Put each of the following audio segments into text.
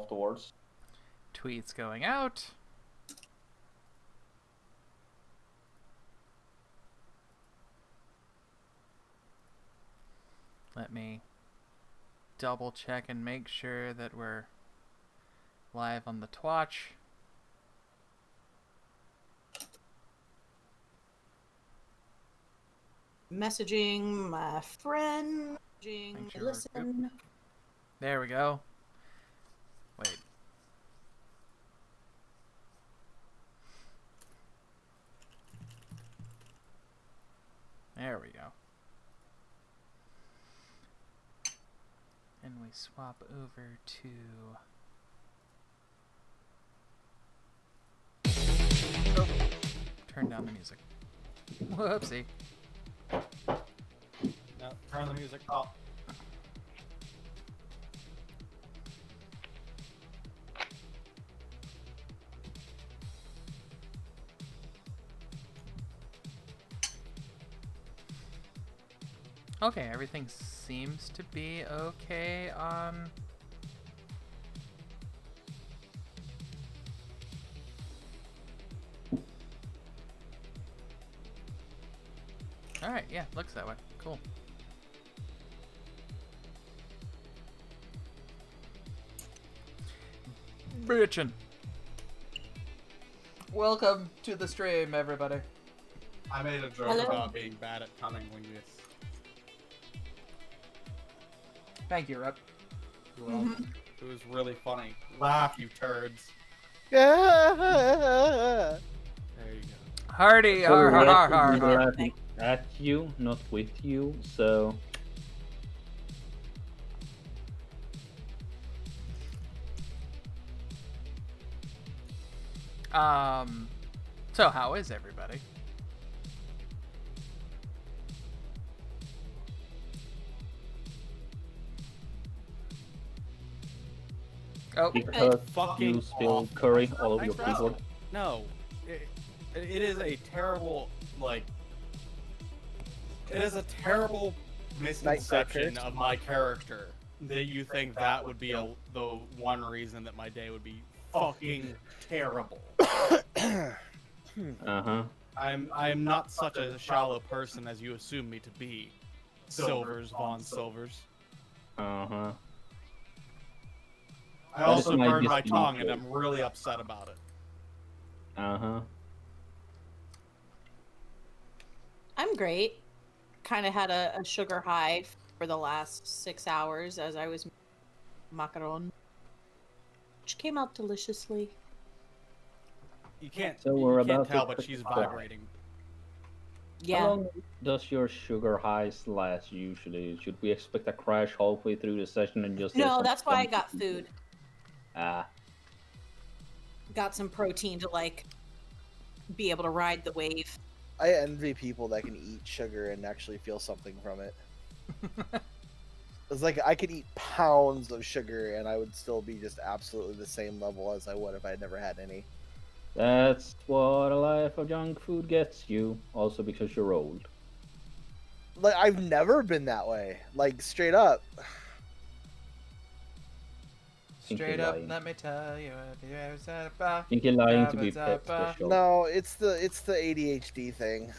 afterwards. Tweets going out. Let me double check and make sure that we're live on the Twitch. Messaging my friend. Messaging, listen. There we go. Wait. There we go. And we swap over to... Oh, turn down the music. Whoopsie. No, turn the music off. Okay, everything seems to be okay on... Alright, yeah, looks that way. Cool. Bitchin'. Welcome to the stream, everybody. I made a joke Hello. about being bad at cunnilingus. Thank you, Rep. You're welcome. It was really funny. Laugh, you turds. Yeah. There you go. Hardy, So har, har, we're har, har, actually har. laughing at you, not with you, so... So how is everybody? Oh, Because Fucking you spilled awful. curry all over your Thanks for keyboard. asking. No. It is a terrible, like... It is a terrible misconception of my character that you think that would be the one reason that my day would be fucking terrible. Uh-huh. I'm not such a shallow person as you assume me to be. Silvers, Von Silvers. Uh-huh. I That is also my burned my disbelief. tongue and I'm really upset about it. Uh-huh. I'm great. Kind of had a sugar high for the last 6 hours as I was macaron, which came out deliciously. You can't, So we're you can't about to tell, but click she's the bar. vibrating. How Yeah. long does your sugar highs last usually? Should we expect a crash halfway through the session and just... No, that's why I got food. Ah. Got some protein to like be able to ride the wave. I envy people that can eat sugar and actually feel something from it. It's like I could eat pounds of sugar and I would still be just absolutely the same level as I would if I had never had any. That's what a life of junk food gets you. Also because you're old. Like I've never been that way. Like straight up. Think straight you're up, lying. let me tell you. I think you're lying to be pet special. No, it's the ADHD thing.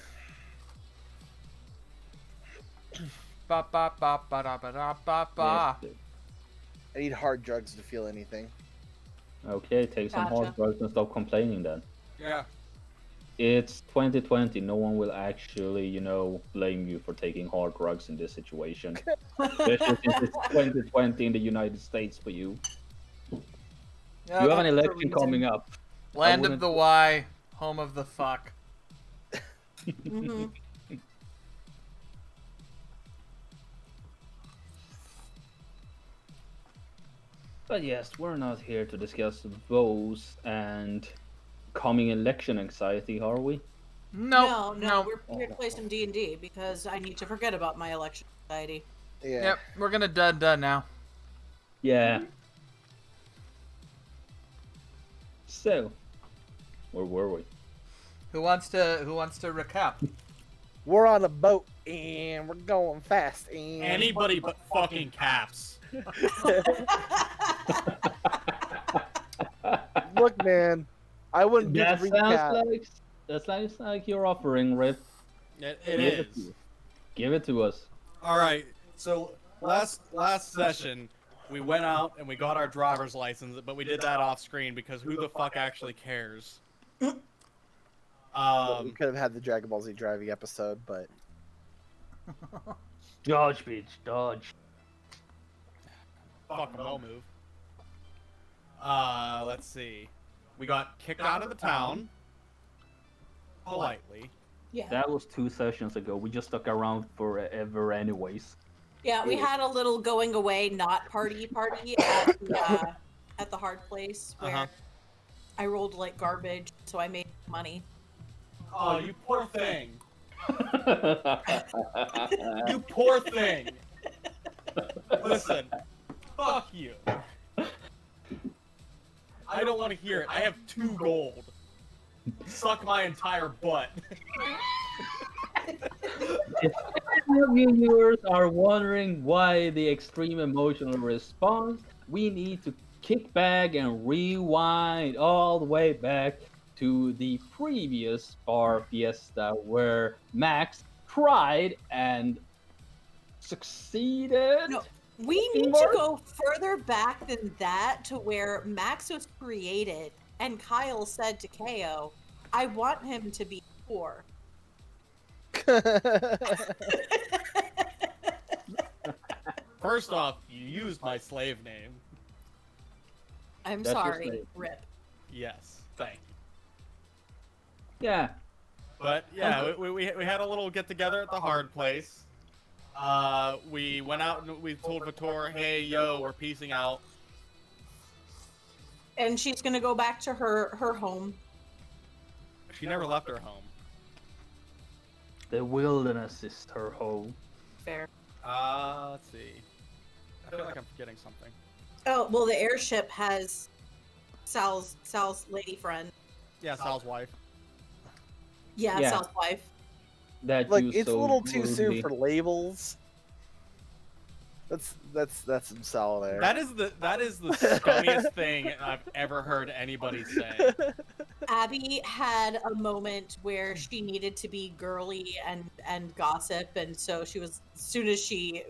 Ba ba ba ba da ba da ba ba. Yes. I need hard drugs to feel anything. Okay, take some Gotcha. hard drugs and stop complaining then. Yeah. It's 2020. No one will actually, blame you for taking hard drugs in this situation. Especially since it's 2020 in the United States for you. You have an election coming up. Land of wouldn't- the Y, home of the fuck. Hmm. But yes, we're not here to discuss votes and coming election anxiety, are we? Nope, No, we're here to play some D&D because I need to forget about my election anxiety. Yeah. Yep, we're gonna done now. Yeah. So, where were we? Who wants to recap? We're on a boat and we're going fast and Anybody but fucking Caps. Man, I wouldn't do the That sounds recap. like you're offering, Rip. It Give it to is. us. Give it to us. All right. So last session, we went out and we got our driver's license, but we did that off screen because who the fuck actually cares? We could have had the Dragon Ball Z driving episode, but Dodge, bitch, dodge. Fucking no move. Let's see. We got kicked out of the town. Politely. Yeah. That was 2 sessions ago. We just stuck around forever, anyways. Yeah, we had a little going away, not party at the hard place where I rolled like garbage, so I made money. Oh, you poor thing. You poor thing. Listen, fuck you. I don't want to hear it. I have 2 gold. Suck my entire butt. If any of you viewers are wondering why the extreme emotional response, we need to kick back and rewind all the way back to the previous Bar Fiesta where Max tried and succeeded. No, we need to go further back than that to where Max was created and Kyle said to KO, I want him to be poor. First off, you used my slave name. I'm That's your sorry, slave. Rip. Yes, thank you. Yeah. But yeah, we had a little get together at the hard place. We went out and we told Vitor, hey, yo, we're peacing out. And she's gonna go back to her home. She never left her home. The wilderness is her home. Fair. Let's see. I feel like I'm forgetting something. Oh, well, the airship has Sal's lady friend. Yeah, Sal's wife. Yeah, Yeah. Sal's wife. That like you it's a so little too soon rudely- for labels. That's some Sal there. That is the scummiest thing I've ever heard anybody say. Abby had a moment where she needed to be girly and gossip, and so she was, as soon as she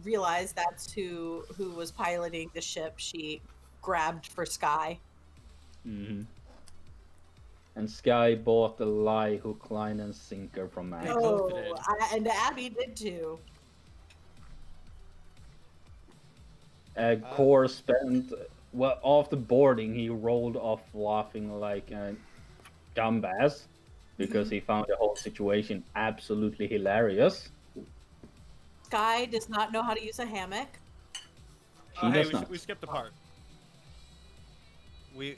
realized that's who was piloting the ship, she grabbed for Sky. Mhm. And Sky bought the lie, hook, line, and sinker from Max. both Oh, did. and Abby did too. Core spent, well, after boarding, he rolled off laughing like a dumbass because he found the whole situation absolutely hilarious. Sky does not know how to use a hammock. She Hey, does not. we skipped a part. We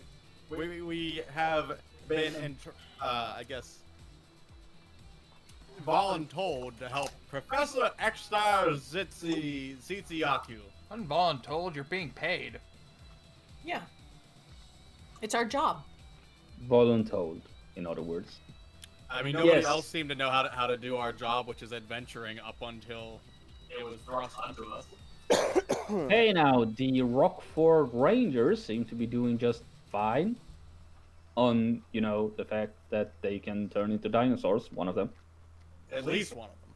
have been I guess voluntold to help Professor Extar Zitziaku. Unvoluntold, you're being paid. Yeah. It's our job. Voluntold, in other words. I mean, nobody Yes. else seemed to know how to do our job, which is adventuring up until it was thrust onto us. Hey now, the Rockford Rangers seem to be doing just fine on, the fact that they can turn into dinosaurs, one of them. At least one of them.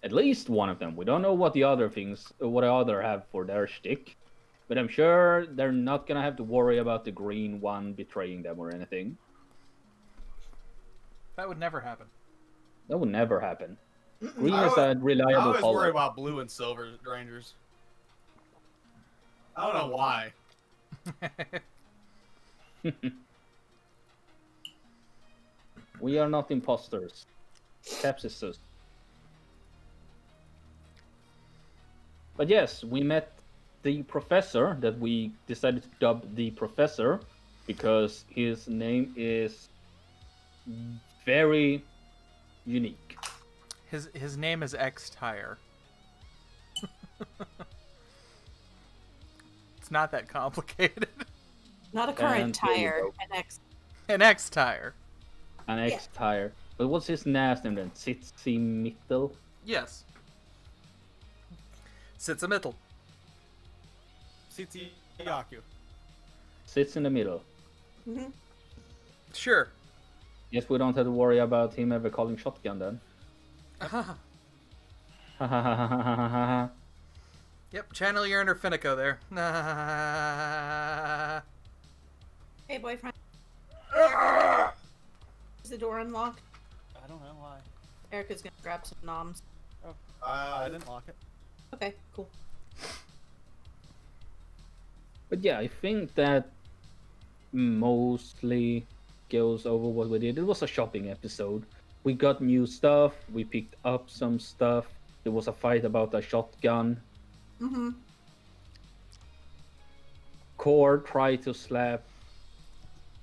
At least one of them. We don't know what the other have for their shtick, but I'm sure they're not gonna have to worry about the green one betraying them or anything. That would never happen. That would never happen. Green I is a I reliable always worry color. about blue and silver rangers. I don't know why. We are not imposters. Sepsis. But yes, we met the professor that we decided to dub the professor because his name is very unique. His name is X Tire. It's not that complicated. Not a current And there you tire, go. an X. An X Tire. An X tire. But what's his last name then? Sitsi Mittel? Yes. Sits a middle. Zitziaku. Sits in the middle. Mhm. Sure. Guess we don't have to worry about him ever calling shotgun then. Yep, channel your inner Finico there. Hey, boyfriend. Is the door unlocked? I don't know why. Erica's gonna grab some noms. Oh, I didn't lock it. Okay, cool. But yeah, I think that mostly goes over what we did. It was a shopping episode. We got new stuff. We picked up some stuff. There was a fight about a shotgun. Mm-hmm. Core tried to slap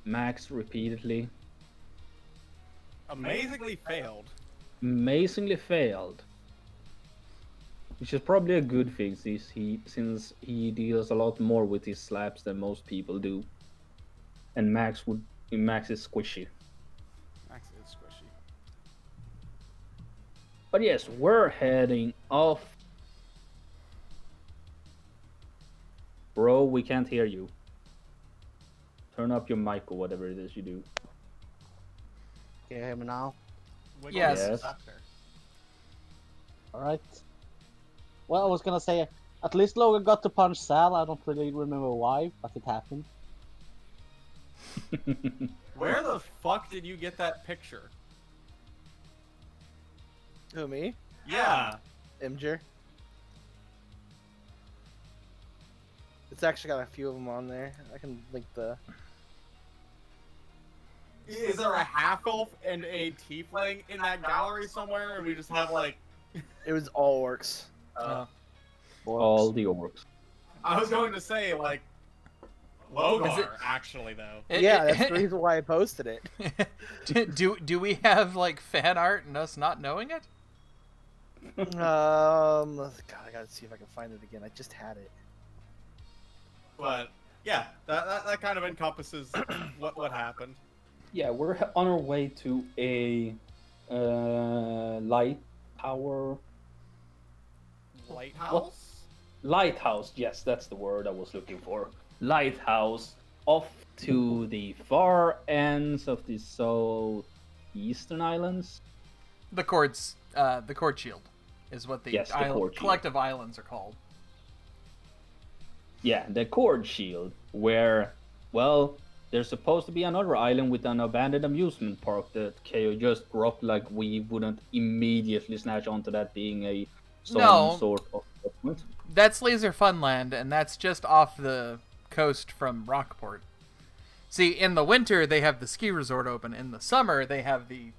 Max repeatedly. Amazingly failed. Amazingly failed. Which is probably a good thing since he deals a lot more with his slaps than most people do. And Max is squishy. Max is squishy. But yes, we're heading off. Bro, we can't hear you. Turn up your mic or whatever it is you do. Can you hear me now? Wiggle Yes. is Yes. after. Alright. Well, I was gonna say, at least Logan got to punch Sal. I don't really remember why, but it happened. Where the fuck did you get that picture? Who, me? Yeah. Imgur. It's actually got a few of them on there. I can link the. Is there a half elf and a tiefling in that gallery somewhere, and we just have like? It was all orcs. All the orcs. I was going to say like. Logar, Is it- actually though. Yeah, that's the reason why I posted it. do we have like fan art and us not knowing it? God, I gotta see if I can find it again. I just had it. But yeah, that kind of encompasses what happened. Yeah, we're on our way to a light tower. Lighthouse. Lighthouse, yes, that's the word I was looking for. Lighthouse off to the far ends of the southeastern islands. The cord shield is what the, Yes, the cord shield. collective islands are called. Yeah, the cord shield, where, well, there's supposed to be another island with an abandoned amusement park that KO just dropped like we wouldn't immediately snatch onto that being a some No. sort of document. That's Laser Funland, and that's just off the coast from Rockport. See, in the winter they have the ski resort open. In the summer they have the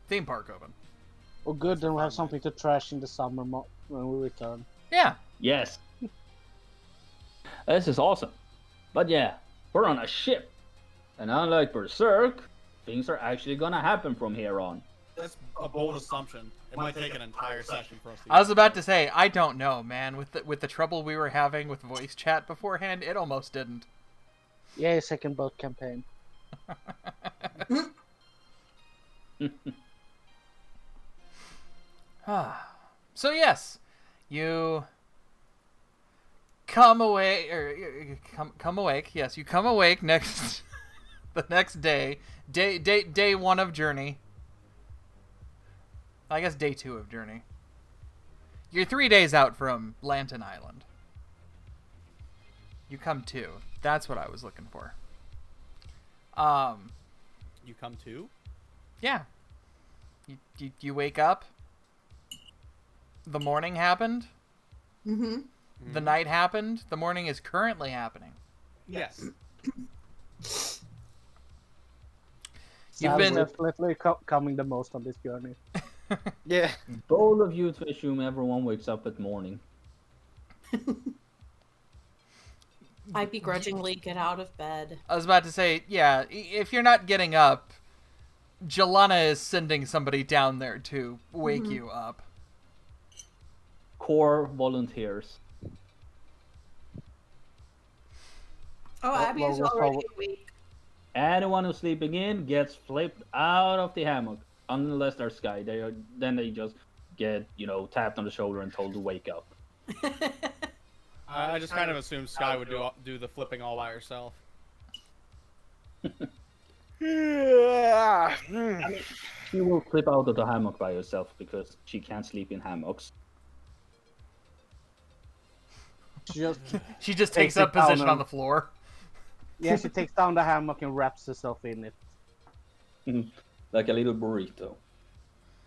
theme park open. Oh, good, then we have something to trash in the summer when we return. Yeah. Yes. This is awesome. But yeah, we're on a ship. And unlike Berserk, things are actually gonna happen from here on. That's a bold assumption. It might take an entire session for us to. I was about to say, I don't know, man. With the trouble we were having with voice chat beforehand, it almost didn't. Yay, second boat campaign. So yes, you come away or come awake. Yes, you come awake next the next day. Day 1 of journey. I guess day 2 of journey. You're 3 days out from Lanton Island. You come to. That's what I was looking for. You come to? Yeah. You wake up. The morning happened. Mm-hmm. The night happened. The morning is currently happening. Yes. You've Sal's been- definitely coming the most on this journey. Yeah. Bold of you to assume everyone wakes up at morning. I begrudgingly get out of bed. I was about to say, yeah, if you're not getting up, Jelana is sending somebody down there to wake you up. Core volunteers. Oh, Abby is well, already probably- awake. Anyone who's sleeping in gets flipped out of the hammock, unless they're Sky. Then they just get, tapped on the shoulder and told to wake up. I just kind of assumed Sky would do the flipping all by herself. Yeah. I mean, she will flip out of the hammock by herself because she can't sleep in hammocks. She just She just Takes takes up it down position on and- the floor. yeah, she takes down the hammock and wraps herself in it. Like a little burrito.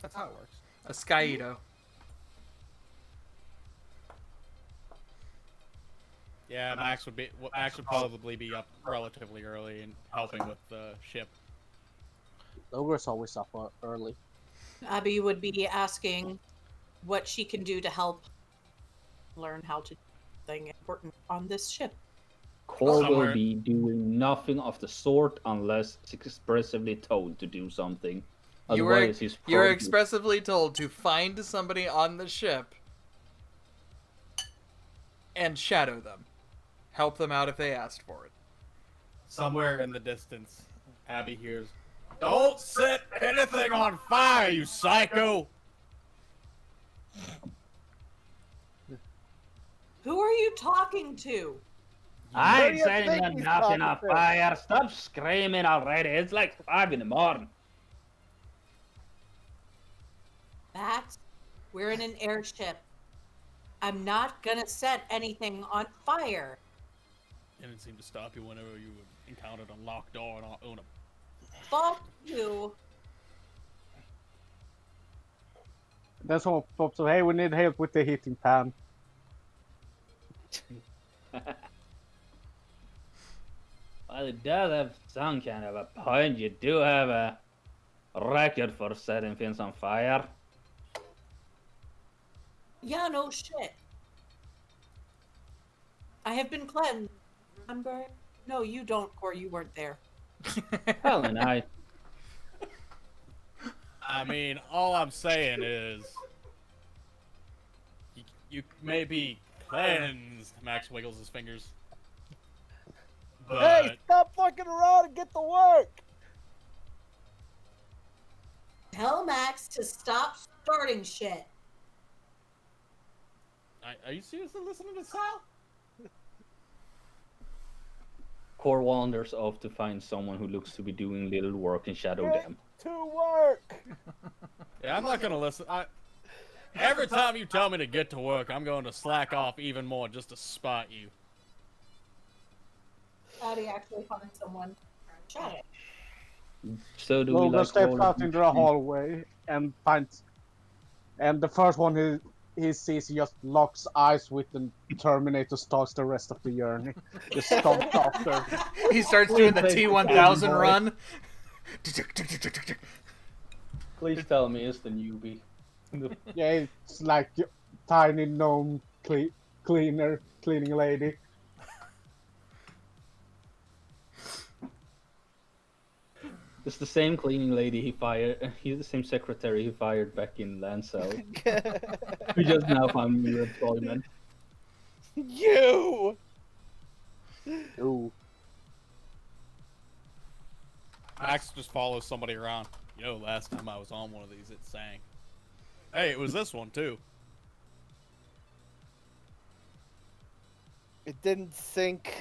That's how it works. A Skyito. Yeah, Max would probably be up relatively early and helping with the ship. Ogre's always up early. Abby would be asking what she can do to help learn how to do something important on this ship. Core Somewhere- will be doing nothing of the sort unless expressively told to do something. You were Otherwise, he's you were probably- expressively told to find somebody on the ship and shadow them. Help them out if they asked for it. Somewhere in the distance, Abby hears, "Don't set anything on fire, you psycho!" Who are you talking to? I Who ain't do you setting think he's nothing on talking to? fire. Stop screaming already. It's like 5 in the morning. Max, we're in an airship. I'm not gonna set anything on fire. Didn't seem to stop you whenever you encountered a locked door on a... Fuck you. Then someone pops up, hey, we need help with the heating pan. Well, it does have some kind of a point. You do have a record for setting things on fire. Yeah, no shit. I have been cleansed. Remember? No, you don't, Core. You weren't there. Hell, and I. I mean, all I'm saying is... You may be cleansed, Max wiggles his fingers. But... Hey, stop fucking around and get to work! Tell Max to stop starting shit. Are you seriously listening to Sal? Core wanders off to find someone who looks to be doing little work and shadow Get them. to work! Yeah, I'm not gonna listen. Every time you tell me to get to work, I'm going to slack off even more just to spot you. Abby actually found someone chatting. So do we Logan like steps roll out a into the d20? hallway and finds, and the first one he sees, he just locks eyes with the Terminator, starts the rest of the journey. Just stops after. He starts doing the T-1000 run. Please tell me it's the newbie. Yeah, it's like tiny gnome cleaning lady. It's the same cleaning lady he fired. He's the same secretary he fired back in Lancel. We just now found new employment. You! Ooh. Max just follows somebody around. You know, last time I was on one of these, it sang. Hey, it was this one too. It didn't sink.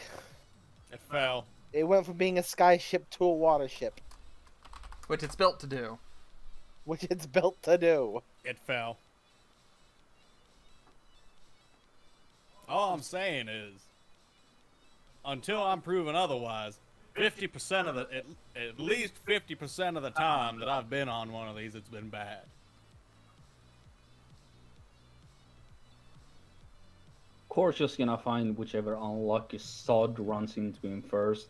It fell. It went from being a sky ship to a water ship, Which it's built to do. which it's built to do. It fell. All I'm saying is, until I'm proven otherwise, 50% of the at least 50% of the time that I've been on one of these, it's been bad. Core's just gonna find whichever unlucky sod runs into him first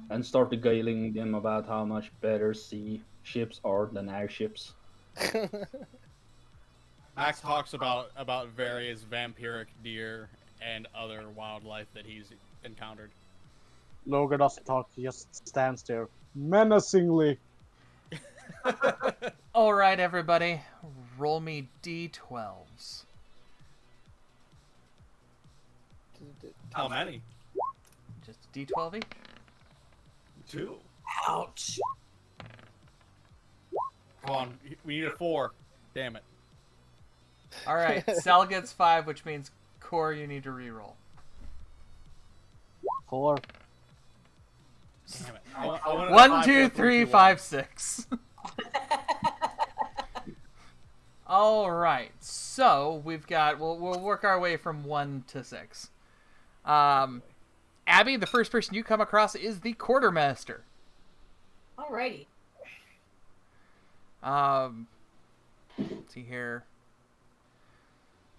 and start regaling them about how much better sea ships are than airships. Max talks about various vampiric deer and other wildlife that he's encountered. Logan doesn't talk, he just stands there menacingly. All right, everybody, roll me D12s. How many? Just D12 each. 2. Ouch. Come on, we need a 4. Damn it. All right, Sal gets 5, which means Core, you need to reroll. 4. Damn it. went in a 1, 5, 2, 4, 3, 2, 5, 6. All right. So we've got. We'll work our way from 1 to 6. Abby, the first person you come across is the quartermaster. Alrighty. Let's see here.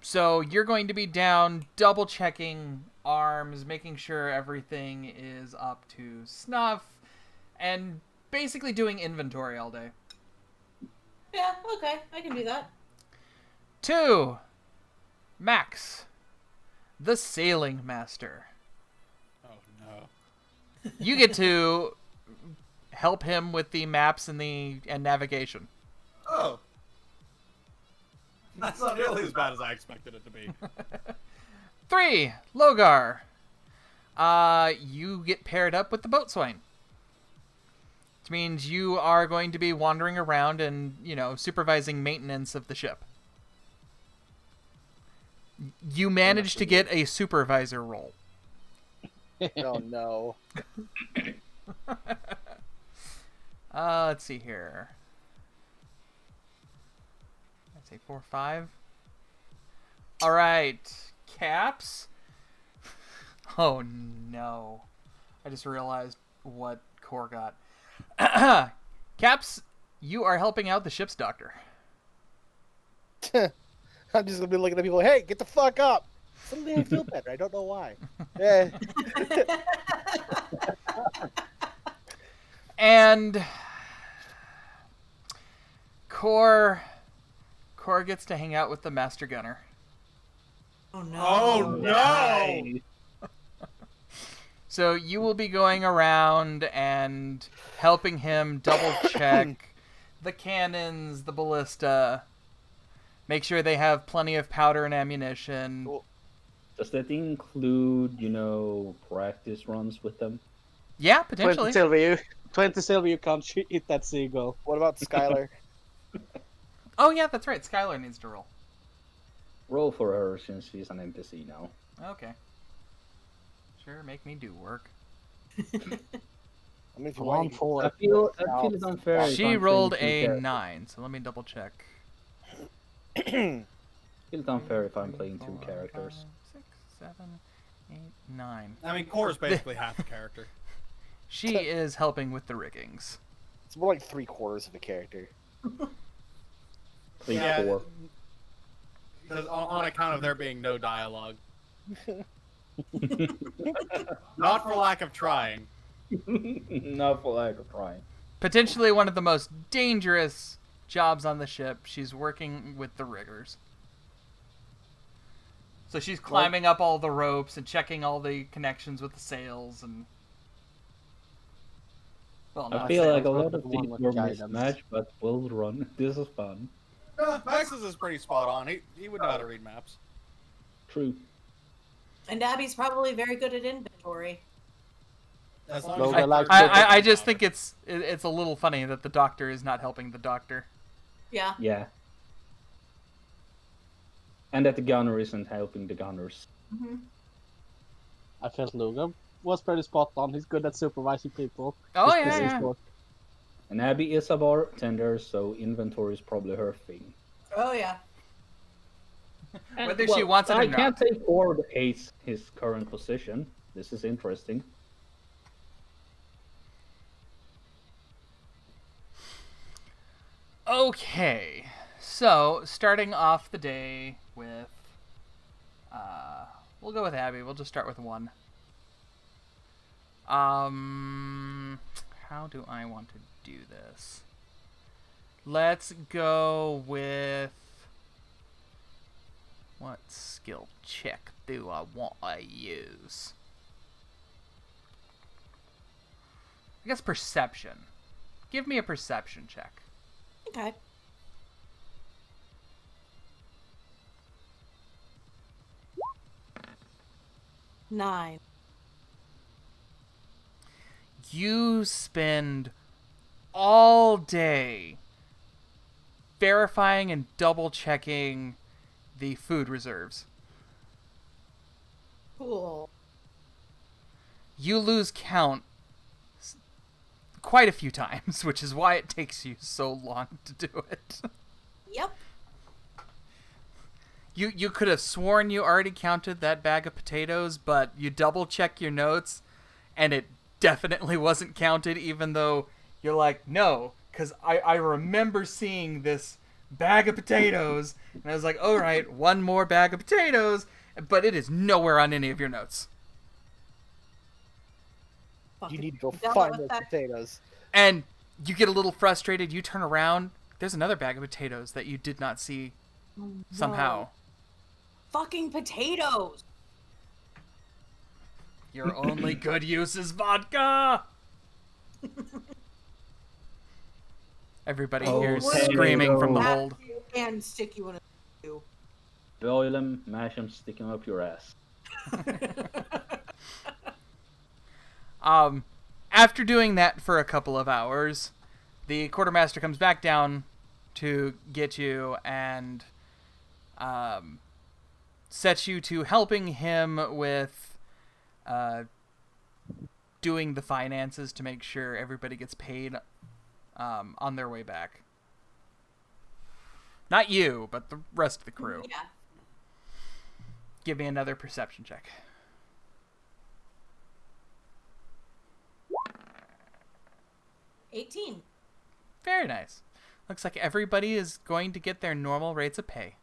So you're going to be down, double checking arms, making sure everything is up to snuff, and basically doing inventory all day. Yeah, okay, I can do that. 2, Max, the sailing master. Oh no. You get to help him with the maps and navigation. Oh. That's not nearly as bad as I expected it to be. 3, Logar. You get paired up with the boatswain. Which means you are going to be wandering around and, supervising maintenance of the ship. You managed to get a supervisor role. Oh no. Let's see here. I'd say 4, 5. All right, Caps. Oh no, I just realized what Core got. Caps, you are helping out the ship's doctor. I'm just gonna be looking at people. Hey, get the fuck up! Suddenly I feel better. I don't know why. Yeah. And Core gets to hang out with the master gunner. Oh no. Oh no! So you will be going around and helping him double check the cannons, the ballista, make sure they have plenty of powder and ammunition. Cool. Does that include, practice runs with them? Yeah, 20 potentially. silver, 20 silver, you can't hit that seagull. What about Skylar? Oh yeah, that's right. Skylar needs to roll. Roll for her since she's an NPC now. Okay. Sure, make me do work. I mean, if you One want, for I feel it's unfair. if She I'm rolled playing a two characters. 9, so let me double check. It's unfair if I'm playing 2 4, characters. 5, 6, 7, 8, 9. I mean, Core's basically half the character. She is helping with the riggings. it's more like 3/4 of a character. Please, Yeah. 4. Because on account of there being no dialogue. Not for lack of trying. Not for lack of trying. Potentially one of the most dangerous jobs on the ship. She's working with the riggers. So she's climbing up all the ropes and checking all the connections with the sails and. Well, I not feel sails. like a lot the of one these with were guidance. mismatched, but we'll run. This is fun. Max's is pretty spot on. He would know how to read maps. True. And Abby's probably very good at inventory. As long Logan as you likes third to- I just powder. think it's a little funny that the doctor is not helping the doctor. Yeah. Yeah. And that the gunner isn't helping the gunners. Mm-hmm. I felt Logan was pretty spot on. He's good at supervising people. Oh His yeah, business yeah. work. And Abby is a bartender, so inventory is probably her thing. Oh yeah. Whether she wants it or I not. can't say Ford hates his current position. This is interesting. Okay, so starting off the day with, we'll go with Abby. We'll just start with 1. How do I want to do this? Let's go with, what skill check do I want to use? I guess perception. Give me a perception check. Okay. Nine. You spend all day verifying and double checking the food reserves. Cool. You lose count quite a few times, which is why it takes you so long to do it. Yep. You could have sworn you already counted that bag of potatoes, but you double check your notes, and it definitely wasn't counted, even though you're like, no, because I remember seeing this bag of potatoes, and I was like, all right, one more bag of potatoes, but it is nowhere on any of your notes. You need to go Double find those effect. potatoes. And you get a little frustrated, you turn around, there's another bag of potatoes that you did not see somehow. No. Fucking potatoes. Your only good use is vodka! Everybody Oh, hears potato. screaming from the Wrap hold. you and stick you in a stew. Boil them, mash them, stick them up your ass. After doing that for a couple of hours, the quartermaster comes back down to get you and sets you to helping him with doing the finances to make sure everybody gets paid on their way back. Not you, but the rest of the crew. Yeah. Give me another perception check. $18. Very nice. Looks like everybody is going to get their normal rates of pay.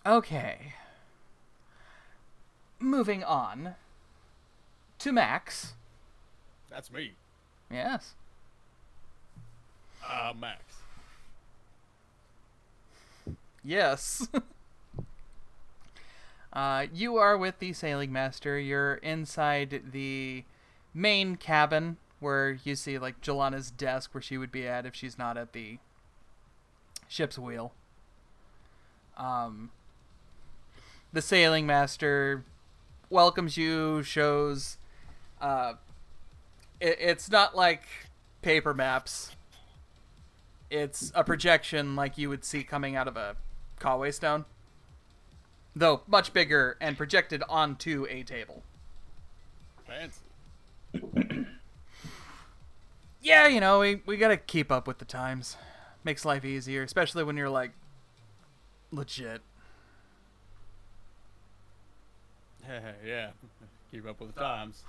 Okay. Moving on to Max. That's me. Yes. Max. Yes. You are with the sailing master. You're inside the main cabin where you see like Jelana's desk where she would be at if she's not at the ship's wheel. The sailing master welcomes you, shows it's not like paper maps. It's a projection like you would see coming out of a Cawway stone. Though much bigger and projected onto a table. Fancy. Yeah, you know, we gotta keep up with the times. Makes life easier, especially when you're like legit. Yeah. Keep up with the times.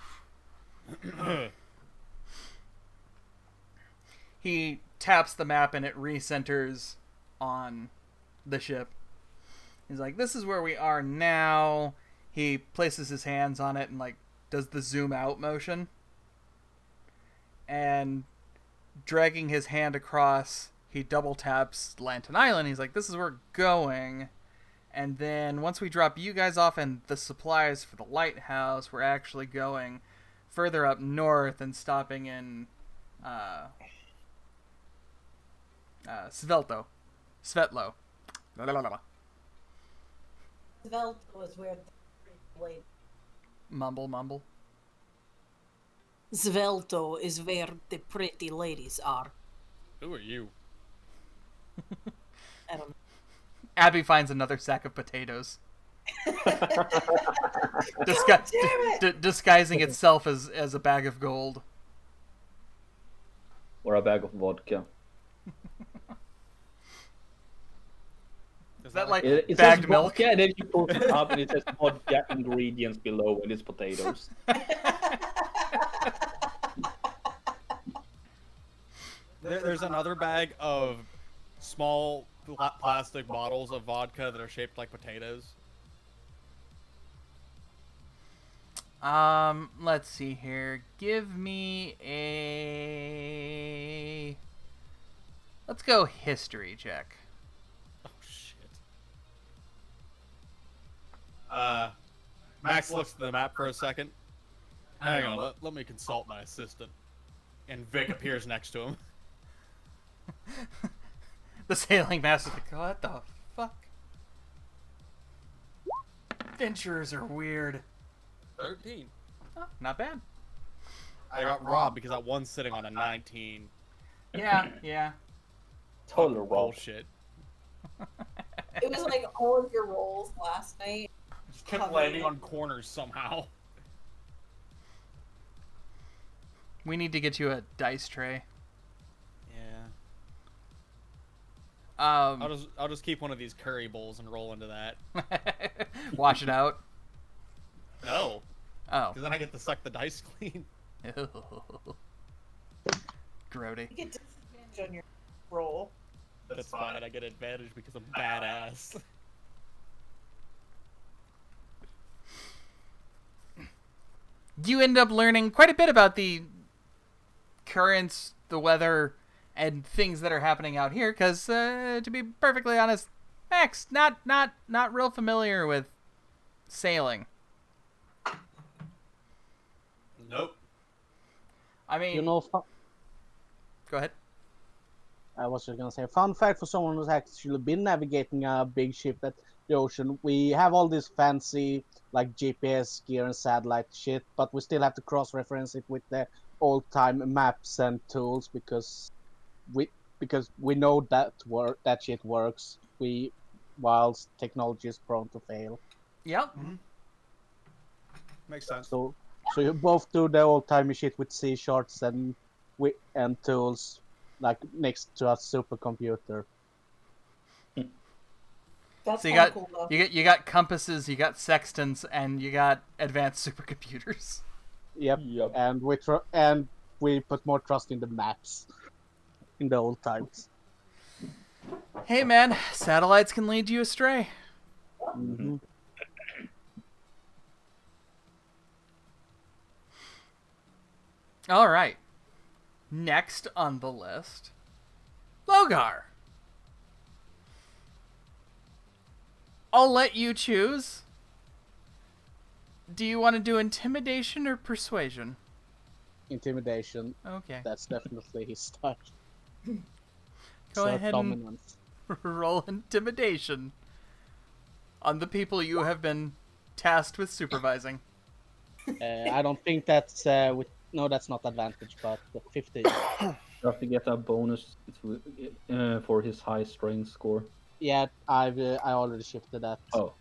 He taps the map and it recenters on the ship. He's like, this is where we are now. He places his hands on it and like does the zoom out motion. And dragging his hand across, he double taps Lantern Island. He's like, this is where we're going. And then once we drop you guys off and the supplies for the lighthouse, we're actually going further up north and stopping in Svetlo. La, la, la, la. Svelto is where the lady. Mumble. Svelto is where the pretty ladies are. Who are you? I don't know. Abby finds another sack of potatoes. Disguising itself as a bag of gold. Or a bag of vodka. Is that like It bagged says milk? vodka, and then you pull it up and it says vodka ingredients below, and it's potatoes. There's another bag of small plastic bottles of vodka that are shaped like potatoes. Let's see here. Give me a... Let's go history check. Oh, shit. Max looks at the map for a second. Hang on, let me consult my assistant. And Vic appears next to him. The sailing master's like, what the fuck? Adventurers are weird. 13. Oh, not bad. I got robbed because that one's sitting on a 19. Yeah. Total roll. Bullshit. It was like all of your rolls last night. Just kept landing on corners somehow. We need to get you a dice tray. Yeah. Um, I'll just keep one of these curry bowls and roll into that. wash it out. No, Oh. because then I get to suck the dice clean. Grody. You get disadvantage on your roll. That's fine. I get advantage because I'm badass. You end up learning quite a bit about the currents, the weather, and things that are happening out here. Because, to be perfectly honest, Max, not real familiar with sailing. Nope. I mean, You know, go ahead. I was just gonna say, fun fact for someone who's actually been navigating a big ship at the ocean, we have all this fancy like GPS gear and satellite shit, but we still have to cross-reference it with the old-time maps and tools because we know that shit works. Whilst technology is prone to fail. Yep. Makes sense. So you both do the old-timey shit with C charts and tools like next to a supercomputer. That's So you kinda got cool though. you got compasses, you got sextants, and you got advanced supercomputers. Yep. Yep. And we put more trust in the maps in the old times. Hey man, satellites can lead you astray. Mm-hmm. All right. Next on the list, Logar. I'll let you choose. Do you want to do intimidation or persuasion? Intimidation. Okay. That's definitely his style. Go ahead and Dominance. roll intimidation on the people you have been tasked with supervising. I don't think that's no, that's not advantage, but 15. You have to get a bonus for his high strength score. Yeah, I already shifted that. Oh,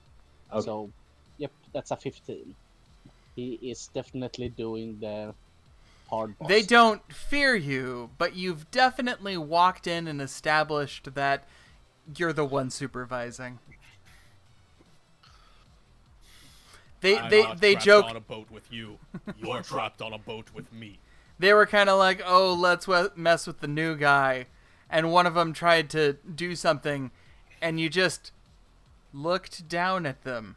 okay. So, yep, that's a 15. He is definitely doing the hard boss. They don't fear you, but you've definitely walked in and established that you're the one supervising. I'm They not they trapped joke. on a boat with you. You're trapped on a boat with me. They were kind of like, "Oh, let's mess with the new guy," and one of them tried to do something, and you just looked down at them,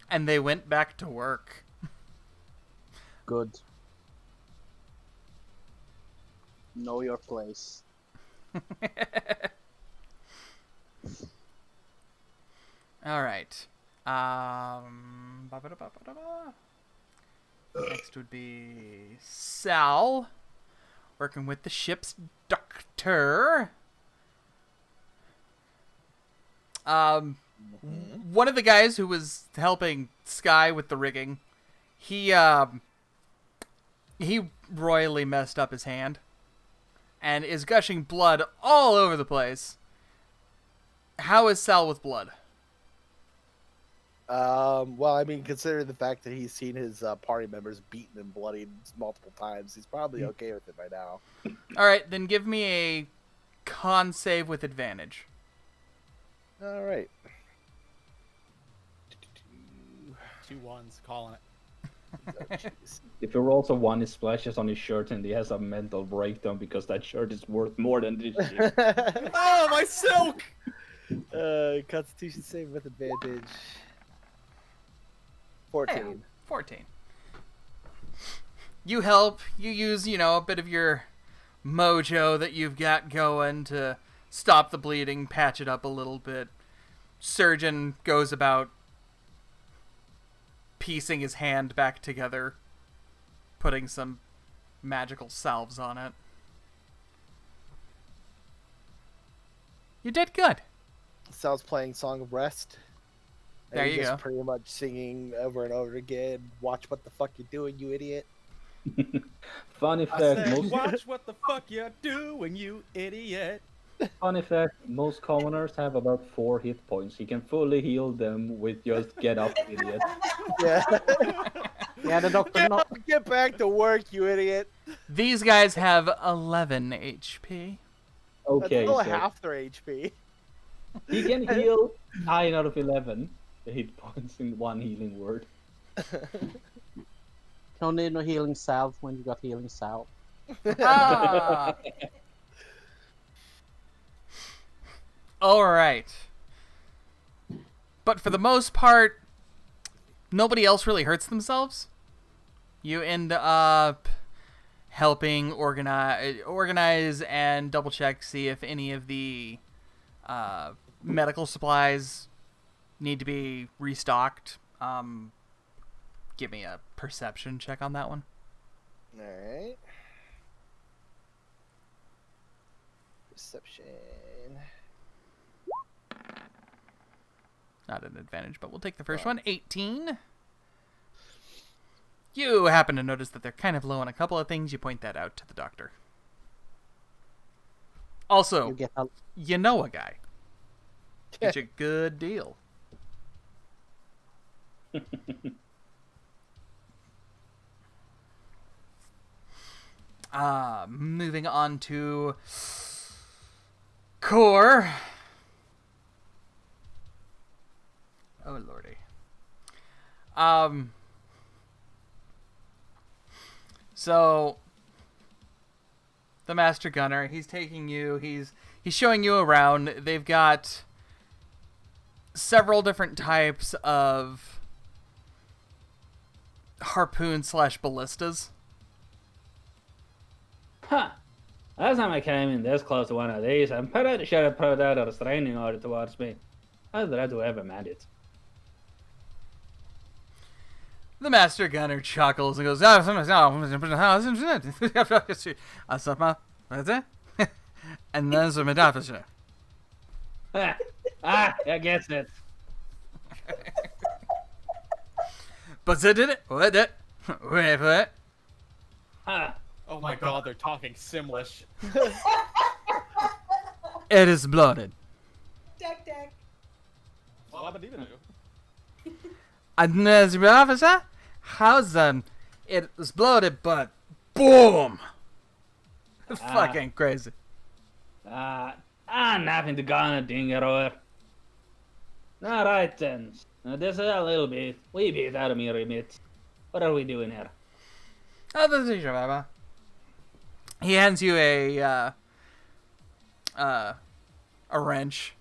and they went back to work. Good. Know your place. All right. Next would be Sal, working with the ship's doctor. One of the guys who was helping Sky with the rigging, he royally messed up his hand and is gushing blood all over the place. How is Sal with blood? Well, I mean, considering the fact that he's seen his party members beaten and bloodied multiple times, he's probably okay with it by now. All right, then give me a con save with advantage. All right. 2 1s, calling it. Oh, jeez. If he rolls a 1, he splashes on his shirt and he has a mental breakdown because that shirt is worth more than this shit. Oh, my silk! Constitution save with advantage. 14. Yeah, 14. You help. You use, a bit of your mojo that you've got going to stop the bleeding, patch it up a little bit. Surgeon goes about piecing his hand back together, putting some magical salves on it. You did good. Sal's playing Song of Rest. And There he's you just go. pretty much singing over and over again, watch what the fuck you're doing, you idiot. Fun I fact, said, most watch what the fuck you're doing, you idiot. Fun fact, most commoners have about 4 hit points. You can fully heal them with just get up, idiot. Yeah. Yeah, the doctor Get, not. get back to work, you idiot. These guys have 11 HP. That's Okay, still so half their HP. he can heal 9 out of 11 hit points in one healing word. No need no healing salve when you got healing salve. Ah! Alright. But for the most part, nobody else really hurts themselves. You end up helping organize and double check, see if any of the medical supplies need to be restocked. Give me a perception check on that one. Alright. Perception. Not an advantage, but we'll take the first one. 18. You happen to notice that they're kind of low on a couple of things. You point that out to the doctor. Also, You get a you know a guy. Get you a good deal. Moving on to core. Oh lordy. So the master gunner, he's taking you, he's showing you around. They've got several different types of harpoon / ballistas. Huh. Last time I came in this close to one of these, I'm pretty sure it put out a restraining order towards me. I'd glad to ever manned it. The master gunner chuckles and goes, and then some officer. I guess it. But they did it. What it? What? Huh. Oh my god, they're talking Simlish. It is blooded. Deck, deck. What happened even do? And there's the officer. How's it was bloated, but boom! Fucking crazy. Nothing to gonna ding it over. Alright then. This is a little bit, wee bit out of me remit. What are we doing here? Oh, this is your Baba. He hands you a wrench.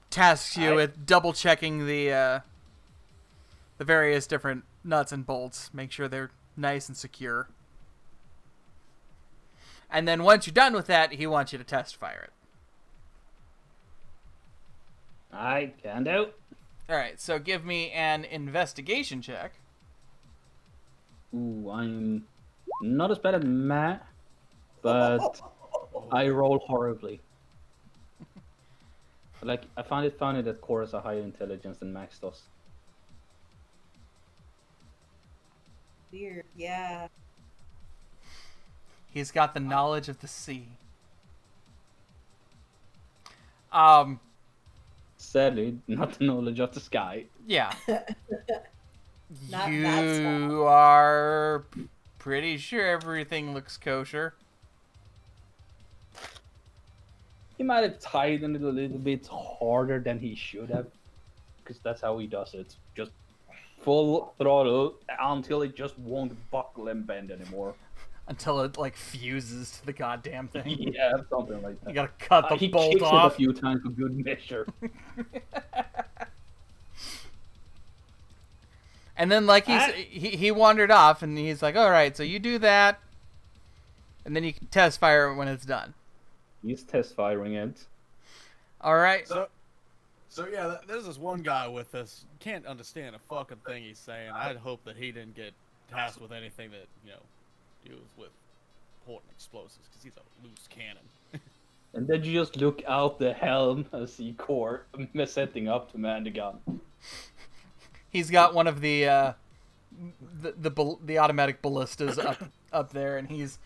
Tasks you with double checking the various different nuts and bolts. Make sure they're nice and secure. And then once you're done with that, he wants you to test fire it. I can do. Alright, so give me an investigation check. Ooh, I'm not as bad as Matt, but I roll horribly. Like, I find it funny that Core has a higher intelligence than Max does. Weird, yeah. He's got the knowledge of the sea. Sadly, not the knowledge of the sky. Yeah. Not You that are pretty sure everything looks kosher. He might have tightened it a little bit harder than he should have, because that's how he does it. Just full throttle until it just won't buckle and bend anymore. Until it, like, fuses to the goddamn thing. Yeah, something like that. You gotta cut the He bolt kicks off. it a few times for good measure. And then, like, he wandered off, and he's like, alright, so you do that, and then you can test fire it when it's done. He's test firing it. Alright. So yeah, there's this one guy with this, can't understand a fucking thing he's saying. I'd hope that he didn't get tasked with anything that, deals with important explosives, because he's a loose cannon. And then you just look out the helm and see Core setting up to man the gun. He's got one of the automatic ballistas up there, and he's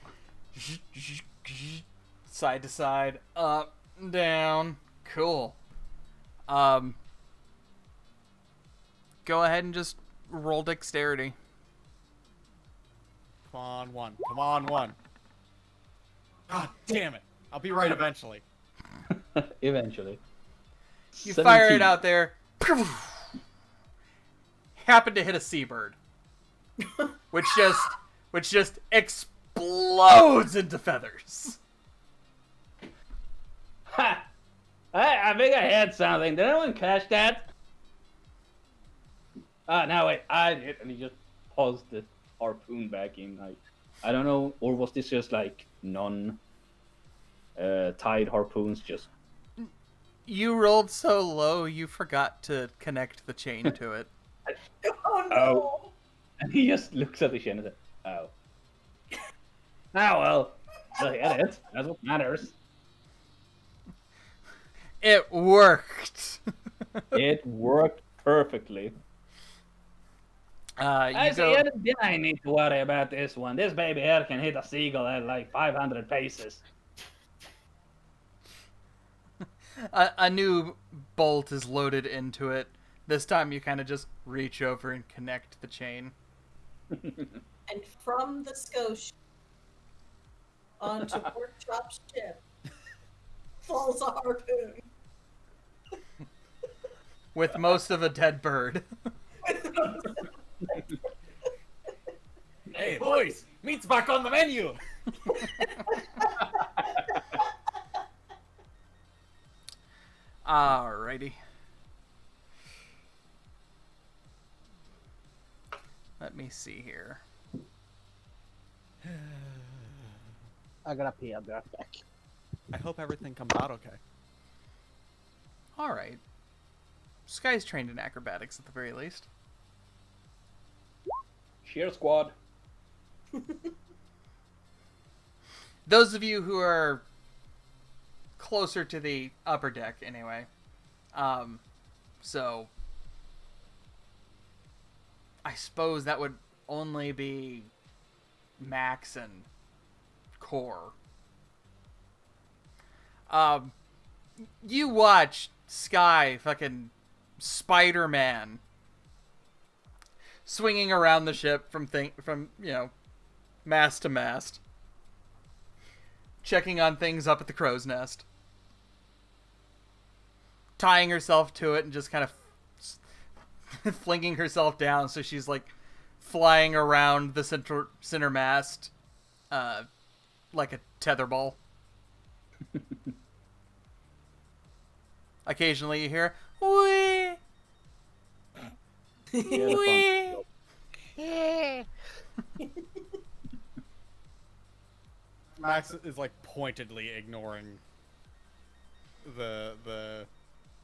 Side to side, up, down. Cool. Go ahead and just roll dexterity. Come on, one. Come on, one. God damn it. I'll be right eventually. Eventually. You fire it 17. out there. Happen to hit a seabird, which just explodes into feathers. Ha! I think I had something. Did anyone catch that? No, wait, I did. And he just paused the harpoon back in. I don't know, or was this just like tied harpoons? Just You rolled so low, you forgot to connect the chain to it. Oh no! Oh. And he just looks at the chain and says, "Oh, ah well, look at it. That's what matters." It worked. It worked perfectly. I see. Then I need to worry about this one. This baby here can hit a seagull at like 500 paces. A new bolt is loaded into it. This time you kind of just reach over and connect the chain. And from the Scotia onto Pork Chop's ship falls a harpoon. With most of a dead bird. Hey, boys! Meat's back on the menu! Alrighty. Let me see here. I gotta pee. I'll be right back. I hope everything comes out okay. Alright. Sky's trained in acrobatics at the very least. Cheer squad. Those of you who are closer to the upper deck, anyway. So I suppose that would only be Max and Core. You watch Sky fucking Spider-Man swinging around the ship from mast to mast, checking on things up at the crow's nest, tying herself to it and just kind of flinging herself down so she's like flying around the center mast like a tetherball. Occasionally you hear wee. Wee. Max is like pointedly ignoring the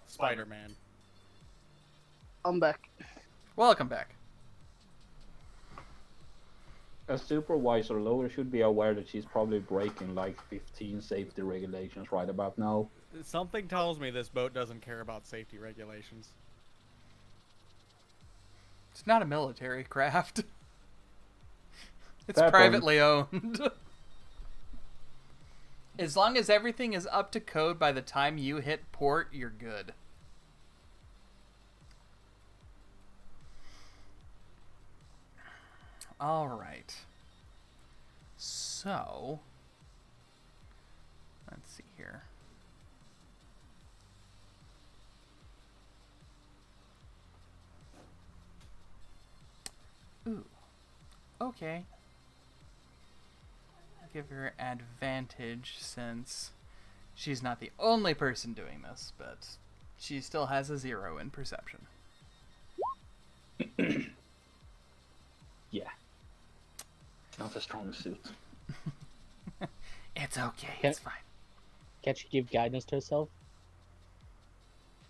Spider-Man. I'm back. Welcome back. A supervisor Lola should be aware that she's probably breaking like 15 safety regulations right about now. Something tells me this boat doesn't care about safety regulations. It's not a military craft. It's Fair privately owned. As long as everything is up to code by the time you hit port, you're good. All right. So, let's see here. Ooh. Okay. Give her advantage since she's not the only person doing this, but she still has a 0 in perception. Yeah. Not a strong suit. It's okay. Can- It's fine. Can't she give guidance to herself?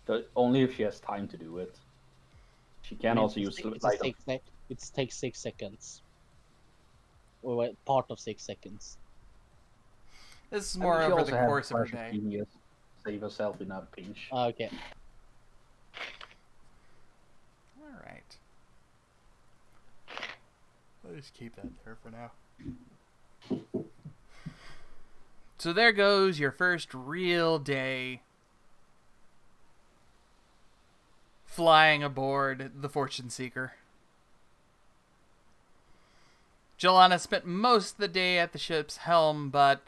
But only if she has time to do it. She can also use It takes 6 seconds. Or wait, part of 6 seconds. This is more over the course of her day. Genius. Save herself in a pinch. Okay. All right. I'll just keep that there for now. So there goes your first real day flying aboard the Fortune Seeker. Jelana spent most of the day at the ship's helm, but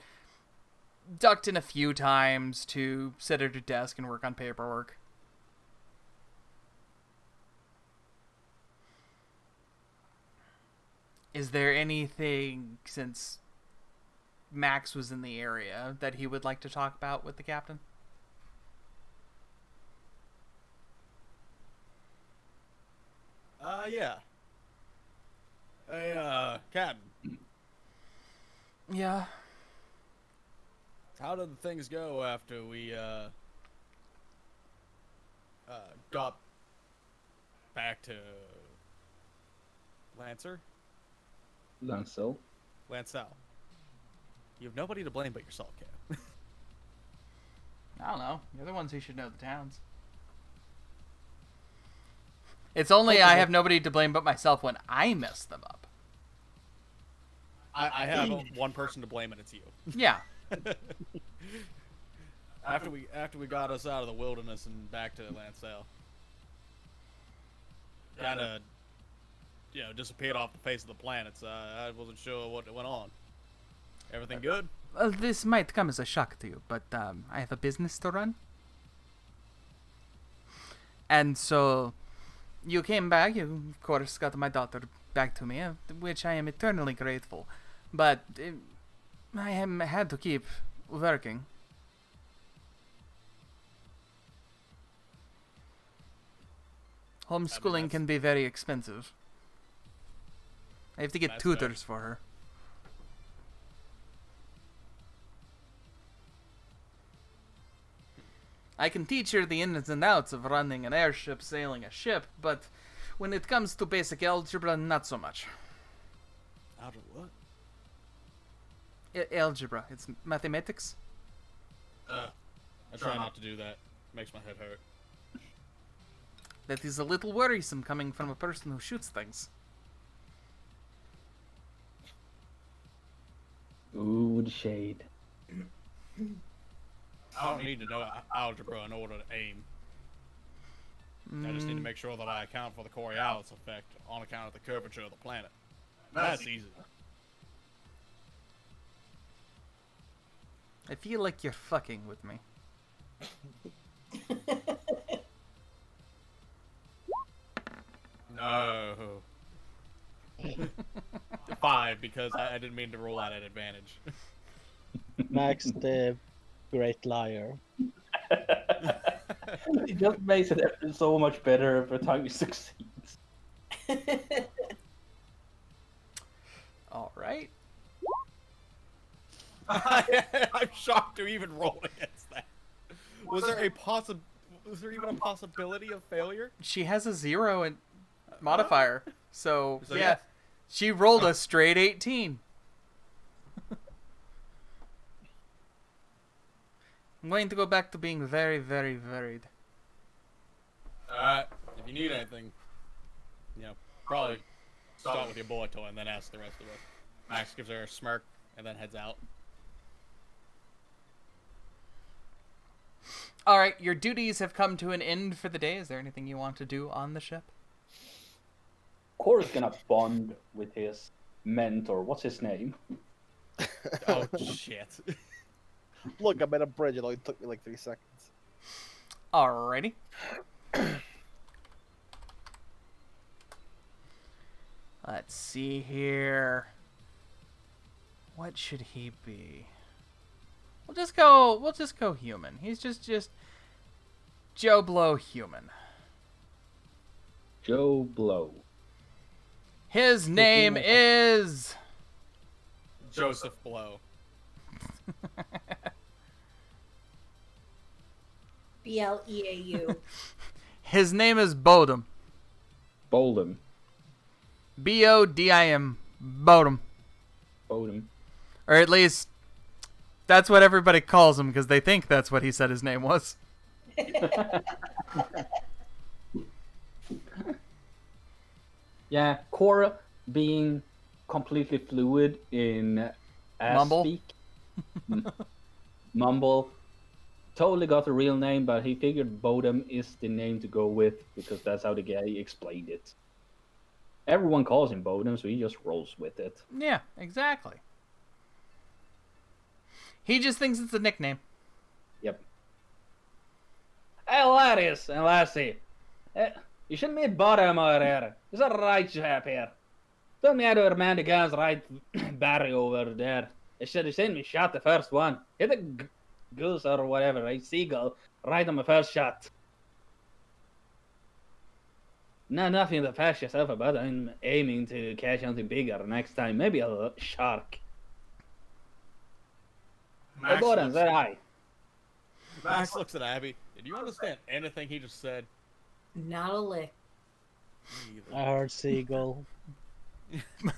ducked in a few times to sit at her desk and work on paperwork. Is there anything, since Max was in the area, that he would like to talk about with the captain? Yeah. Hey, Captain, Yeah. how did things go after we, got back to Lancer? Lancel. Lancel. You have nobody to blame but yourself, Cap. I don't know. You're the ones who should know the towns. It's only I have nobody to blame but myself when I mess them up. I have one person to blame, and it's you. Yeah. After we got us out of the wilderness and back to Lancel, kind of, disappeared off the face of the planets. I wasn't sure what went on. Everything good? This might come as a shock to you, but I have a business to run. And so you came back. You, of course, got my daughter back to me, which I am eternally grateful. But I had to keep working. Homeschooling can be very expensive. I have to get tutors for her. I can teach her the ins and outs of running an airship, sailing a ship, but when it comes to basic algebra, not so much. Algebra what? Algebra. It's mathematics. I try not to do that. Makes my head hurt. That is a little worrisome coming from a person who shoots things. Ooh, the shade. I don't need to know algebra in order to aim. I just need to make sure that I account for the Coriolis effect on account of the curvature of the planet. That's easy. I feel like you're fucking with me. No. 5, because I didn't mean to roll out at advantage. Max the great liar. It just makes it so much better every time you succeed. All right. I'm shocked to even roll against that. Was there even a possibility of failure? She has a 0 in modifier, so yeah, yes. she rolled a straight 18. I'm going to go back to being very, very varied. Alright, if you need anything, probably start with your bullet toy and then ask the rest of us. Max gives her a smirk and then heads out. All right, your duties have come to an end for the day. Is there anything you want to do on the ship? Core is gonna bond with his mentor. What's his name? Oh, shit. Look, I'm at a bridge. It only took me like 3 seconds. Alrighty. Let's see here. What should he be? We'll just go human. He's just Joe Blow human. Joe Blow. His name is Joseph Blow. BLEAU. His name is Bodum. Boldham. BODIM. Bodum. Bodum. Or at least that's what everybody calls him because they think that's what he said his name was. Yeah, Core being completely fluid in ass Mumble. speak. Mumble totally got the real name, but he figured Bodum is the name to go with because that's how the guy explained it. Everyone calls him Bodum, so he just rolls with it. Yeah, exactly. He just thinks it's a nickname. Yep. Hey, laddies and lassie. You should meet Bodum over here. He's a right chap here. Told me how to man the guys right Barry over there. They should have seen me shot the first one. Hit a goose or whatever, a seagull, right on my first shot. No, nothing to pass yourself about. I'm aiming to catch something bigger next time. Maybe a shark. Hey, Bodum, say hi. Max looks at Abby. Did you understand anything he just said? Not a lick. Me I either. heard seagull.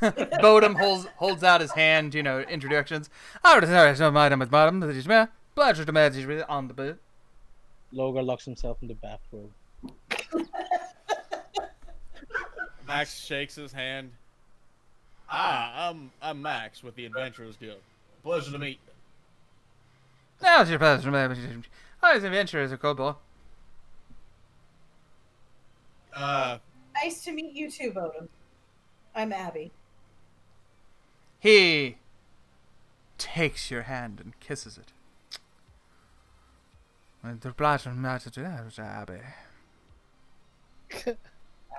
Bodum holds out his hand, introductions. Pleasure to meet you on the boat. Logar locks himself in the bathroom. Max shakes his hand. I'm Max with the Adventurers Guild. Pleasure to meet you. Now it's your pleasure to meet you. Oh, his adventure is a cool boy. Nice to meet you too, Bodum. I'm Abby. He takes your hand and kisses it. The pleasure to Abby.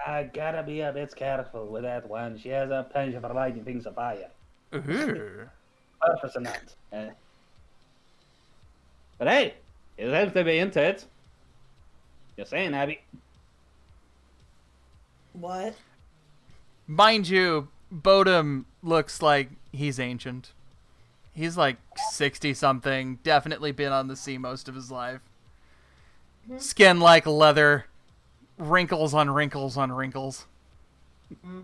I gotta be a bit careful with that one. She has a penchant for lighting things on fire. Ooh. Purpose or not. But hey, it helps to be into it. Just saying, Abby. What? Mind you, Bodum looks like he's ancient. He's like 60-something, definitely been on the sea most of his life. Mm-hmm. Skin like leather, wrinkles on wrinkles on wrinkles. Mm-hmm.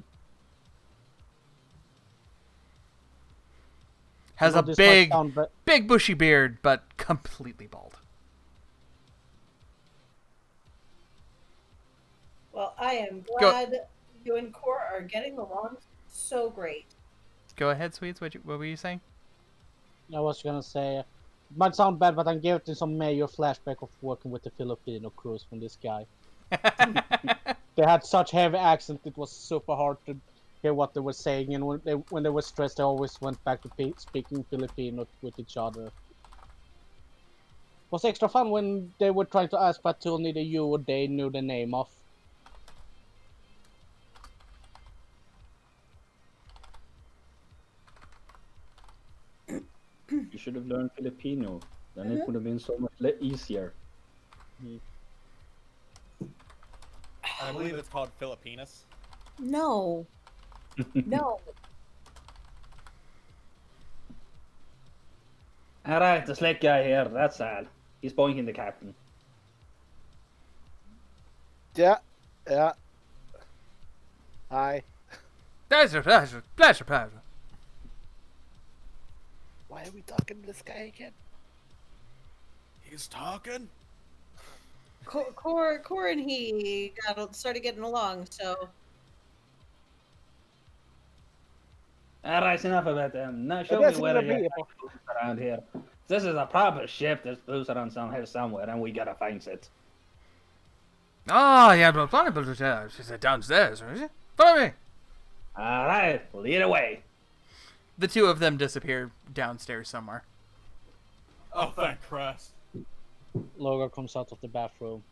Has a This big, might sound ve- big bushy beard, but completely bald. Well, I am glad you and Core are getting along so great. Go ahead, Sweets. What were you saying? I was gonna say, it might sound bad, but I'm getting some major flashback of working with the Filipino crews from this guy. They had such heavy accent; it was super hard to hear what they were saying. And when they were stressed, they always went back to speaking Filipino with each other. It was extra fun when they were trying to ask Patul neither you or they knew the name of. You should have learned Filipino. Then it would have been so much easier. I believe it's called Filipinas. No. No. Alright, the slick guy here, that's Al. He's pointing the captain. Yeah. Hi. Pleasure. Why are we talking to this guy again? He's talking? Core and he started getting along, so Alright, enough about them. Now I show guess me it where would you be. around here. This is a proper ship. There's booze around here somewhere, and we gotta find it. Oh, yeah, but funny, but she said downstairs, is it? Follow me. Alright, lead away. The two of them disappear downstairs somewhere. Oh, thank Christ. Logar comes out of the bathroom.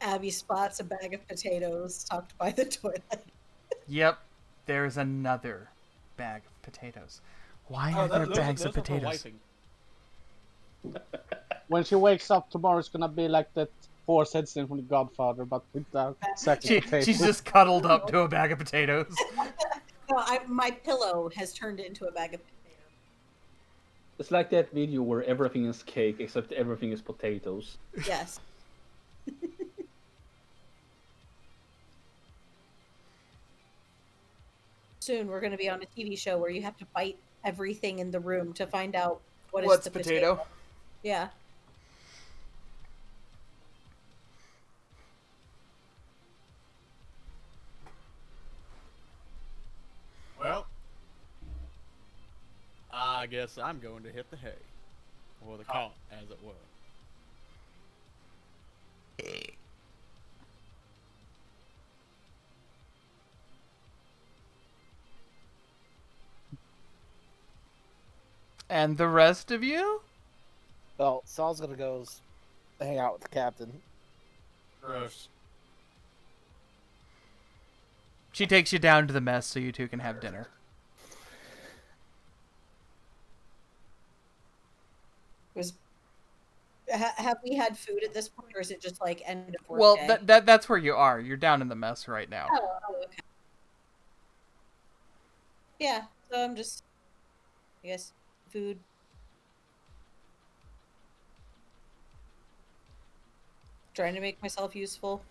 Abby spots a bag of potatoes tucked by the toilet. Yep, there's another bag of potatoes. Why are there bags of potatoes? When she wakes up tomorrow, it's gonna be like that horsehead scene from The Godfather, but without second potatoes. She's just cuddled up to a bag of potatoes. No, my pillow has turned into a bag of potatoes. It's like that video where everything is cake except everything is potatoes. Yes. Soon we're going to be on a TV show where you have to bite everything in the room to find out what's the potato. Yeah. Well, I guess I'm going to hit the hay. Or the cart, as it were. And the rest of you? Well, Sal's gonna go hang out with the captain. Gross. She takes you down to the mess so you two can have dinner. Have we had food at this point, or is it just like end of work Well, day? that's where you are. You're down in the mess right now. Oh, okay. Yeah, so I'm just, I guess, food. Trying to make myself useful.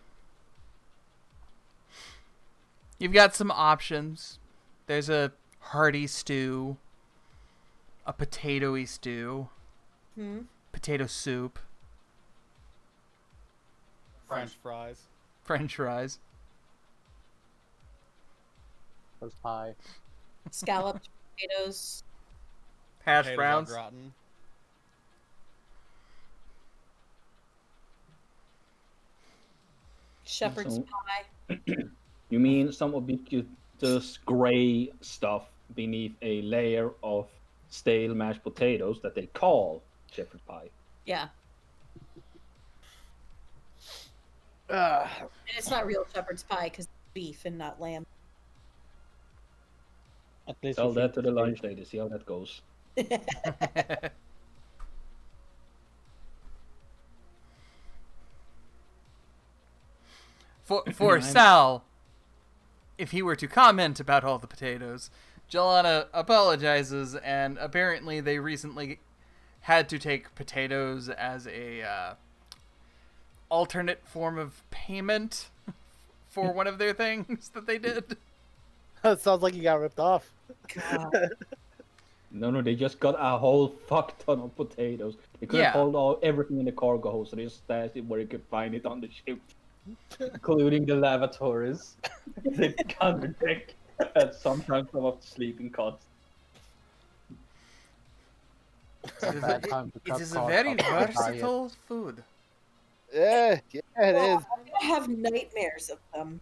You've got some options. There's a hearty stew, a potatoy stew, potato soup, French fries. French fries. There's pie. Scalloped potatoes. Hash Potatoes browns. au gratin. Shepherd's So- pie. You mean some ubiquitous gray stuff beneath a layer of stale mashed potatoes that they call shepherd pie? Yeah. Ugh. And it's not real shepherd's pie because it's beef and not lamb. At least Tell you that to think the it's lunch lady, see how that goes. For I'm- Sal, if he were to comment about all the potatoes, Jelana apologizes, and apparently they recently had to take potatoes as a alternate form of payment for one of their things that they did. It sounds like you got ripped off. God. No, they just got a whole fuck ton of potatoes. They couldn't Yeah. hold everything in the cargo hold, so they just stashed it where you could find it on the ship, including the lavatories, the counter deck, and sometimes some of the sleeping cots. a bad time to It cut is a carbs very out of my diet. versatile food. Yeah, it Well, is. I'm gonna have nightmares of them.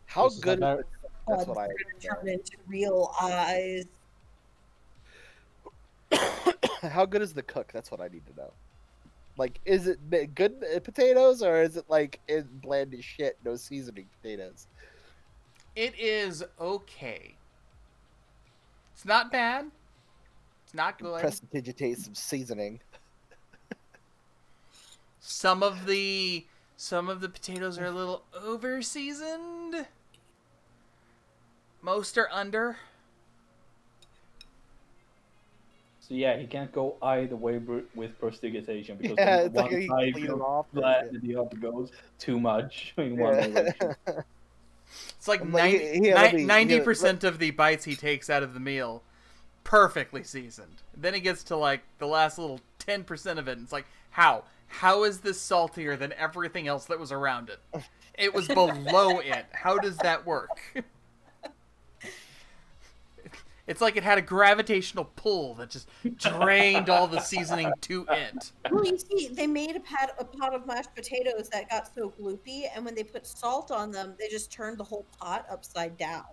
How This is good a is very- it? That's Bugs what I. are gonna turn into real eyes. How good is the cook? That's what I need to know. Like, is it good potatoes or is it like bland as shit, no seasoning potatoes? It is okay. It's not bad. It's not good. Prestidigitate some seasoning. Some of the potatoes are a little over seasoned. Most are under. So yeah, he can't go either way with prestidigitation because Yeah, then it's like one he side clean it goes off. flat and the other goes too much in one Yeah. direction. It's like I'm like, he- 90% of the bites he takes out of the meal perfectly seasoned. Then he gets to like the last little 10% of it, and it's like, how is this saltier than everything else that was around it? It was below it. How does that work? It's like it had a gravitational pull that just drained all the seasoning to it. Well, you see, they made a pot of mashed potatoes that got so gloopy, and when they put salt on them, they just turned the whole pot upside down.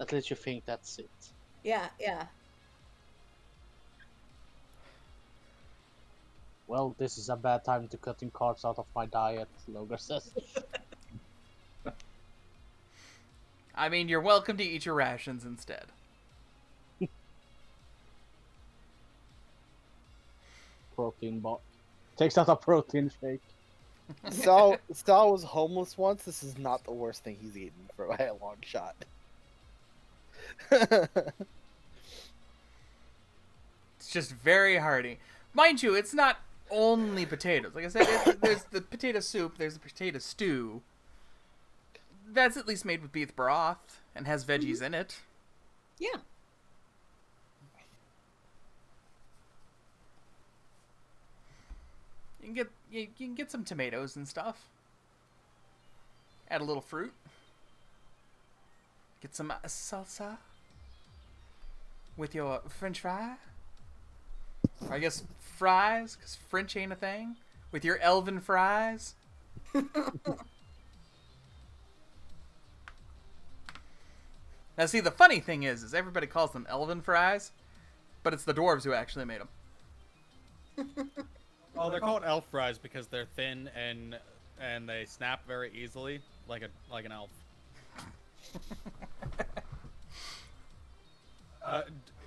At least you think that's it. Yeah, yeah. Well, this is a bad time to cutting carbs out of my diet, Logar says. I mean, you're welcome to eat your rations instead. Protein bar. Takes out a protein shake. Sal was homeless once. This is not the worst thing he's eaten for by a long shot. It's just very hearty. Mind you, it's not only potatoes. Like I said, there's the potato soup, there's the potato stew. That's at least made with beef broth and has veggies in it. Yeah. You can get some tomatoes and stuff. Add a little fruit. Get some salsa. with your French fry. Or I guess fries, because French ain't a thing. With your elven fries. Now, see, the funny thing is everybody calls them elven fries, but it's the dwarves who actually made them. Oh, they're called elf fries because they're thin and they snap very easily, like an elf.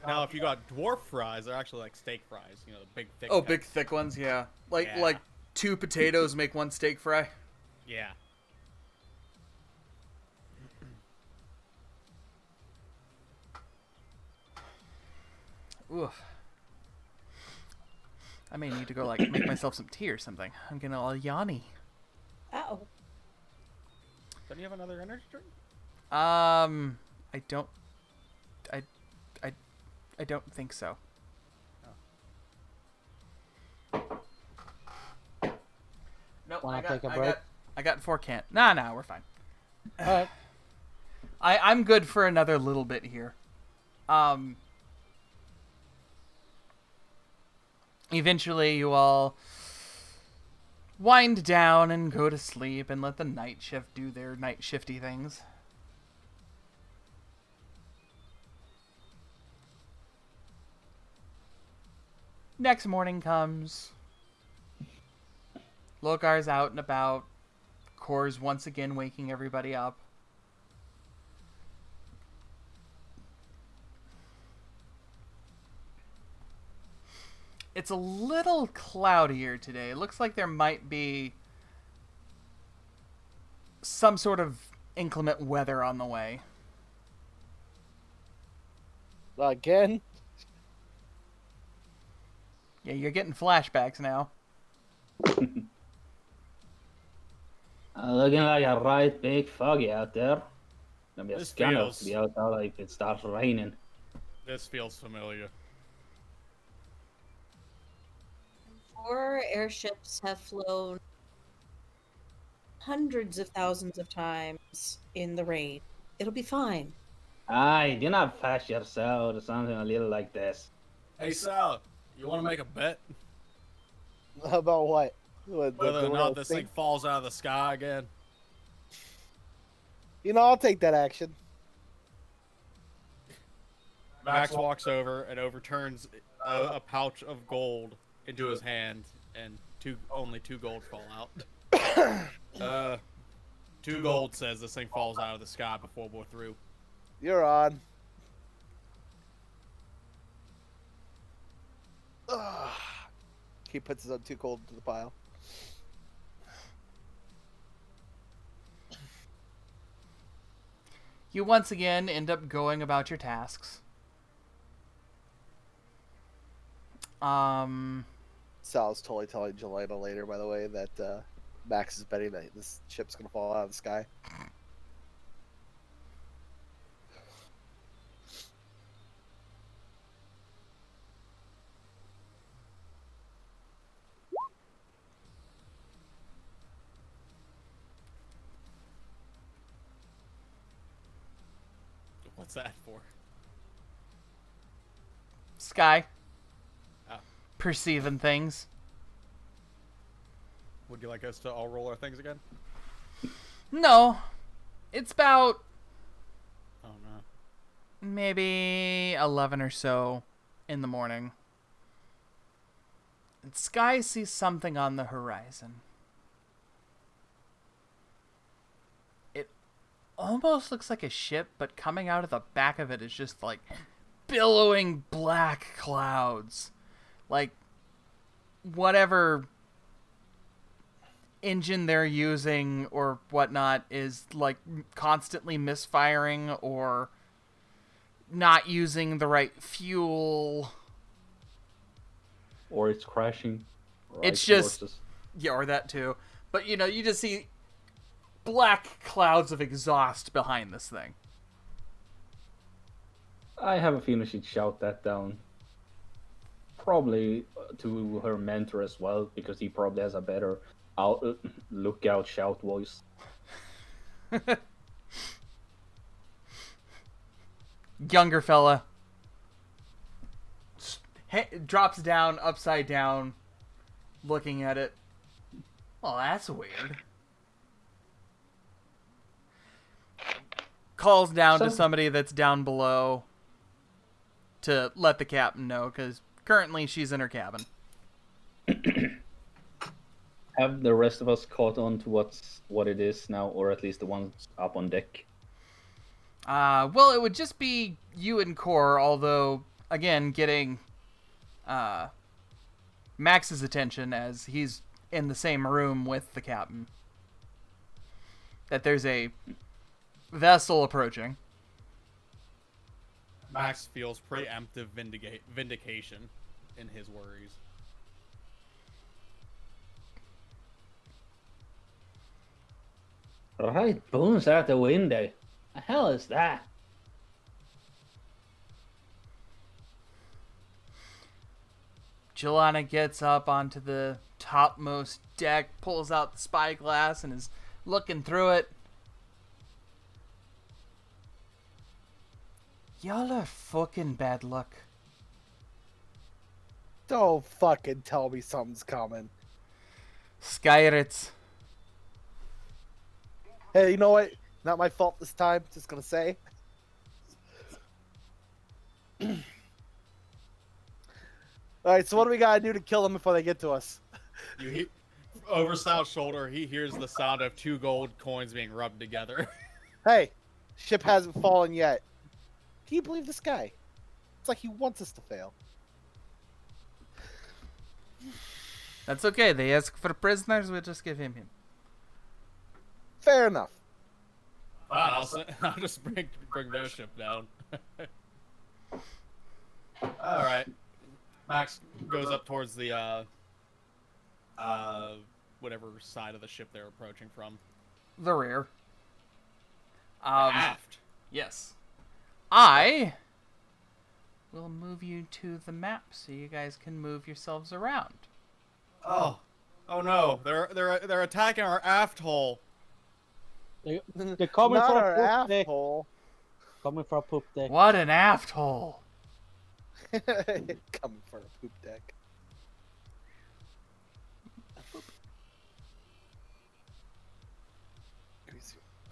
Now, if you got dwarf fries, they're actually like steak fries. You know, the big thick. Oh, big thick ones, yeah. Like 2 potatoes make 1 steak fry. Yeah. Oof. I may need to go like make myself some tea or something. I'm getting all yawny. Oh. Don't you have another energy drink? I don't. I don't think so. Nope. Wanna take a break? I got 4 cans. Nah, we're fine. All right. I'm good for another little bit here. Eventually, you all wind down and go to sleep and let the night shift do their night shifty things. Next morning comes. Logar's out and about. Kor's once again waking everybody up. It's a little cloudier today. It looks like there might be some sort of inclement weather on the way. Again? Yeah, you're getting flashbacks now. Looking like a right big foggy out there. Gonna be a This scandal feels- to be out if it starts raining. This feels familiar. 4 airships have flown hundreds of thousands of times in the rain. It'll be fine. Aye, do not fash yourself or something a little like this. Hey Sal, you want to make a bet About what? What, the whether or girl not this thing falls out of the sky again? You know, I'll take that action. Max walks over and overturns a pouch of gold into his hand, and only 2 gold fall out. 2 gold says this thing falls out of the sky before we're through. You're on. Ugh. He puts his own 2 gold into the pile. You once again end up going about your tasks. Sal's totally telling Jelena later, by the way, that Max is betting that this ship's gonna fall out of the sky. What's that for? Sky. Oh. Perceiving things. Would you like us to all roll our things again? No. It's about Oh no. maybe 11 or so in the morning. And Sky sees something on the horizon. It almost looks like a ship, but coming out of the back of it is just like billowing black clouds. Like whatever engine they're using or whatnot is like constantly misfiring or not using the right fuel. Or it's crashing. Or It's ice just- forces. Yeah, or that too. But you know, you just see black clouds of exhaust behind this thing. I have a feeling she'd shout that down. Probably to her mentor as well, because he probably has a better lookout shout voice. Younger fella. drops down, upside down, looking at it. Well, that's weird. Calls down to somebody that's down below to let the captain know, because currently she's in her cabin. Have the rest of us caught on to what it is now, or at least the ones up on deck? Well, it would just be you and Core, although, again, getting Max's attention as he's in the same room with the captain. That there's a vessel approaching. Max feels preemptive vindication in his worries. Right, bones out the window. The hell is that? Jelana gets up onto the topmost deck, pulls out the spyglass, and is looking through it. Y'all are fucking bad luck. Don't fucking tell me something's coming. Skyritz. Hey, you know what? Not my fault this time. Just gonna say. Alright, so what do we gotta do to kill them before they get to us? Over Sal's shoulder, he hears the sound of 2 gold coins being rubbed together. Hey, ship hasn't fallen yet. Can you believe this guy? It's like he wants us to fail. That's okay. They ask for prisoners, we'll just give him. Fair enough. I'll just bring their ship down. Alright. Max goes up towards the, whatever side of the ship they're approaching from. The rear. Aft. Yes. I will move you to the map so you guys can move yourselves around. Oh no! They're attacking our aft hull. They're coming Not for our a poop aft deck. hole. Coming for a poop deck. What an aft hole! Coming for a poop deck.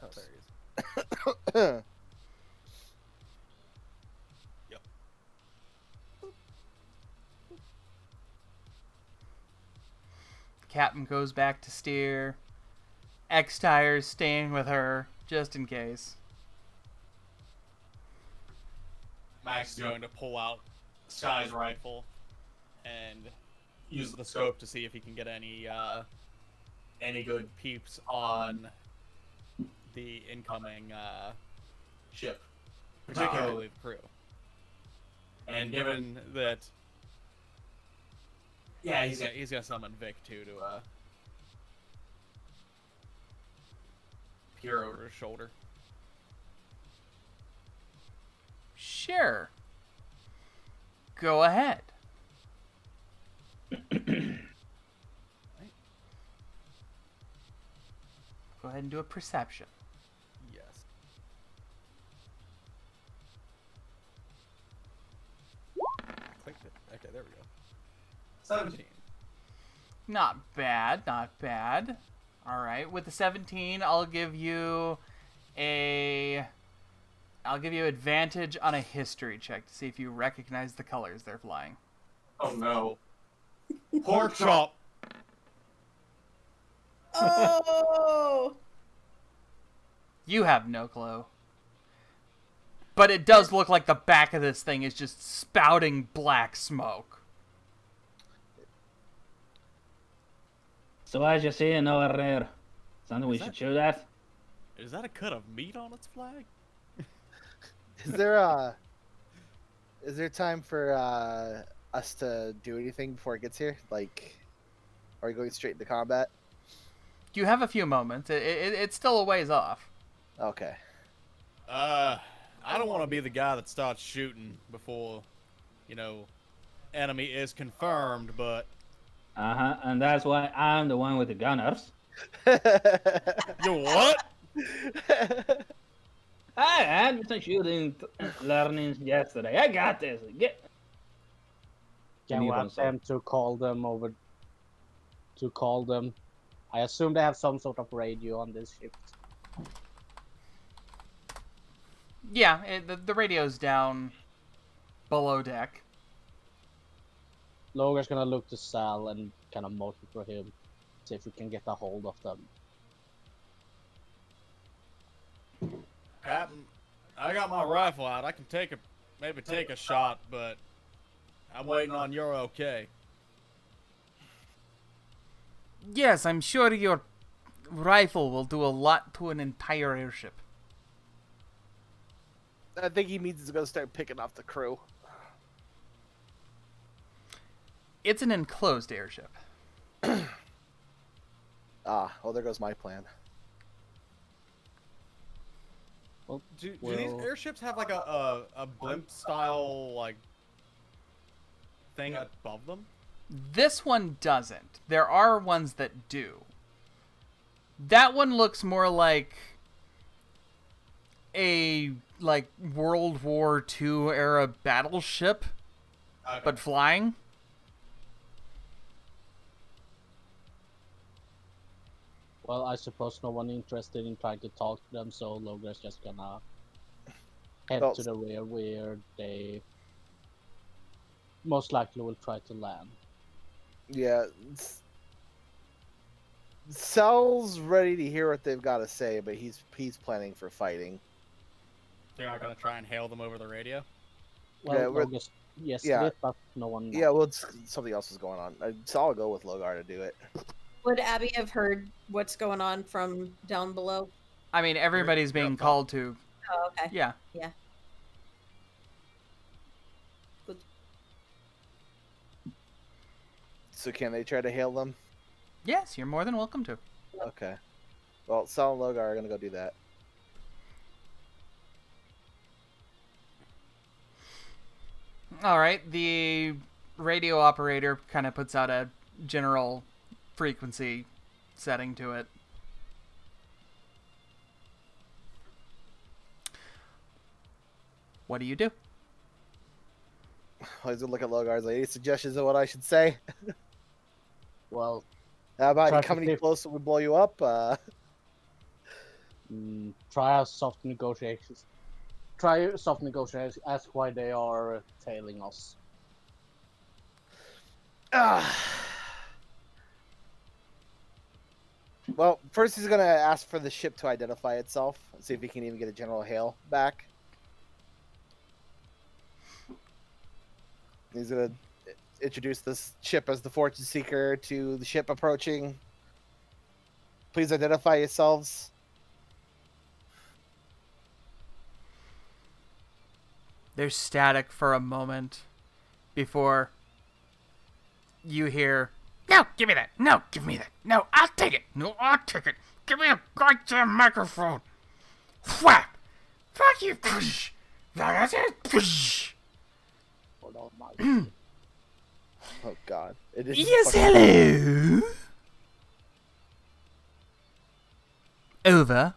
Oh, there he is. Yep. Captain goes back to steer. X-Tire's staying with her, just in case. Max is going to pull out Sky's rifle and use the scope to see if he can get any good peeps on the incoming ship, particularly the crew. And given that, yeah, he's gonna summon Vic too to peer over his shoulder. Sure. Go ahead. Go ahead and do a perception. Yes. Clicked it. Okay, there we go. 17. Not bad, not bad. Alright, with the 17, I'll give you advantage on a history check to see if you recognize the colors they're flying. Oh no. Pork chop. Oh! You have no clue. But it does look like the back of this thing is just spouting black smoke. So as you see over there, something we should shoot at? Is that a cut of meat on its flag? Is there time for us to do anything before it gets here? Like, are we going straight into combat? You have a few moments. It's still a ways off. Okay. I don't want to be the guy that starts shooting before, enemy is confirmed, but... And that's why I'm the one with the gunners. You what? I had some shooting learnings yesterday. I got this. Can we have runs them off. to call them over? To call them. I assume they have some sort of radio on this ship. Yeah, the radio's down below deck. Logan's gonna look to Sal and kind of motion for him, see if we can get a hold of them. Captain, I got my rifle out. I can maybe take a shot, but I'm waiting on your okay. Yes, I'm sure your rifle will do a lot to an entire airship. I think he means he's gonna start picking off the crew. It's an enclosed airship. Well, there goes my plan. Well, Do these airships have like a blimp style like thing above them? This one doesn't. There are ones that do. That one looks more like a World War II era battleship, Okay. but flying. Well, I suppose no one interested in trying to talk to them, so Logan's just gonna head Well, to the rear where they most likely will try to land. Yeah. Sal's ready to hear what they've got to say, but he's planning for fighting. You're not gonna try and hail them over the radio? Well, Yeah, we're- Logan's, yes, yeah. it is, but no one. Yeah, well, something else is going on. So I'll go with Logar to do it. Would Abby have heard what's going on from down below? I mean, everybody's being called to. Oh, okay. Yeah. Yeah. Good. So can they try to hail them? Yes, you're more than welcome to. Okay. Well, Sal and Logar are gonna go do that. All right. The radio operator kind of puts out a general frequency setting to it. What do you do? I was gonna look at Logar. Like, any suggestions of what I should say? Well, How about Try you to come any keep- closer, we blow you up? try a soft negotiations. Try soft negotiations. Ask why they are tailing us. Well, first he's gonna ask for the ship to identify itself. See if he can even get a general hail back. He's gonna introduce this ship as the Fortune Seeker to the ship approaching. Please identify yourselves. There's static for a moment before you hear, "No, give me that. No, give me that. No, I'll take it. No, I'll take it. Give me a goddamn microphone." Whap! Fuck you. Push. That's it. Push. Hold on, my. Oh God! It is Yes, fucking- hello. Over.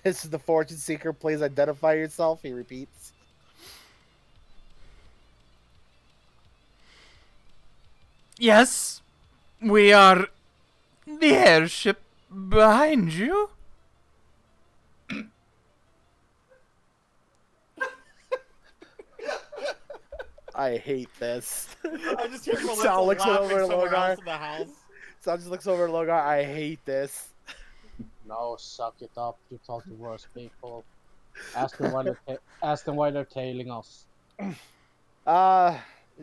This is the Fortune Seeker. Please identify yourself. He repeats. Yes, we are the airship behind you. I hate this. I just hear Melissa Sal looks laughing over at somewhere Logar. else in the house. Sal just looks over at Logar. I hate this. No, suck it up. You talk to worse people. Ask them why they're tailing us.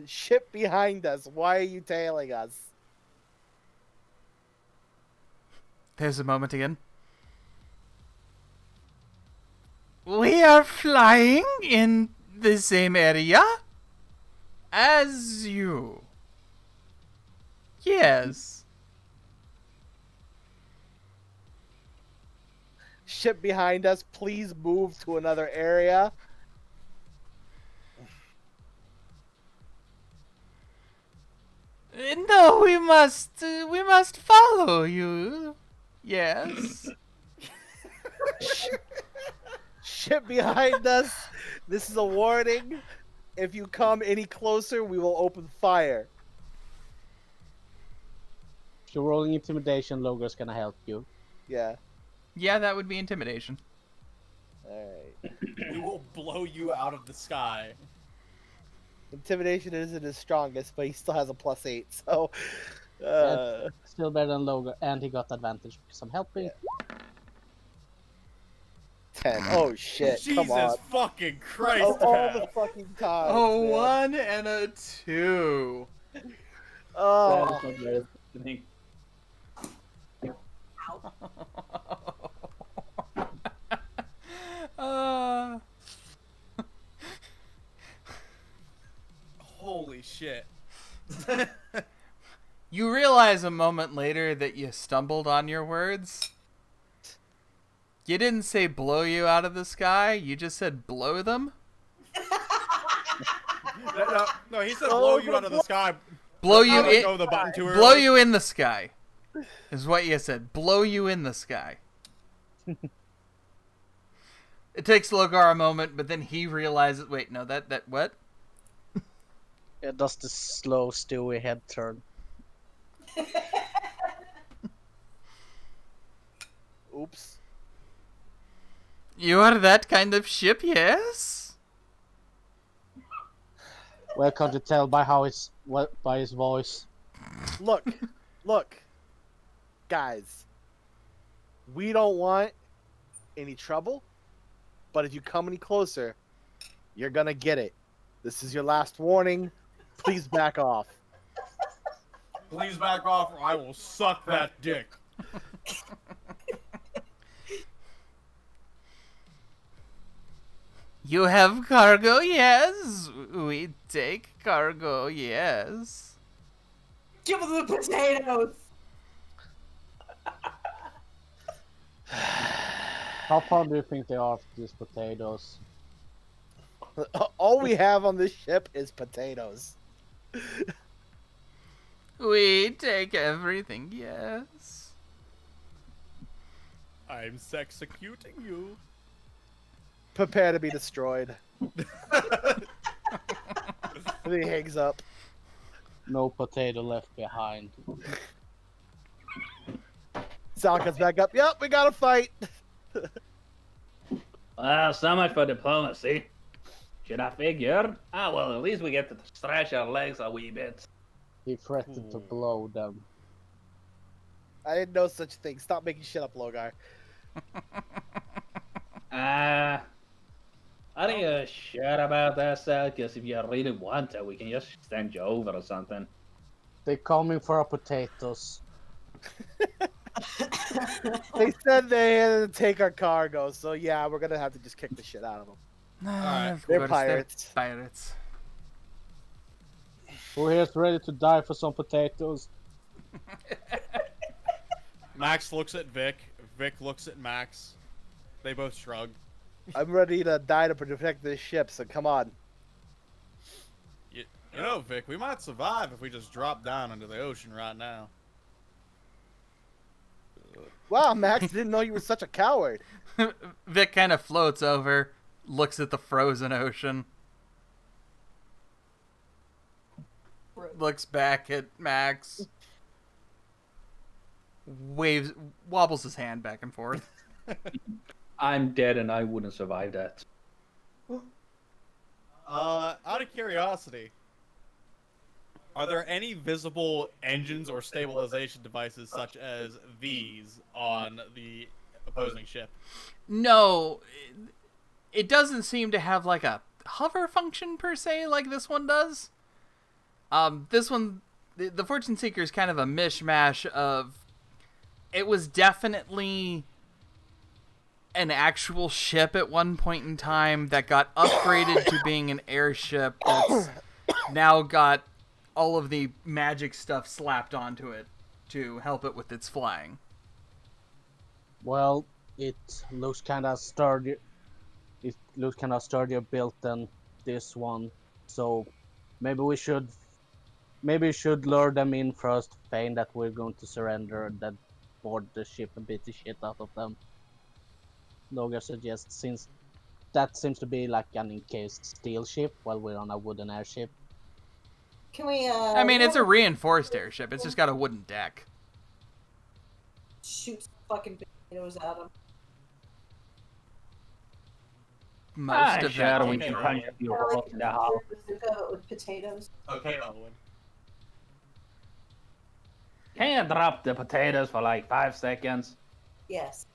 Ship behind us. Why are you tailing us? There's a moment again. We are flying in the same area as you. Yes. Ship behind us. Please move to another area. No, we must follow you. Yes. ship behind us. This is a warning. If you come any closer, we will open fire. If you're rolling intimidation, Logar's gonna help you. Yeah. Yeah, that would be intimidation. Alright. We will blow you out of the sky. Intimidation isn't his strongest, but he still has a +8, so... Still better than Logar, and he got advantage because I'm helping. Yeah. 10. Oh shit, come on. Jesus fucking Christ, Oh, all Pat. the fucking times, Oh, man. 1 and a 2. Oh. That is not very listening. uh, Holy shit. you realize a moment later that you stumbled on your words. You didn't say blow you out of the sky, you just said blow them. No, he said blow you out of the sky. Blow you I in. go the button too Blow early. you in the sky. Is what you said. Blow you in the sky. It takes Logar a moment, but then he realizes. Wait, no, that what? It does the slow Stewie head turn. Oops. You are that kind of ship, yes? Well, can't you tell by by his voice? Look. Guys. We don't want any trouble, but if you come any closer, you're gonna get it. This is your last warning. Please back off. Please back off or I will suck that dick. You have cargo, yes? We take cargo, yes. Give them the potatoes. How far do you think they are, these potatoes? All we have on this ship is potatoes. We take everything, yes. I'm sexecuting you. Prepare to be destroyed. And he hangs up. No potato left behind. Sal comes back up. Yep, we gotta fight. Well, so much for diplomacy. Should I figure? Ah, well, at least we get to stretch our legs a wee bit. He threatened to blow them. I didn't know such a thing. Stop making shit up, Logar. Are you sure about that, Sal? Because if you really want to, we can just send you over or something. They're coming for our potatoes. They said they had to take our cargo, so yeah, we're gonna have to just kick the shit out of them. Alright, They're pirates. Pirates. Who here's ready to die for some potatoes? Max looks at Vic. Vic looks at Max. They both shrug. I'm ready to die to protect this ship, so come on. You know, Vic, we might survive if we just drop down into the ocean right now. Wow, Max, didn't know you were such a coward. Vic kind of floats over, looks at the frozen ocean, looks back at Max, wobbles his hand back and forth. I'm dead and I wouldn't survive that. Out of curiosity, are there any visible engines or stabilization devices such as these on the opposing ship? No, it doesn't seem to have like a hover function per se like this one does. This one, the Fortune Seeker is kind of a mishmash of. It was definitely an actual ship at one point in time that got upgraded to being an airship that's now got all of the magic stuff slapped onto it to help it with its flying. Well, it looks kind of sturdy. It looks kind of sturdier built than this one, so maybe we should lure them in first, feign that we're going to surrender, and then board the ship and beat the shit out of them. Logar suggests, since that seems to be like an encased steel ship while we're on a wooden airship. Can we? I mean, it's a reinforced airship. It's just got a wooden deck. Shoot some fucking potatoes at them. Most of that Shadow, can we can be punch rolled. your house in the house. With potatoes. Okay, Owen. Can you drop the potatoes for like 5 seconds? Yes.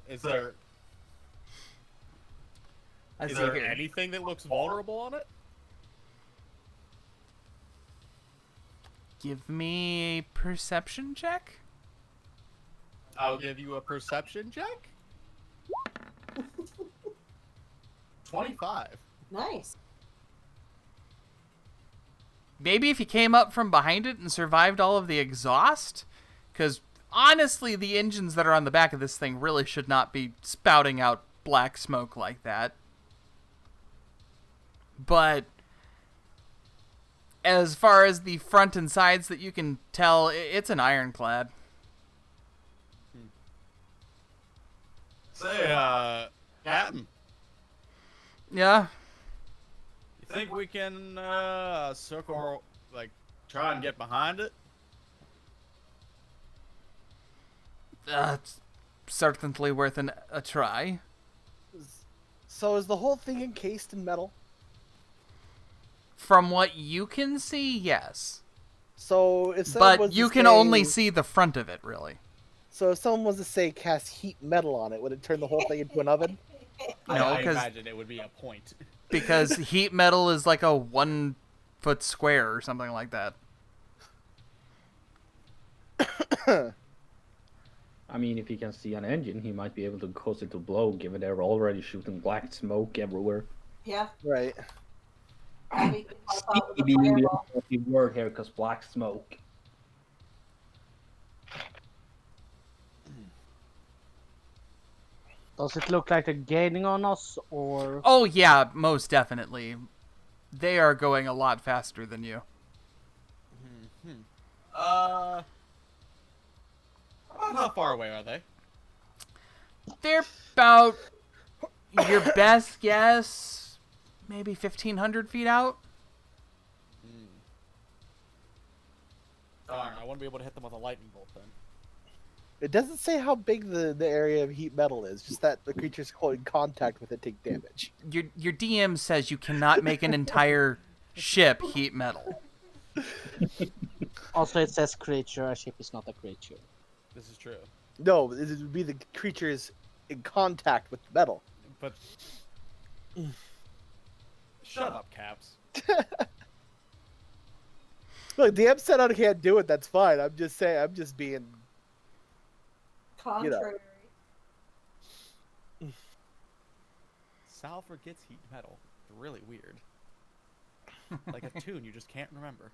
Is there Let's is see there here. anything that looks vulnerable on it? Give me a perception check. I'll give you a perception check. 25. Nice. Maybe if you came up from behind it and survived all of the exhaust, because honestly, the engines that are on the back of this thing really should not be spouting out black smoke like that. But as far as the front and sides that you can tell, it's an ironclad. Say, Captain, Yeah. you think we can, circle, like, try and get behind it? It's certainly worth a try. So is the whole thing encased in metal? From what you can see, yes. So if someone was But to you can say- only see the front of it, really. So if someone was to say cast heat metal on it, would it turn the whole thing into an oven? No, I 'cause- imagine it would be a point. Because heat metal is like a 1 foot square or something like that. I mean, if he can see an engine, he might be able to cause it to blow, given they're already shooting black smoke everywhere. Yeah. Right. And we can pop out with a Being the fireball. operative word here, because black smoke. Does it look like they're gaining on us, or Oh, yeah, most definitely. They are going a lot faster than you. How far away are they? They're about, your best guess, maybe 1,500 feet out? Darn, I want to be able to hit them with a lightning bolt then. It doesn't say how big the area of heat metal is, just that the creatures in contact with it take damage. Your DM says you cannot make an entire ship heat metal. also it says creature? A ship is not a creature. This is true. No, it would be the creatures in contact with metal. But... Shut up, Caps. Look, DM said I can't do it, that's fine. I'm just saying, I'm just being... Contrary. Sal forgets heat metal. It's really weird. Like a tune you just can't remember.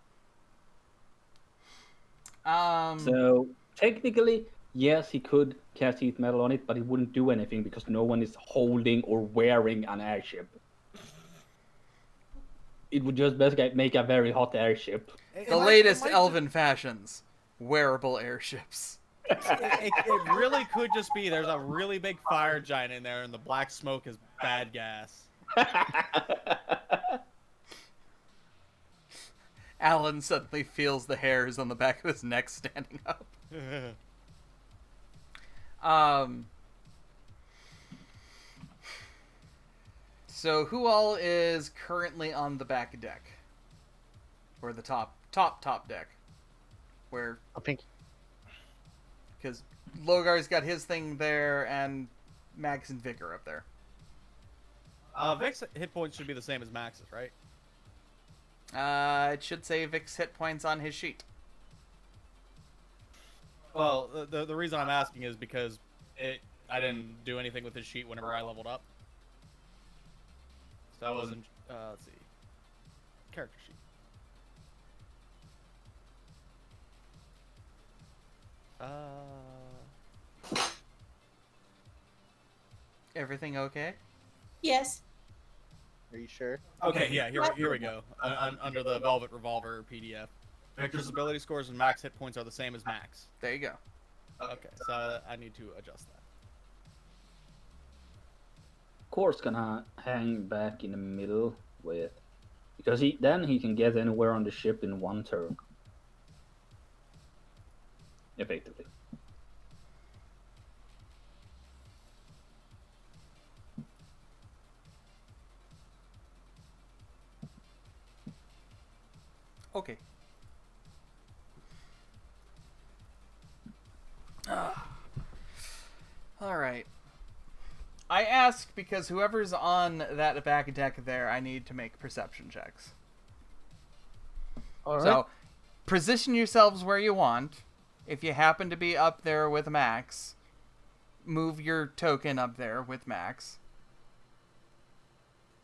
So, technically, yes, he could cast heat metal on it, but it wouldn't do anything because no one is holding or wearing an airship. It would just basically make a very hot airship. The latest elven fashions. Wearable airships. It really could just be there's a really big fire giant in there and the black smoke is bad gas. Alan suddenly feels the hairs on the back of his neck standing up. So who all is currently on the back deck? Or the top deck? Where, I think because Logar's got his thing there, and Max and Vic are up there. Vic's hit points should be the same as Max's, right? It should say Vic's hit points on his sheet. Well, the reason I'm asking is because I didn't do anything with his sheet whenever I leveled up. So I wasn't, let's see. Character sheet. Everything okay? Yes. Are you sure? Okay, yeah, here we go. Under the Velvet Revolver PDF. Victor's ability scores and max hit points are the same as Max. There you go. Okay, so I need to adjust that. course gonna hang back in the middle with, because then he can get anywhere on the ship in one turn, effectively. Okay. All right. I ask because whoever's on that back deck there, I need to make perception checks. All right. So, position yourselves where you want. If you happen to be up there with Max, move your token up there with Max.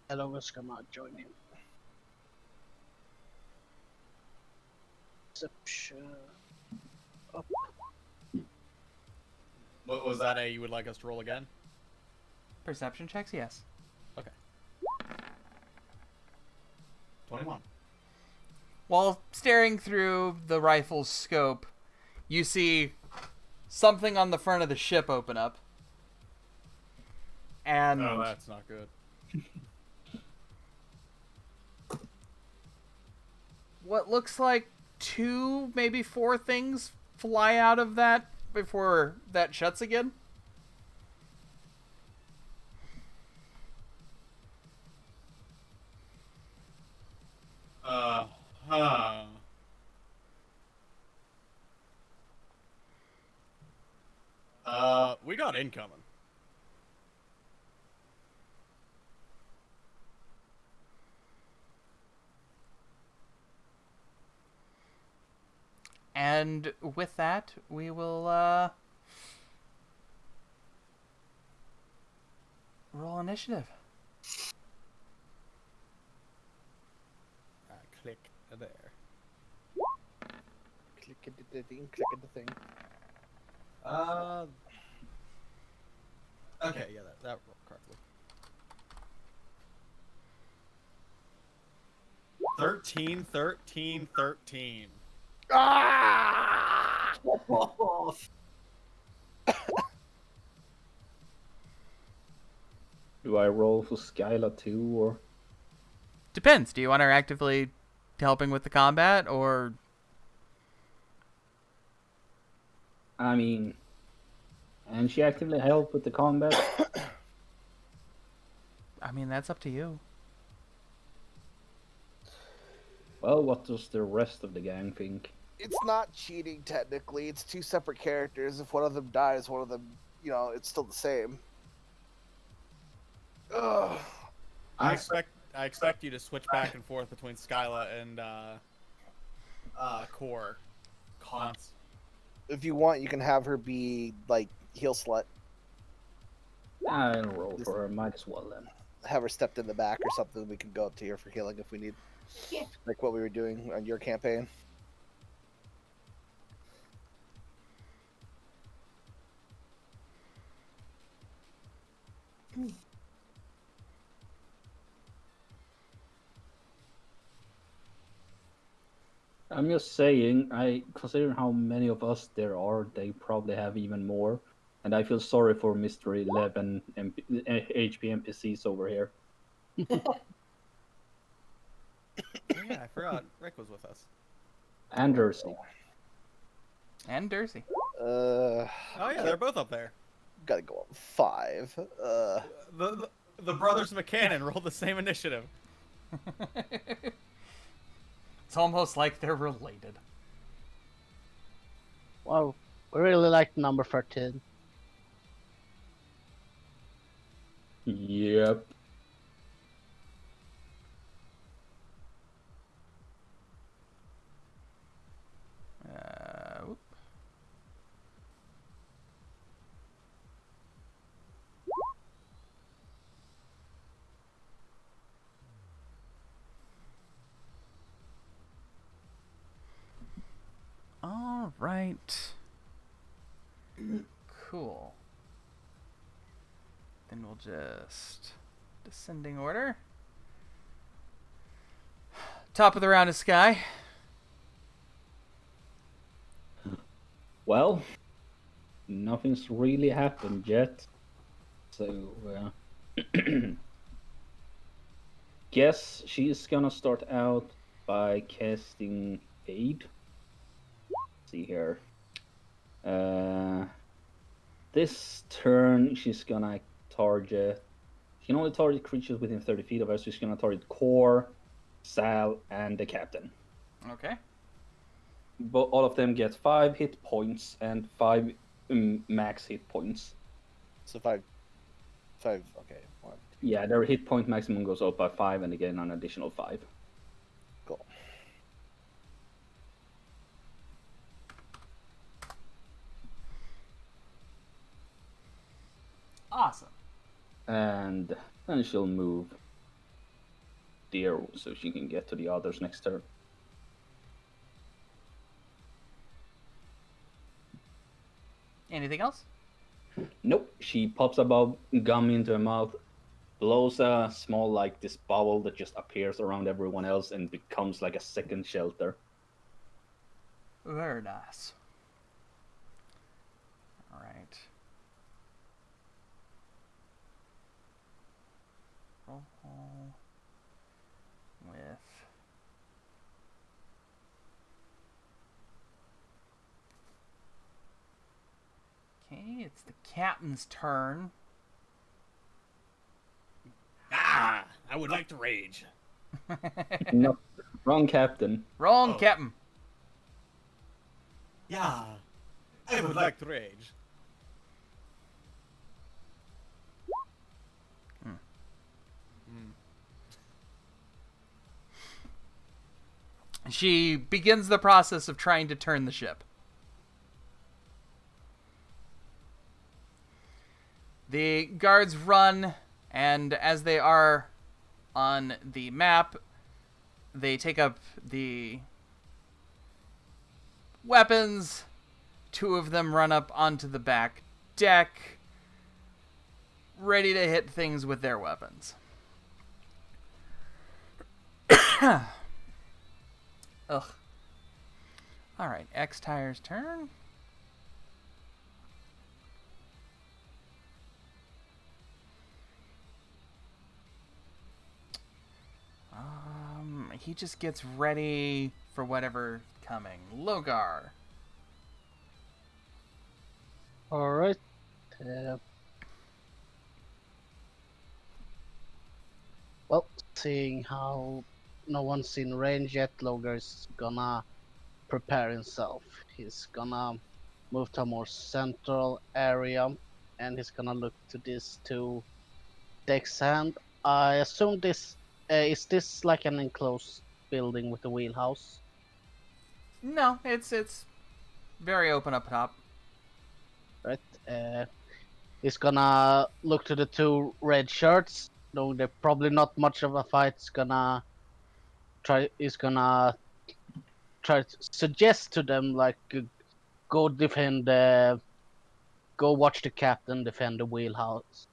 Elovis cannot join him. Perception. What was that? You would like us to roll again? Perception checks, yes. Okay. 21. While staring through the rifle's scope, you see something on the front of the ship open up. And Oh, that's not good. what looks like 2, maybe 4 things fly out of that before that shuts again. Huh. We got incoming. And with that, we will roll initiative. Click there. Click at the thing, click at the thing. Okay, yeah, that rolled correctly. 13, 13, 13. Ah! Do I roll for Skyla too, or? Depends. Do you want her actively helping with the combat, or I mean, and she actively help with the combat? I mean, that's up to you. Well, what does the rest of the gang think? It's not cheating technically. It's 2 separate characters. If one of them dies, one of them, it's still the same. Ugh. I expect you to switch back and forth between Skyla and Core. Cons. If you want, you can have her be like heel slut. I'll roll for her. Might as well then. Have her stepped in the back or something. We can go up to here for healing if we need. Yeah. Like what we were doing on your campaign. I'm just saying, considering how many of us there are, they probably have even more. And I feel sorry for Mr. 11 HP NPCs over here. Oh, yeah, I forgot Rick was with us. And Jersey. And Dursey. Oh yeah, they're both up there. Gotta go up 5. The brothers McCannon rolled the same initiative. It's almost like they're related. Well, we really like number 13. Yep. Whoop. All right. Cool. Then we'll just descending order. Top of the round is Sky. Well, nothing's really happened yet. So, Guess she's gonna start out by casting Aid. Let's see here. This turn, she's gonna target. She can only target creatures within 30 feet of her, so she's gonna target Core, Sal, and the captain. Okay. But all of them get 5 hit points and 5 max hit points. So five. Okay, 1, 2, Yeah, their hit point maximum goes up by 5, and again an additional 5. cool. Awesome. And then she'll move there so she can get to the others next turn. Anything else? Nope. She pops a gum into her mouth, blows a small, like, this bubble that just appears around everyone else and becomes like a second shelter. Very nice. All right. Roll with. Okay, it's the captain's turn. Ah, I would like to rage. No, wrong captain. Wrong, Oh. captain. Yeah, I would like to rage. She begins the process of trying to turn the ship. The guards run, and as they are on the map, they take up the weapons. 2 of them run up onto the back deck, ready to hit things with their weapons. Ugh. Alright, X-Tire's turn. He just gets ready for whatever coming. Logar. Alright. Well, seeing how no one's in range yet, Logar's gonna prepare himself. He's gonna move to a more central area, and he's gonna look to these 2 decks. And I assume this is this like an enclosed building with a wheelhouse? No, it's very open up top. Right? He's gonna look to the 2 red shirts, knowing they're probably not much of a fight. He's gonna try to suggest to them, like, go defend go watch the captain defend the wheelhouse.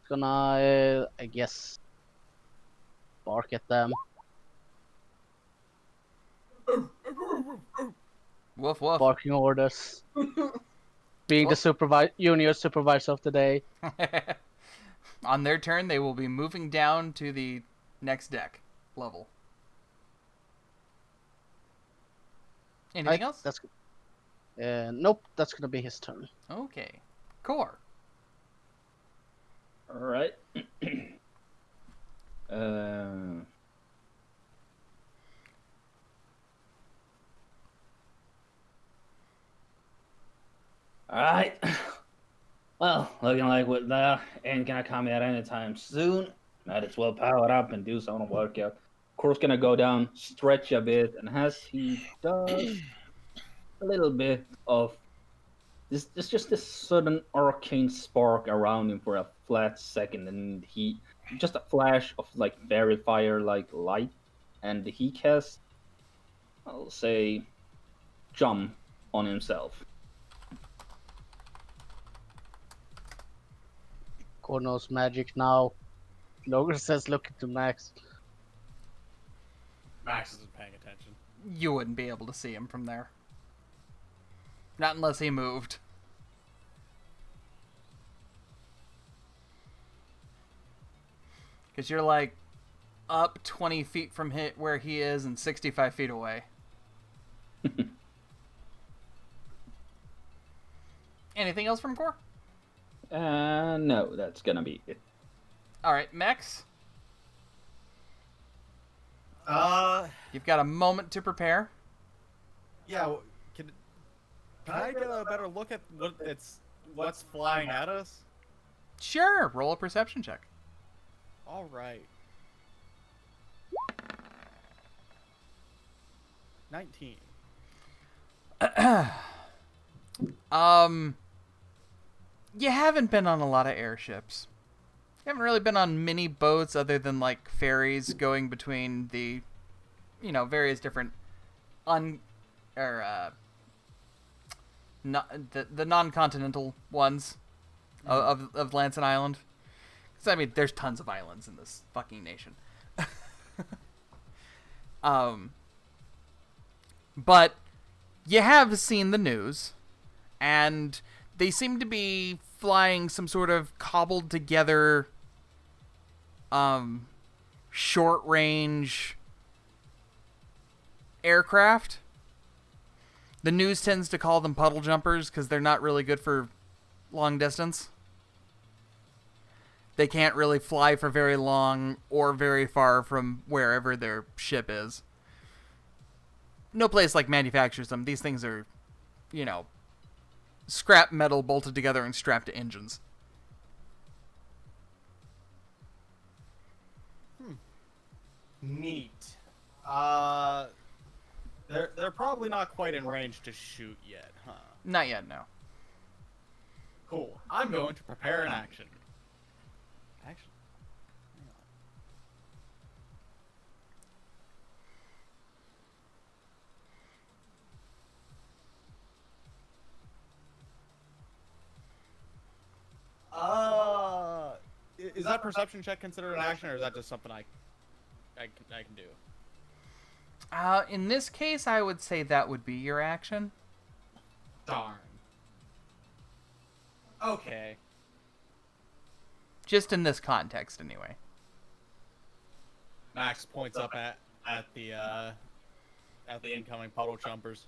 Gonna I guess bark at them. Woof woof. Barking orders. Being the junior supervisor of the day. On their turn, they will be moving down to the next deck level. Anything else? Nope, that's gonna be his turn. Okay. Core. Alright. uh... Alright. Well, looking like with that ain't gonna come out anytime soon. Might as well power up and do some workout. Core's gonna go down, stretch a bit, and as he does, a little bit of there's just this sudden arcane spark around him for a flat second, and he just a flash of like fairy fire like light, and he casts, I'll say, jump on himself. Core knows magic now. Logan says looking to Max. Max isn't paying attention. You wouldn't be able to see him from there. Not unless he moved. Because you're like up 20 feet from where he is and 65 feet away. Anything else from Core? No, that's gonna be it. Alright, Max. You've got a moment to prepare. Yeah. Can I get a better look at what's flying at us? Sure, roll a perception check. All right. 19. You haven't been on a lot of airships. You haven't really been on mini boats other than like ferries going between the, various different the non-continental ones of Lanson Island. Because I mean, there's tons of islands in this fucking nation. But you have seen the news, and they seem to be flying some sort of cobbled together short range aircraft. The news tends to call them puddle jumpers because they're not really good for long distance. They can't really fly for very long or very far from wherever their ship is. No place like manufactures them. These things are, scrap metal bolted together and strapped to engines. Neat. They're probably not quite in range to shoot yet, huh? Not yet, no. Cool. I'm going to prepare an action. Action? Is that perception check considered an action, or is that just something I can do? In this case, I would say that would be your action. Darn. Okay. Just in this context, anyway. Max points up at the incoming puddle jumpers.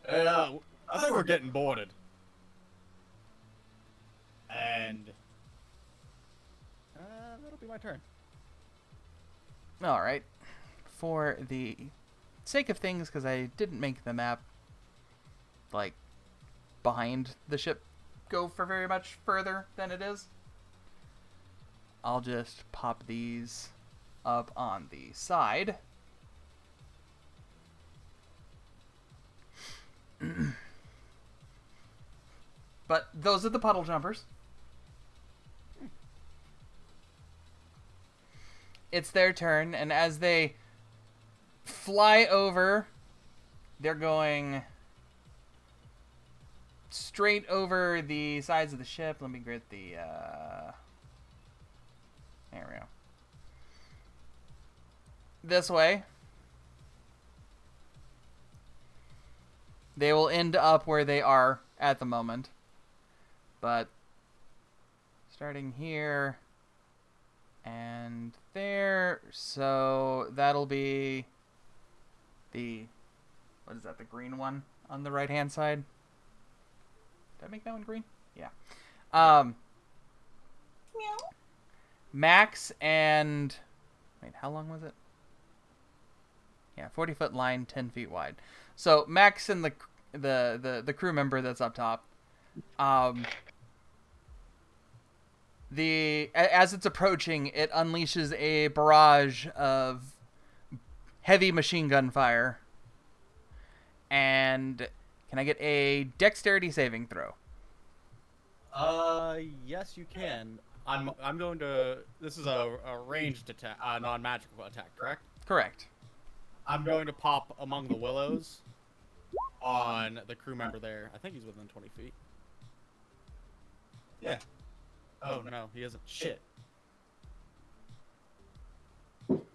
I think we're getting boarded. And that'll be my turn. All right. For the sake of things, because I didn't make the map like behind the ship go for very much further than it is, I'll just pop these up on the side. But those are the puddle jumpers. It's their turn, and as they fly over, they're going straight over the sides of the ship. Let me get the there we go. This way. They will end up where they are at the moment. But starting here and there, so that'll be the, what is that, the green one on the right hand side? Did I make that one green? Yeah. Max and, wait, how long was it? Yeah, 40-foot line, 10 feet wide. So Max and the crew member that's up top. As it's approaching, it unleashes a barrage of heavy machine gun fire. And can I get a dexterity saving throw? Yes, you can. I'm going to. This is a ranged attack, non-magical attack, correct? Correct. I'm going to pop among the willows on the crew member there. I think he's within 20 feet. Yeah. Oh no, he isn't. Shit.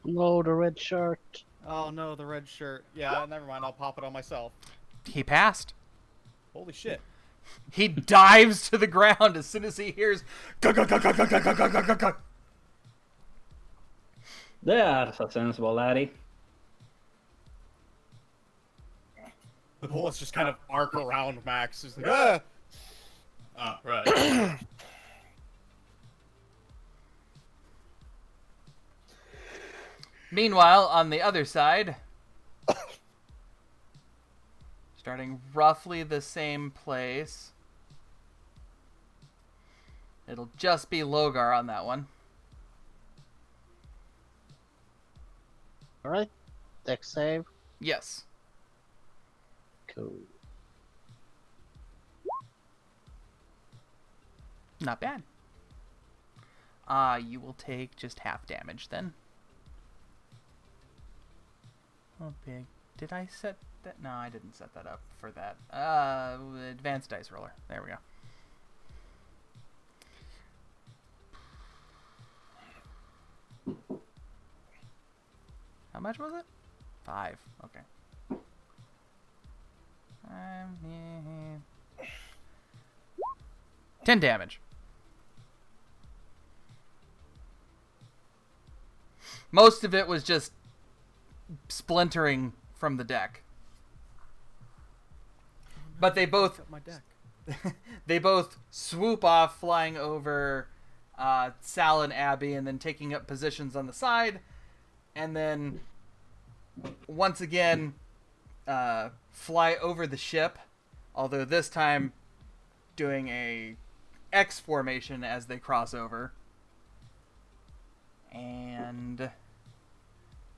No, the red shirt. Oh no, the red shirt. Yeah, never mind. I'll pop it on myself. He passed. Holy shit. He dives to the ground as soon as he hears. "Gug, gug, gug, gug, gug, gug, gug, gug, gug, gug." That's a sensible laddie. The bullets just kind of arc around Max. He's like, ah! Oh, right. Meanwhile, on the other side, starting roughly the same place, it'll just be Logar on that one. All right. Dex save. Yes. Cool. Not bad. You will take just half damage then. Oh, big. Did I set that? No, I didn't set that up for that. Advanced dice roller. There we go. How much was it? 5. Okay. 10 damage. Most of it was just splintering from the deck. But they both my deck. they both swoop off, flying over Sal and Abby, and then taking up positions on the side, and then once again fly over the ship, although this time doing a X formation as they cross over. And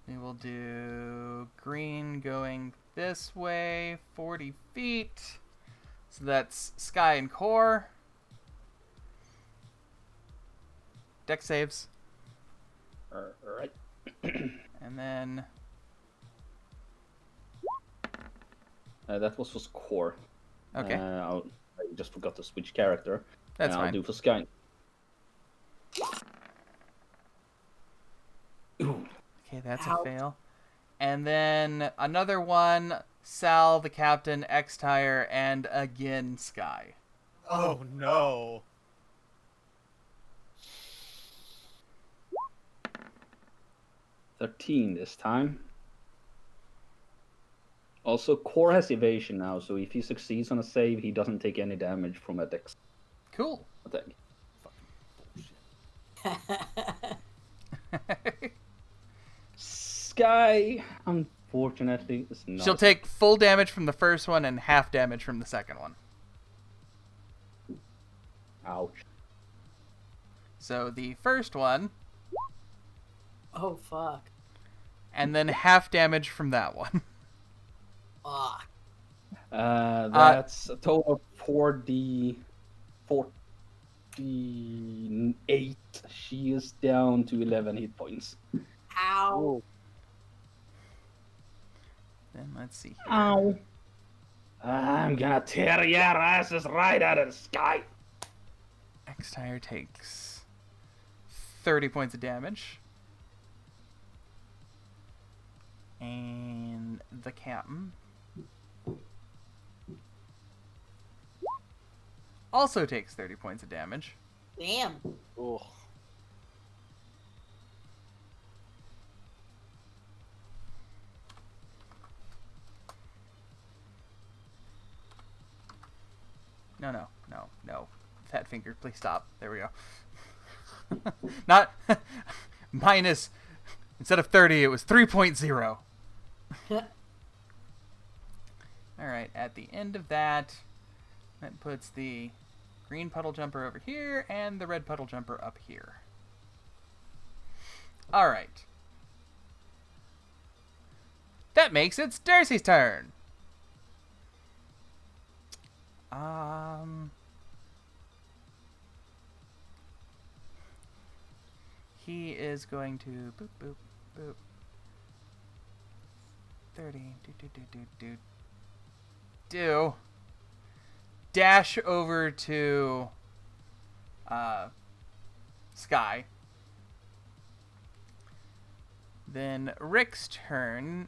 we will do green going this way, 40 feet. So that's Sky and Core. Deck saves. Alright. And then That was for Core. okay, I just forgot to switch character. that's I'll fine. do for Sky. Ooh. Okay, that's Ouch. a fail. And then another one, Sal, the captain, X-Tire, and again Sky. Oh no. 13 this time. Also, Core has evasion now, so if he succeeds on a save, he doesn't take any damage from a dex Cool. attack. Sky, unfortunately, is not. She'll take full damage from the first one and half damage from the second one. Ouch. So the first one, Oh fuck. and then half damage from that one. Fuck. That's a total of 4d 48. She is down to 11 hit points. Ow. Then let's see here. Ow. I'm gonna tear your asses right out of the sky. X-Tire takes 30 points of damage. And the captain also takes 30 points of damage. Damn. Ugh. No. Fat finger, please stop. There we go. Not minus. Instead of 30, it was 3.0. Alright, at the end of that, that puts the green puddle jumper over here and the red puddle jumper up here. Alright. That makes it Darcy's turn. He is going to boop boop boop 30 do dash over to Sky. Then Rick's turn.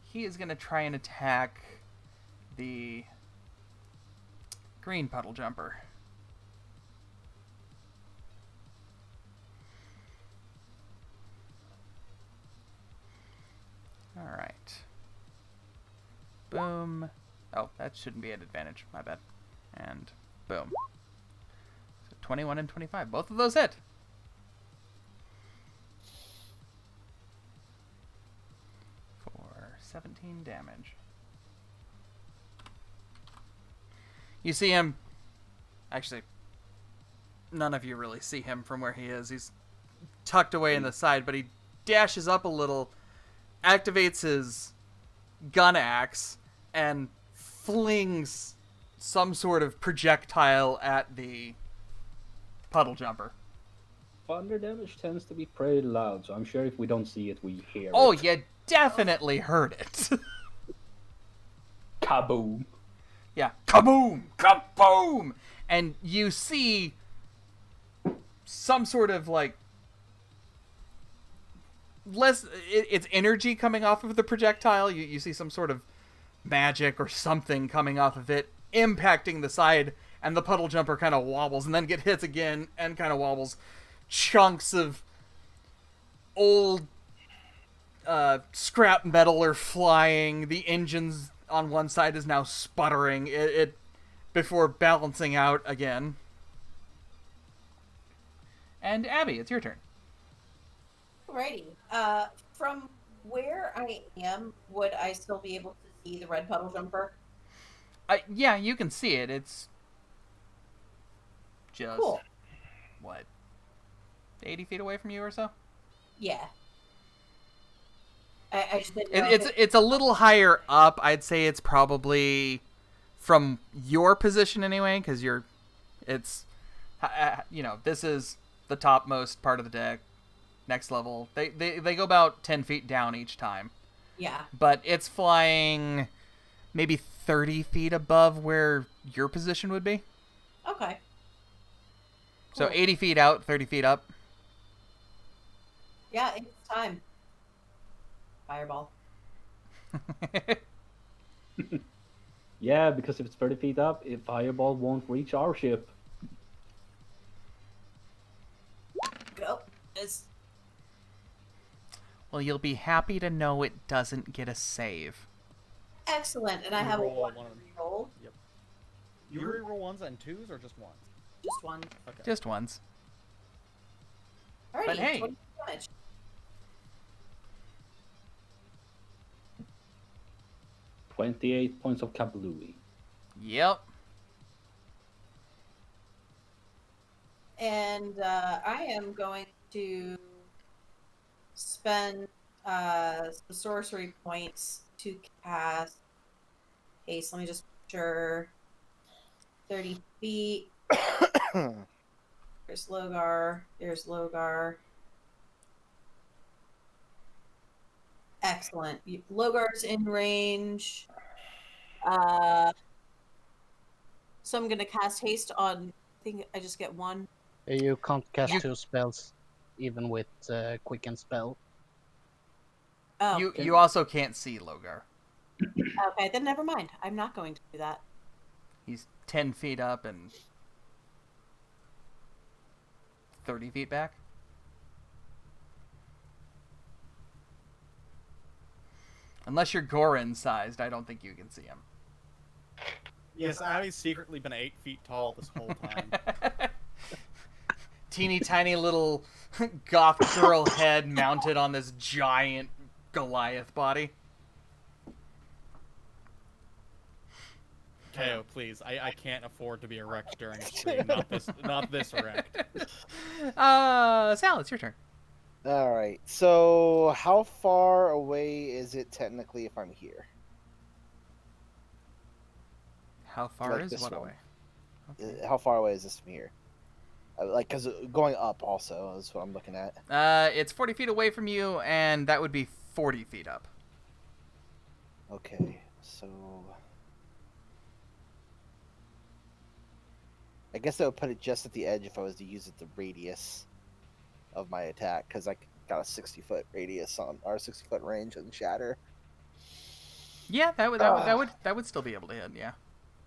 He is going to try and attack the green puddle jumper. All right. Boom. Oh, that shouldn't be an advantage. My bad. And boom. So 21 and 25. Both of those hit. For 17 damage. You see him. Actually, none of you really see him from where he is. He's tucked away in the side, but he dashes up a little, activates his gun axe, and flings some sort of projectile at the puddle jumper. Thunder damage tends to be pretty loud, so I'm sure if we don't see it, we hear Oh, it. you definitely heard it. Kaboom! Yeah, kaboom, kaboom, and you see some sort of like it's energy coming off of the projectile. You see some sort of magic or something coming off of it, impacting the side, and the puddle jumper kind of wobbles and then get hits again and kind of wobbles. Chunks of old scrap metal are flying. The engines on one side is now sputtering. It before balancing out again. And Abby, it's your turn. Alrighty. From where I am, would I still be able to see the red puddle jumper? Yeah, you can see it. It's just Cool. what, 80 feet away from you or so? Yeah. I just didn't know. It's a little higher up. I'd say it's probably from your position anyway, because this is the topmost part of the deck. Next level, they go about 10 feet down each time. Yeah. But it's flying maybe 30 feet above where your position would be. Okay. So Cool. 80 feet out, 30 feet up. Yeah, it's time. Fireball. Yeah, because if it's 30 feet up, a fireball won't reach our ship. Go. It's Well, you'll be happy to know it doesn't get a save. excellent, and I You have a roll one one of them. roll. Yep. You reroll ones and twos or just ones? Just one. Okay. Just once. Alrighty. But hey. 20 damage. 28 points of kablooey. Yep. And I am going to spend some sorcery points to cast haste. Let me just make sure. 30 feet. There's Logar. There's Logar. Excellent. Logar's in range. So I'm going to cast haste on. I think I just get one. You can't cast two spells, even with quicken spell. Oh, You also can't see Logar. okay. Then never mind. I'm not going to do that. He's 10 feet up and 30 feet back. Unless you're Gorin sized, I don't think you can see him. Yes, Abby's secretly been 8 feet tall this whole time. Teeny tiny little goth girl head mounted on this giant Goliath body. Teo, please. I can't afford to be erect during a stream. Not this erect. Sal, it's your turn. All right. So, how far away is it technically if I'm here? How far Like is this what one. away? Okay. How far away is this from here? Like, because going up also is what I'm looking at. It's 40 feet away from you, and that would be 40 feet up. Okay, so I guess I would put it just at the edge if I was to use it the radius of my attack, because got a 60-foot radius on, or 60-foot range on Shatter. Yeah, that would still be able to hit. Yeah.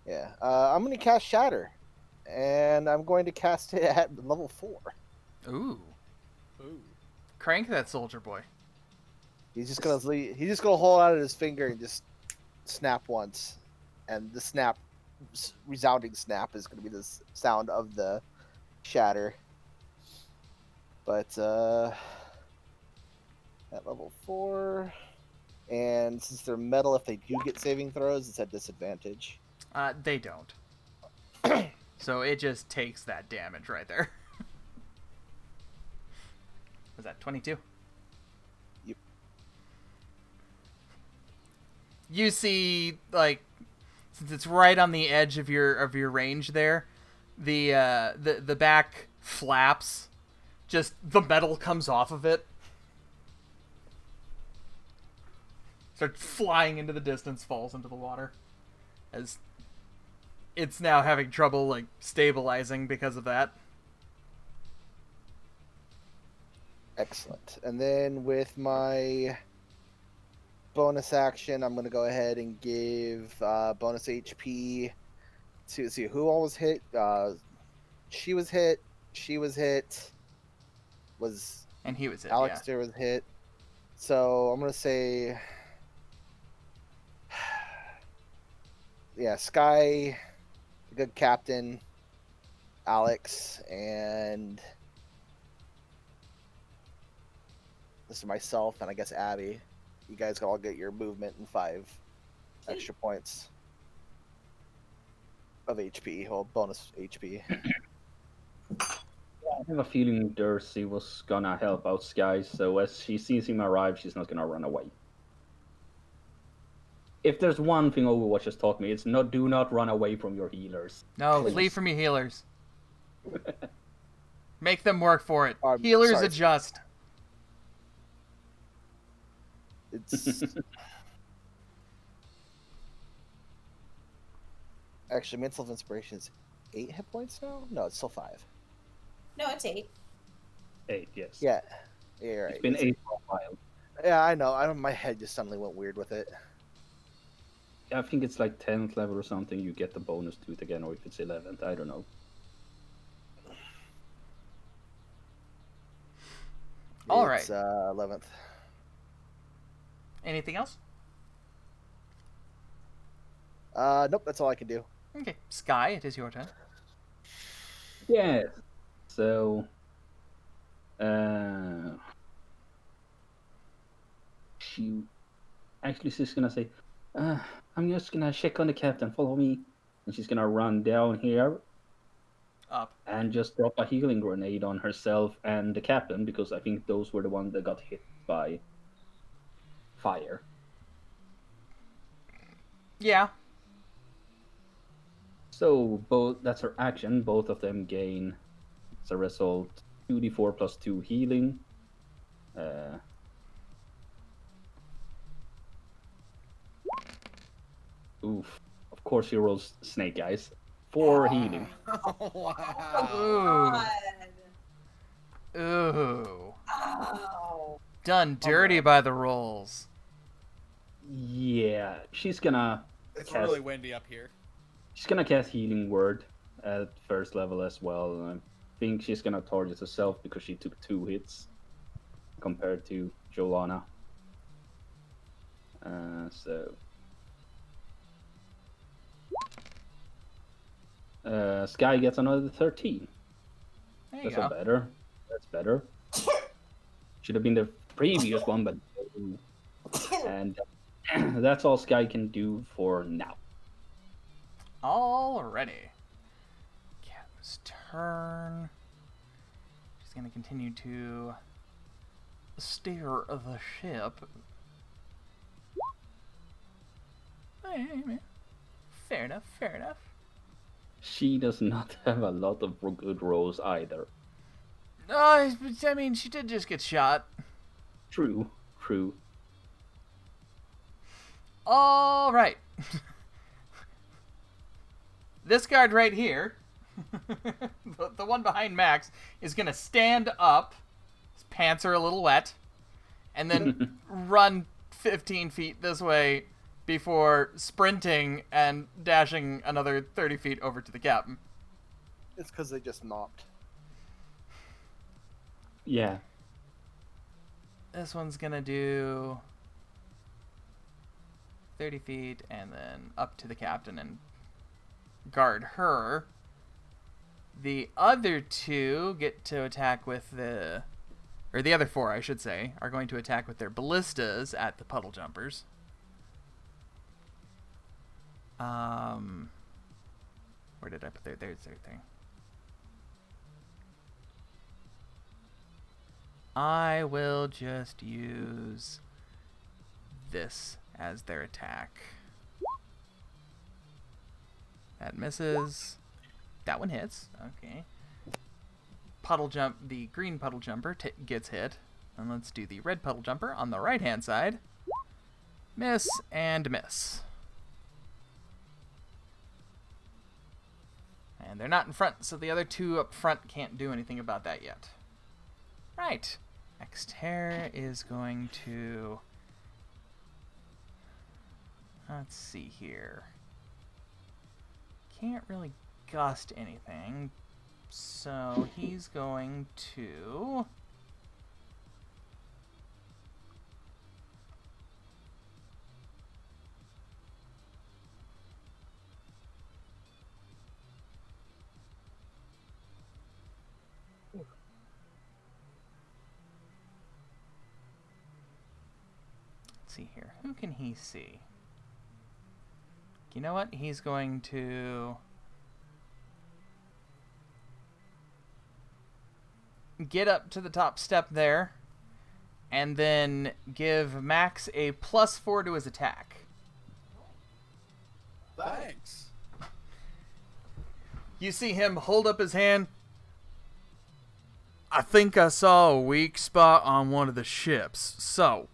Yeah. I'm going to cast Shatter, and I'm going to cast it at level 4. Ooh. Ooh. Crank that soldier boy. He's just gonna hold out his finger and just snap once, and the snap, resounding snap, is gonna be the sound of the shatter. But at level 4, and since they're metal, if they do get saving throws, it's at disadvantage. They don't. So it just takes that damage right there. Was that 22? Yep. You see, like, since it's right on the edge of your range there, the back flaps, just the metal comes off of it, starts flying into the distance, falls into the water, as it's now having trouble like stabilizing because of that. Excellent. And then with my bonus action, I'm going to go ahead and give bonus HP to see who all was hit. She was hit. She was hit. And he was hit. Alexander was hit. So I'm going to say, yeah, Sky, the good captain, Alex, and this is myself, and I guess Abby. You guys can all get your movement and 5 extra points of HP, well, bonus HP. I have a feeling Darcy was gonna help out Sky, so as she sees him arrive, she's not gonna run away. If there's one thing Overwatch has taught me, it's do not run away from your healers. No, Please. flee from your healers. Make them work for it. I'm Healers sorry. adjust. It's actually Mental of Inspiration is 8 hit points now? No, it's still 5. No, it's 8. 8, yes. Yeah, you're right. It's been 8 for a while. Yeah, I know. My head just suddenly went weird with it. I think it's like 10th level or something, you get the bonus to it again, or if it's 11th, I don't know. All It's right. 11th. Anything else? Nope, that's all I can do. Okay. Sky, it is your turn. Yes. So, she's gonna say, I'm just gonna check on the captain, follow me. And she's gonna run down here Up. and just drop a healing grenade on herself and the captain, because I think those were the ones that got hit by fire. Yeah. So that's her action. Both of them gain, as a result, 2d4 plus 2 healing. Oof. Of course she rolls snake eyes. 4 healing. Oh, wow. God. Ooh. Oh. Done dirty by the rolls. Yeah, she's gonna It's cast, really windy up here. she's gonna cast Healing Word at first level as well. And I think she's gonna target herself because she took 2 hits compared to Joanna. Sky gets another 13. There you That's go. better. That's better. Should have been the previous one, but and that's all Sky can do for now. Alrighty. Captain's turn. She's gonna continue to steer the ship. Fair enough, fair enough. She does not have a lot of good rolls either. I mean, she did just get shot. True. All right. This guard right here, the one behind Max, is going to stand up, his pants are a little wet, and then run 15 feet this way before sprinting and dashing another 30 feet over to the captain. It's because they just knocked. Yeah. This one's gonna do 30 feet and then up to the captain and guard her. The other two get to attack with the... Or the other four, I should say, are going to attack with their ballistas at the puddle jumpers. Where did I put their thing? I will just use this as their attack. That misses. That one hits. Okay. Puddle jump. The green puddle jumper gets hit. And let's do the red puddle jumper on the right-hand side. Miss and miss. And they're not in front, so the other two up front can't do anything about that yet. Right. Xterra is going to... Let's see here. Can't really gust anything, so he's going to... Let's see here. Who can he see? You know what? He's going to... get up to the top step there, and then give Max a +4 to his attack. Thanks. You see him hold up his hand. I think I saw a weak spot on one of the ships. So,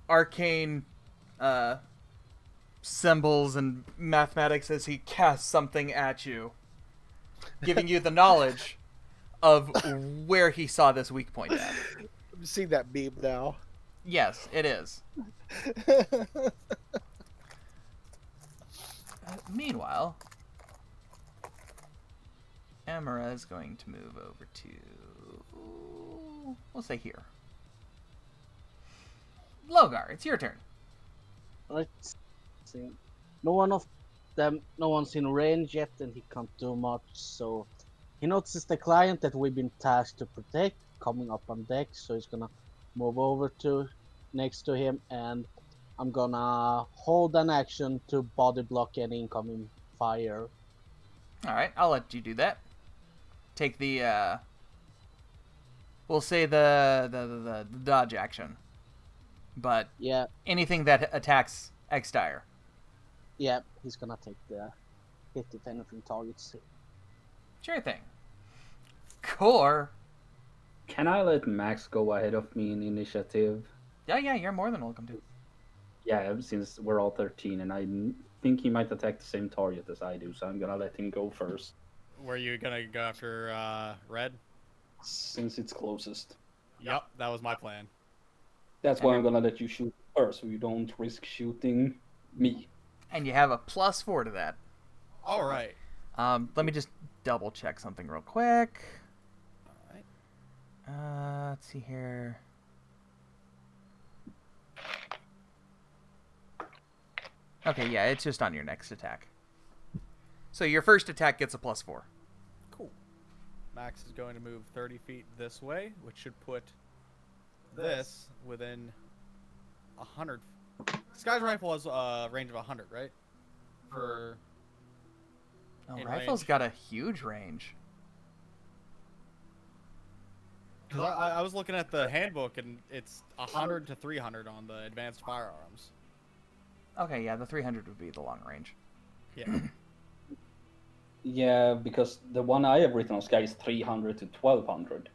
arcane symbols and mathematics as he casts something at you, giving you the knowledge of where he saw this weak point at. I'm seeing that meme now. Yes, it is. Meanwhile, Amara is going to move over to... We'll say here. Logar, it's your turn. Let's see. No one's in range yet, and he can't do much, so he notices the client that we've been tasked to protect coming up on deck, so he's gonna move over to next to him, and I'm gonna hold an action to body block any incoming fire. Alright, I'll let you do that. Take the, we'll say the dodge action. But Yeah, anything that attacks Xdire. yeah, he's gonna take the hit if anything targets him. Sure thing. Core. Can I let Max go ahead of me in initiative? Yeah, you're more than welcome to. Yeah, since we're all 13, and I think he might attack the same target as I do, so I'm gonna let him go first. Were you gonna go after Red? Since it's closest. Yep, that was my plan. That's why I'm gonna let you shoot first, so you don't risk shooting me. And you have a +4 to that. All right. Let me just double check something real quick. All right. Let's see here. Okay, yeah, it's just on your next attack. So your first attack gets a +4. Cool. Max is going to move 30 feet this way, which should put this within 100. Sky's rifle has a range of 100, right? For Oh, in rifle's range. got a huge range. 'Cause I was looking at the handbook, and it's 100 to 300 on the advanced firearms. Okay, yeah, the 300 would be the long range. Yeah. Yeah, because the one I have written on Sky is 300 to 1200.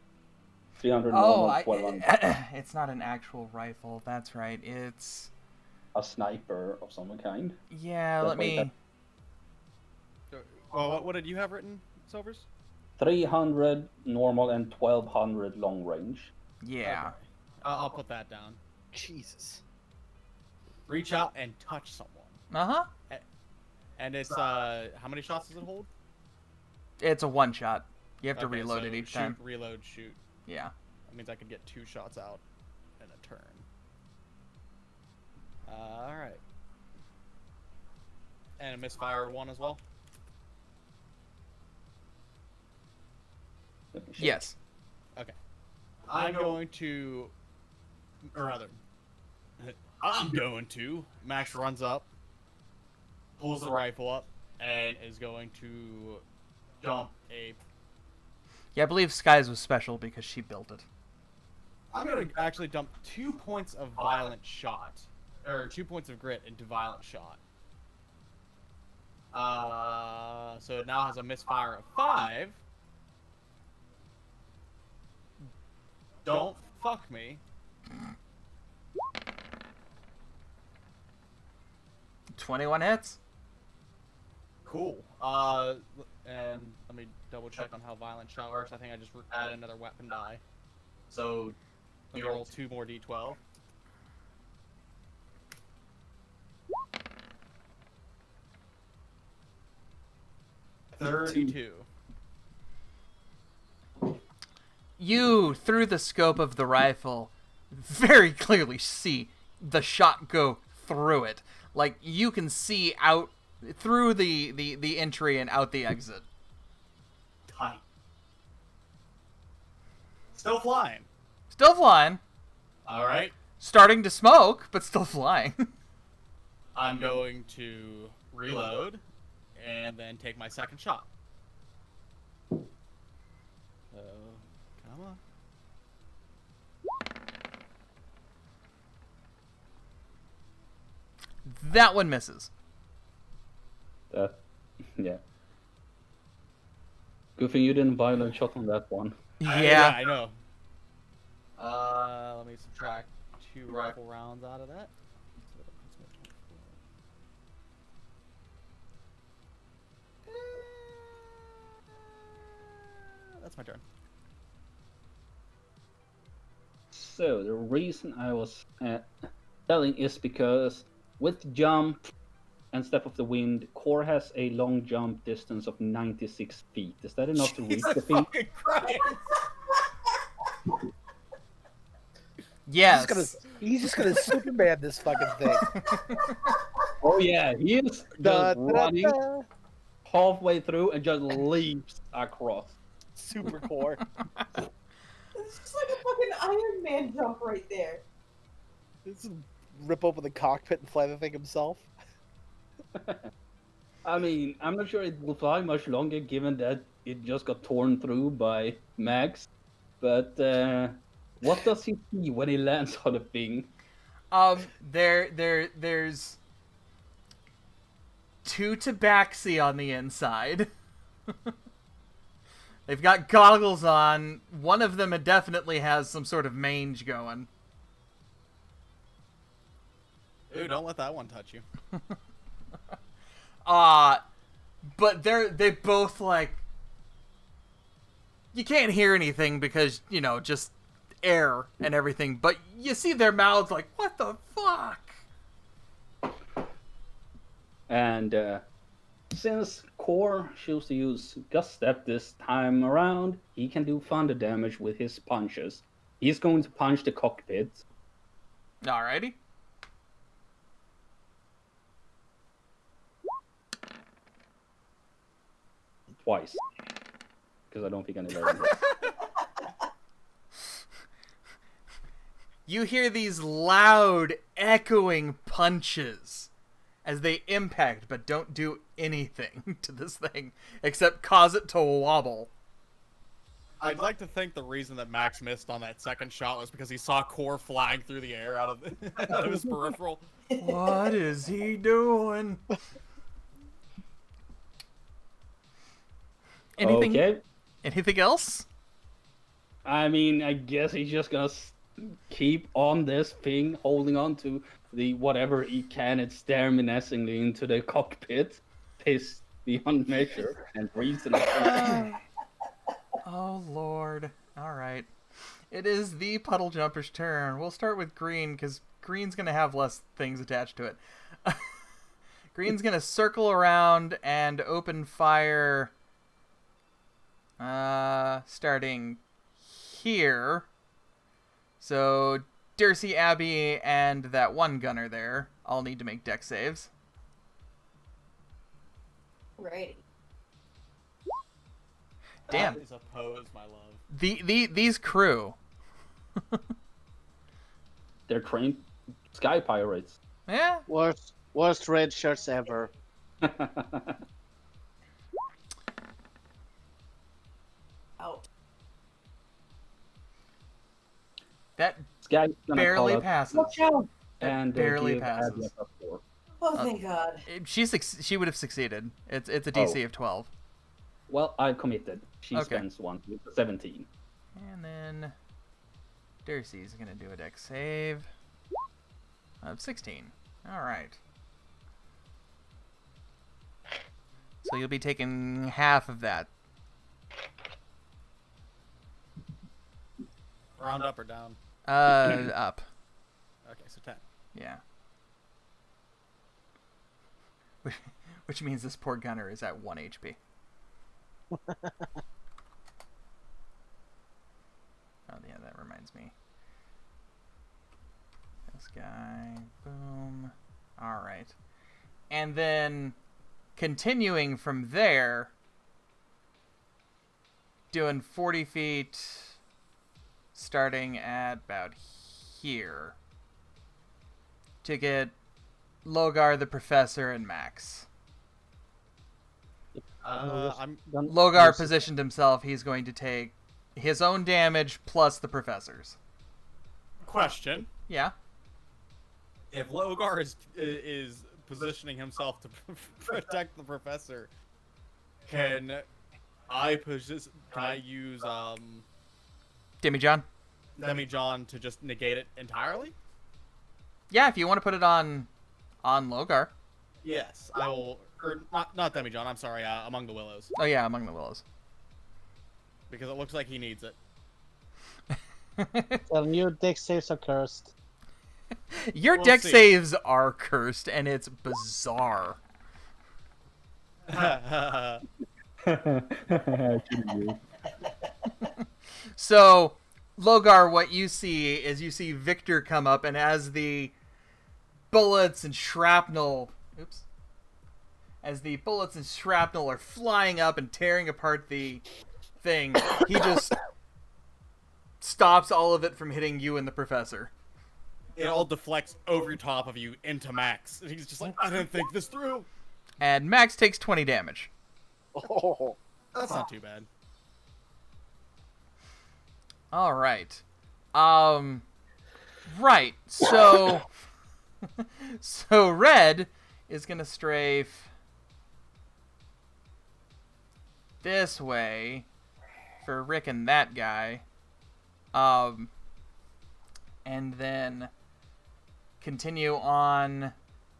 300 Oh, normal, 1200. it's not an actual rifle. That's right. It's... A sniper of some kind. Yeah, That let way me... Well, what did you have written, Silvers? 300 normal and 1200 long range. Yeah. Okay. I'll put that down. Jesus. Reach out and touch someone. Uh-huh. And it's how many shots does it hold? It's a one shot. You have to Okay, reload so it each shoot, time. Reload, shoot. Yeah. That means I could get 2 shots out in a turn. All right. And a misfire 1 as well. Let me check. Yes. Okay. I'm going to, or rather, I'm going to. Max runs up, pulls the rifle up, and is going to dump a. Yeah, I believe Skies was special because she built it. I'm going to actually dump 2 points of violent shot, or 2 points of grit into violent shot. So it now has a misfire of 5. Don't fuck me. 21 hits. Cool. And let me double check on how violent shot works. I think I just add another weapon die. So let me roll 2 more d12. $32. You, through the scope of the rifle, very clearly see the shot go through it. Like, you can see out through the entry and out the exit. Tight. Still flying. Still flying. All right. Starting to smoke, but still flying. I'm going to reload and then take my second shot. So, come on. That one misses. That, yeah. Good thing you didn't violent shot on that one. Yeah. I know. Let me subtract 2 rifle rounds out of that. That's my turn. So the reason I was telling is because with jump and step of the wind, Core has a long jump distance of 96 feet. Is that enough to reach the feet? Fucking Christ. Yes. He's just gonna Superman this fucking thing. Oh yeah, he is Da, just da, running da. halfway through and just leaps across. Super core. It's just like a fucking Iron Man jump right there. Just rip open the cockpit and fly the thing himself. I mean, I'm not sure it will fly much longer given that it just got torn through by Max. But what does he see when he lands on the thing? There's 2 tabaxi on the inside. They've got goggles on. One of them definitely has some sort of mange going. Dude, don't let that one touch you. But they both like, you can't hear anything because, you know, just air and everything, but you see their mouths like, what the fuck? And since Core chose to use Gust Step this time around, he can do thunder damage with his punches. He's going to punch the cockpit. Alrighty. Twice. Because I don't think any of You hear these loud, echoing punches as they impact, but don't do anything to this thing except cause it to wobble. I'd like to think the reason that Max missed on that second shot was because he saw Core flying through the air out of his peripheral. What is he doing? Anything? Okay. Anything else? I mean, I guess he's just gonna keep on this thing, holding on to the whatever he can and stare menacingly into the cockpit, pissed beyond measure and reason. Oh, Lord. All right. It is the puddle jumper's turn. We'll start with green, because green's going to have less things attached to it. Green's going to circle around and open fire starting here. So Dircy, Abby, and that one gunner there all need to make dex saves. Right. Damn. That is a pose, my love. These crew. They're trained sky pirates. Yeah. Worst red shirts ever. Out. That Sky's gonna barely call out, passes. "Watch out!" That and barely give passes. Abby a +4. Oh, thank God. She would have succeeded. It's a DC of 12. Well, I committed. She Okay. spends one with the 17. And then Dircy's gonna do a dex save of 16. All right. So you'll be taking half of that. Round up or down? Up. Okay, so 10. Yeah. Which means this poor gunner is at 1 HP. Oh, yeah, that reminds me. This guy, boom. All right. And then continuing from there, doing 40 feet, starting at about here, to get Logar, the Professor, and Max. I'm Logar positioned himself. He's going to take his own damage plus the Professor's. question. Yeah. If Logar is positioning himself to protect the professor, can I use Demijohn? Demijohn to just negate it entirely? Yeah, if you want to put it on Logar. Yes, I will. Or not Demijohn. I'm sorry. Among the Willows, Oh yeah, Among the Willows. because it looks like he needs it. Well, new deck saves are cursed. Your We'll deck see. saves are cursed, and it's bizarre. So, Logar, what you see is you see Victor come up, and as the bullets and shrapnel, as the bullets and shrapnel are flying up and tearing apart the thing, he just stops all of it from hitting you and the Professor. It all deflects over top of you into Max, and he's just like, I didn't think this through. And Max takes 20 damage. Oh, That's not too bad. All right. Right. So so Red is going to strafe this way for Rick and that guy. And then continue on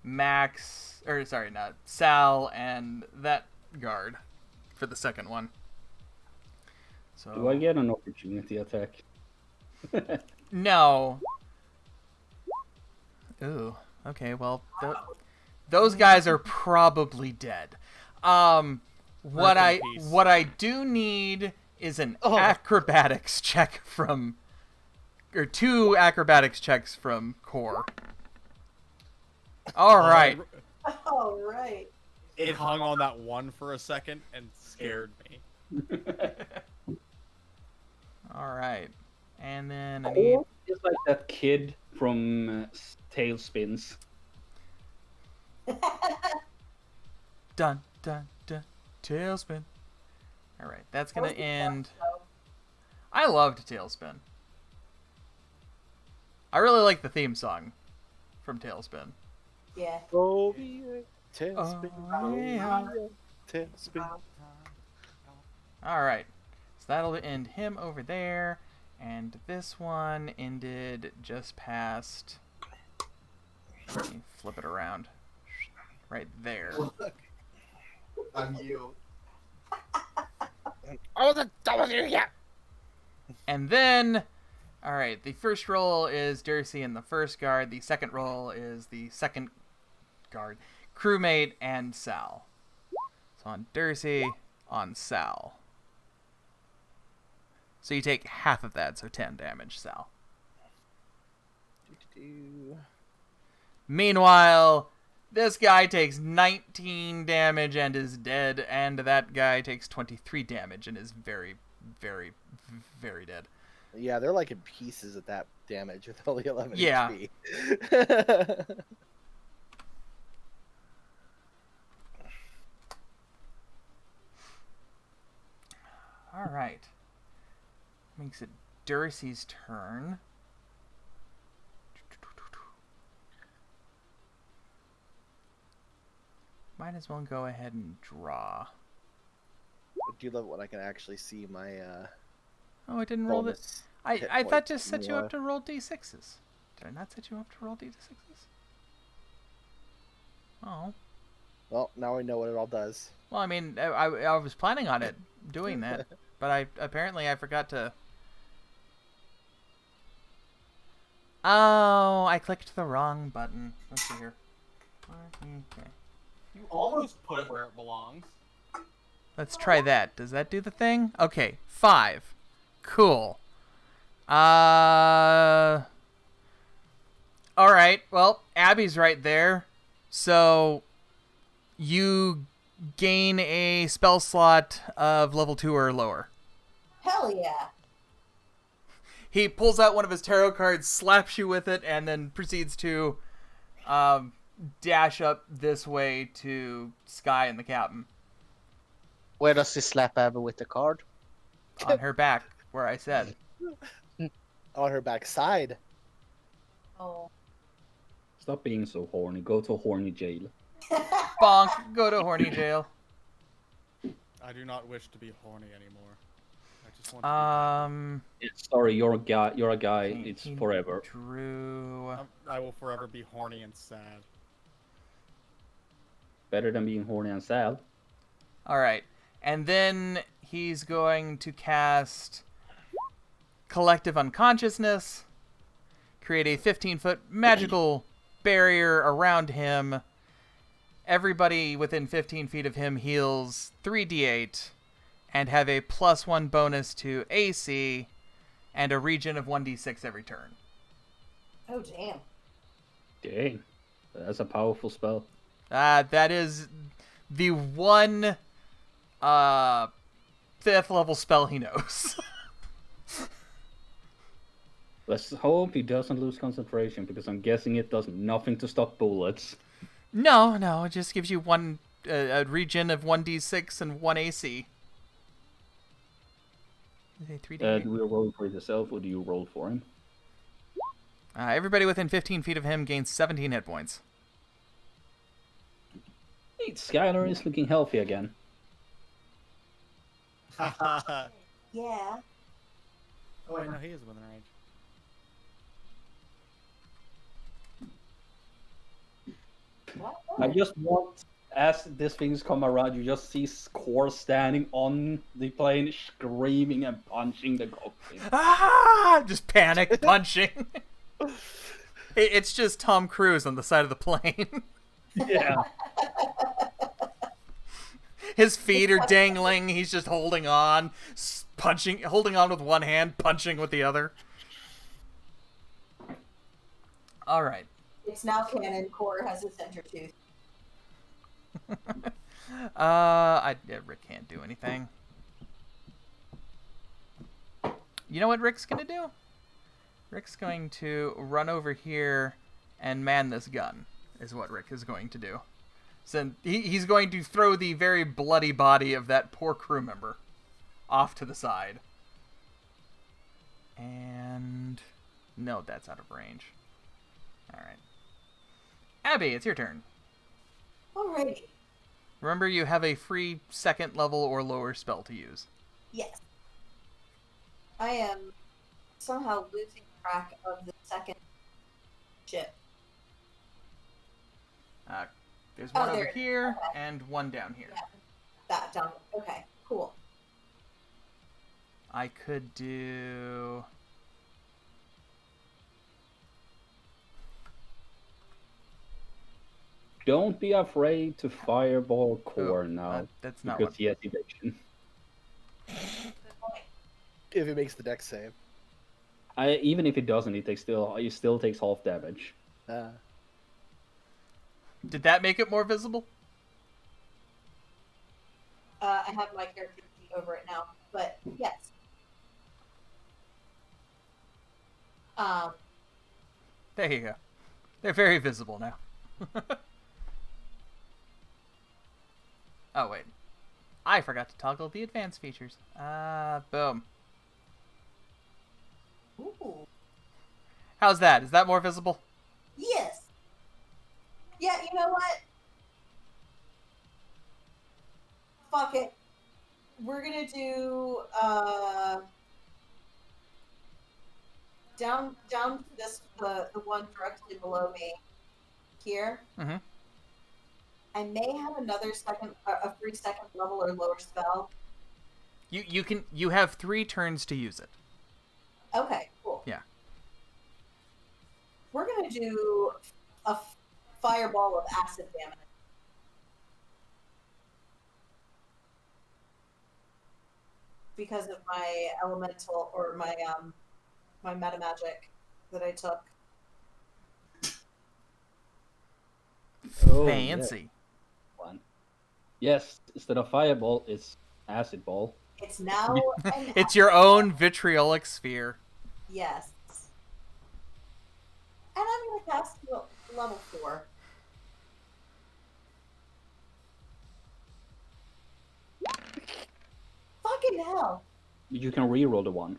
Max, or sorry, not Sal and that guard for the second one. So Do I get an opportunity attack? no. Ooh. Okay. Well, those guys are probably dead. What Rest in peace. I do need is an acrobatics check from, or 2 acrobatics checks from Core. All right. All right. It hung on that one for a second and scared me. All right. And then I need. Or it's like that kid from Tailspins. Dun dun dun. Tailspin. All right. That's gonna end. I loved Tailspin. I really like the theme song from Tailspin. Yeah. oh, tailspin, Oh, yeah. tailspin. All right. So that'll end him over there. And this one ended just past. Let me flip it around. Right there. I'm you. Oh, the W, yeah. And then, all right, the first roll is Darcy and the first guard. The second roll is the second guard, crewmate, and Sal. So on Darcy, on Sal. So you take half of that, so 10 damage, Sal. Meanwhile, this guy takes 19 damage and is dead, and that guy takes 23 damage and is very, very, very dead. Yeah, they're like in pieces at that damage with only 11 Yeah. HP. All right. Makes it Darcy's turn. Might as well go ahead and draw. I do love when I can actually see my Oh, I didn't roll it. bonus I hit thought points just in set you real up to roll d6s. Did I not set you up to roll d6s? Oh. Well, now we know what it all does. Well, I mean, I was planning on it doing that, but I forgot to. Oh, I clicked the wrong button. Let's see here. Okay. You almost put it where it belongs. Let's try that. Does that do the thing? Okay, 5. Cool. All right. Well, Abby's right there. So you gain a spell slot of level 2 or lower. Hell yeah. He pulls out one of his tarot cards, slaps you with it, and then proceeds to dash up this way to Sky and the captain. Where does he slap Abby with the card? On her back, where I said. On her backside. Oh. Stop being so horny. Go to horny jail. Bonk, go to horny jail. I do not wish to be horny anymore. I just want to Sorry, you're a guy. You're a guy. It's He forever. Drew. I will forever be horny and sad. Better than being horny and sad. All right, and then he's going to cast Collective Unconsciousness, create a 15-foot magical barrier around him. Everybody within 15 feet of him heals 3d8 and have a +1 bonus to AC and a regen of 1d6 every turn. Oh, damn. Dang, that's a powerful spell. That is the one 5th level spell he knows. Let's hope he doesn't lose concentration, because I'm guessing it does nothing to stop bullets. No, it just gives you one a regen of 1d6 and 1 AC. Is it 3d8? Do you roll for yourself, or do you roll for him? Everybody within 15 feet of him gains 17 hit points. Hey, Skylar is looking healthy again. Oh Yeah. wait, no, he is within range. I just want, as these things come around, you just see Score standing on the plane, screaming and punching the cockpit. Just panic punching. It's just Tom Cruise on the side of the plane. Yeah. His feet are dangling. He's just holding on, holding on with one hand, punching with the other. All right. It's now canon. Core has a center tooth. Rick can't do anything. You know what Rick's gonna do? Rick's going to run over here and man this gun, is what Rick is going to do. So he's going to throw the very bloody body of that poor crew member off to the side. And no, that's out of range. All right. Abby, it's your turn. Alrighty. Remember, you have a free 2nd level or lower spell to use. Yes. I am somehow losing track of the second ship. There's one Oh, over there. here Okay. and one down here. Yeah. That down. Okay, cool. I could do... Don't be afraid to fireball core now, that's not because what... he has evasion. If it makes the deck save. Even if it doesn't, he still takes half damage. Did that make it more visible? I have my character sheet over it now, but yes. There you go. They're very visible now. Oh, wait. I forgot to toggle the advanced features. Boom. Ooh. How's that? Is that more visible? Yes. Yeah, you know what? Fuck it. We're gonna do down to this the one directly below me here. Mm-hmm. I may have another a free second level or lower spell. You have 3 turns to use it. Okay, cool. Yeah. We're gonna do a fireball of acid damage. Because of my elemental or my meta magic that I took. Oh, Fancy. One. Yes, instead of fireball, it's acid ball. It's now It's your own vitriolic sphere. Yes. And I'm gonna cast level 4. Fucking hell. You can reroll the one.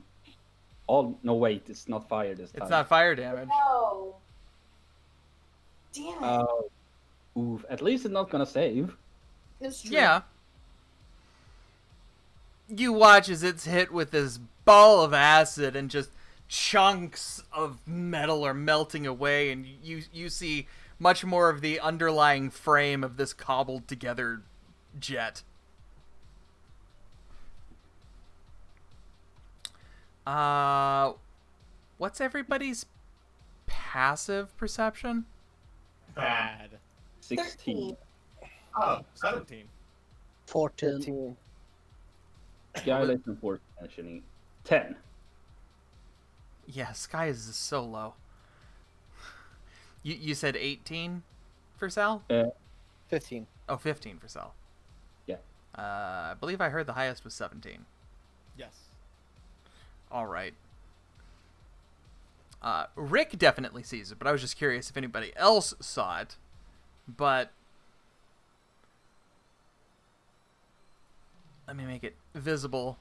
Oh no, wait, it's not fire this time. It's not fire damage. No. Damn it. Oof. At least it's not gonna save. It's true. Yeah. You watch as it's hit with this ball of acid and just chunks of metal are melting away, and you see much more of the underlying frame of this cobbled together jet. What's everybody's passive perception? Bad. 16. Oh, 17. 14. Yeah, less than 14 actually. 10. Yeah, Sky is so low. You said 18 for Sal? 15. Oh, 15 for Sal. Yeah. I believe I heard the highest was 17. Yes. All right. Rick definitely sees it, but I was just curious if anybody else saw it. But let me make it visible.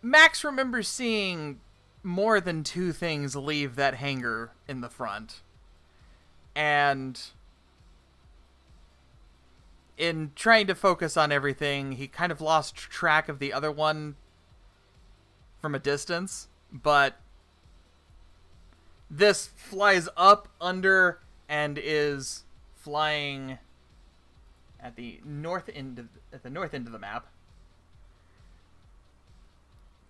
Max remembers seeing more than 2 things leave that hangar in the front. And in trying to focus on everything, he kind of lost track of the other one from a distance. But this flies up, under, and is flying at the north end of the map.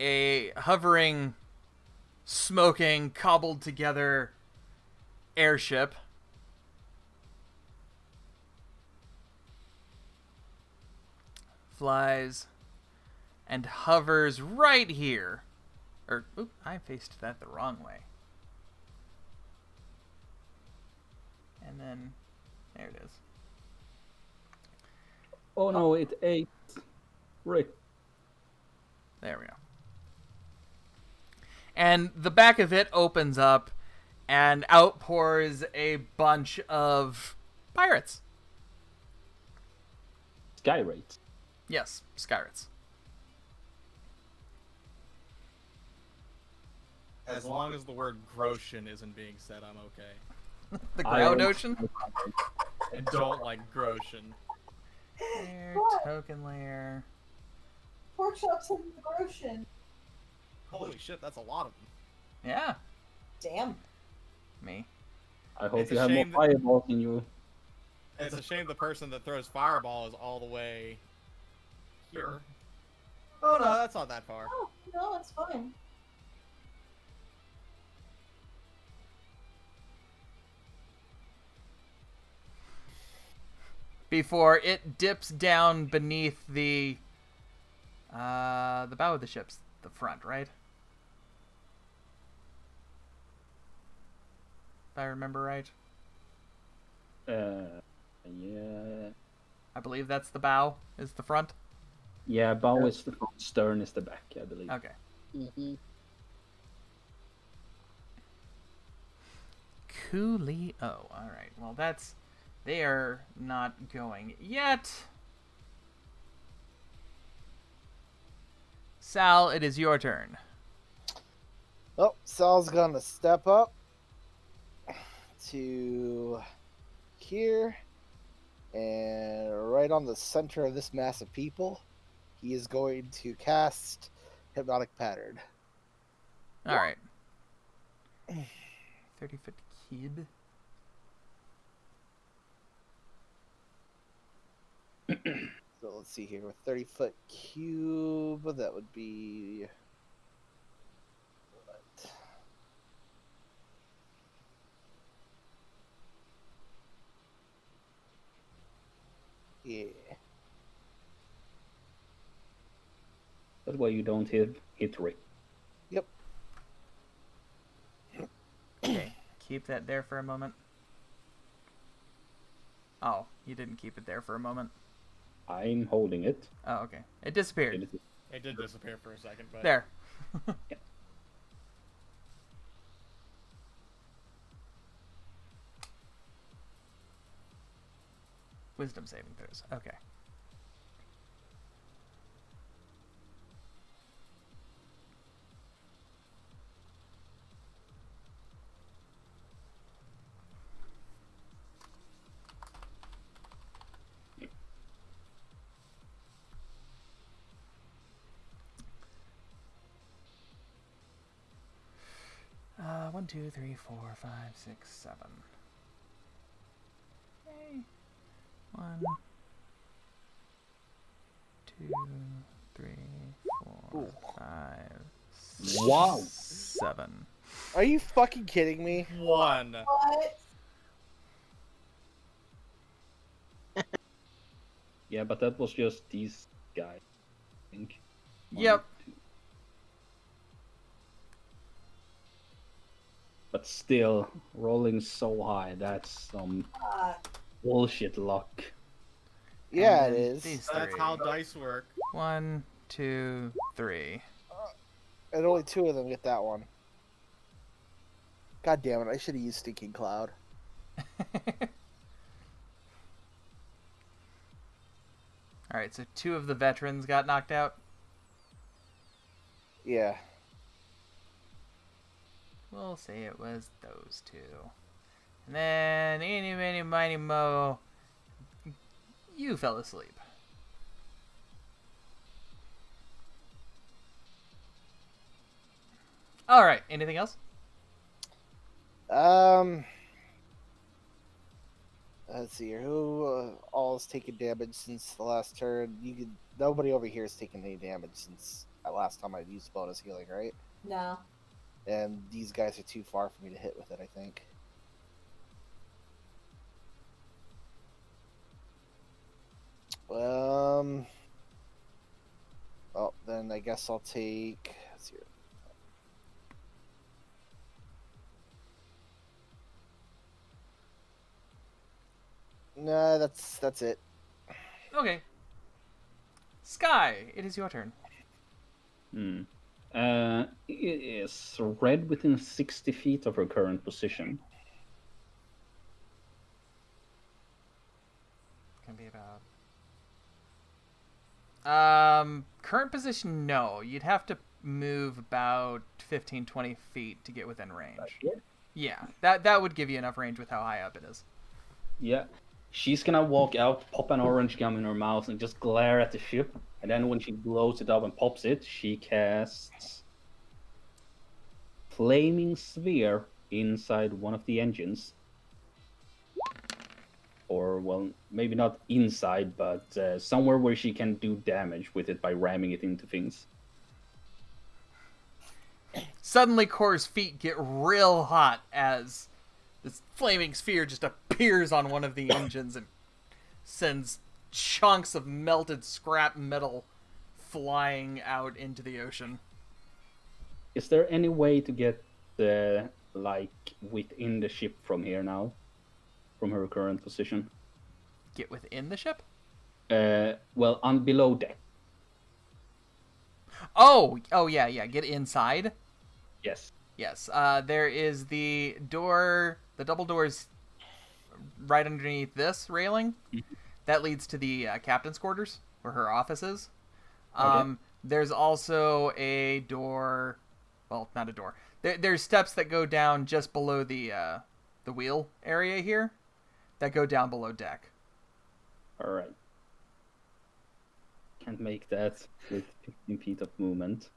A hovering, smoking, cobbled together airship. Flies and hovers right here. Oop, I faced that the wrong way. And then, there it is. Oh no, it ate Rick. There we go. And the back of it opens up and outpours a bunch of pirates. Sky rates. Yes, Skyrates. As long as the word Groshin isn't being said, I'm okay. The ground ocean? I don't like Groshin. Layer, What? token layer. Pork chops in the ocean. Holy shit, that's a lot of them. Yeah, Damn. me. I hope It's you a have more shame that- fireballs in you. It's a shame the person that throws fireball is all the way here. Oh no, that's not that far. Oh, no, it's fine. Before it dips down beneath the bow of the ship's the front, right? If I remember right. Yeah. I believe that's the bow, is the front. Yeah, bow is the front, stern is the back, I believe. Okay. Mm-hmm. Coolio. Alright. Well, that's... They are not going yet. Sal, it is your turn. Oh, Sal's gonna step up to here, and right on the center of this mass of people, he is going to cast Hypnotic Pattern. Alright. 30-foot cube. So let's see here, with 30-foot cube, that would be what? Yeah. That way you don't hit Rick. Yep. Okay. Keep that there for a moment. Oh, you didn't keep it there for a moment. I'm holding it. Oh, okay. It disappeared. It did disappear for a second, but There. Yeah. Wisdom saving throws. Okay. One, two, three, four, five, six, seven. Okay. 1, 2, 3, 4, Ooh. 5, Wow. 7. Are you fucking kidding me? one. What? Yeah, but that was just these guys, I think. Yep. But still, rolling so high, that's some bullshit luck. Yeah, And it is. These That's three. how dice work. 1, 2, 3. And only 2 of them get that one. God damn it, I should have used Stinking Cloud. Alright, so 2 of the veterans got knocked out. Yeah. We'll say it was those 2. And then, eeny, meeny, miny, mo, you fell asleep. Alright, anything else? Let's see here. Who all has taken damage since the last turn? Nobody over here has taken any damage since the last time I used bonus healing, right? No. And these guys are too far for me to hit with it, I think. Well, then I guess I'll take. Let's see here. Nah, that's it. Okay. Sky, it is your turn. It is red within 60 feet of her current position. Can be about... current position, no. You'd have to move about 15, 20 feet to get within range. Yeah, that would give you enough range with how high up it is. Yeah. She's gonna walk out, pop an orange gum in her mouth, and just glare at the ship. And then when she blows it up and pops it, she casts Flaming Sphere inside one of the engines. or well, maybe not inside, but somewhere where she can do damage with it by ramming it into things. Suddenly, Core's feet get real hot as this flaming sphere just appears on one of the engines and sends chunks of melted scrap metal flying out into the ocean. Is there any way to get like within the ship from here now, from her current position? Get within the ship? Well, on below deck. Oh, yeah. Get inside. Yes. Yes. There is the door, the double doors, right underneath this railing. That leads to the captain's quarters, where her office is. Okay. There's also a door. Well, not a door. There's steps that go down just below the wheel area here, that go down below deck. All right. Can't make that with 15 feet of movement.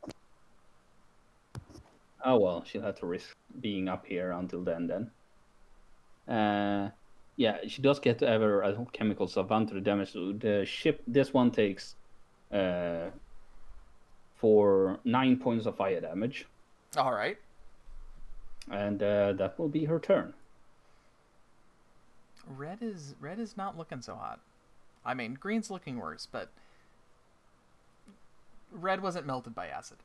Oh well, she'll have to risk being up here until then. Yeah, she does get ever chemical savant to the damage to the ship. This one takes for 9 points of fire damage. All right. And that will be her turn. Red is not looking so hot. I mean, green's looking worse, but red wasn't melted by acid.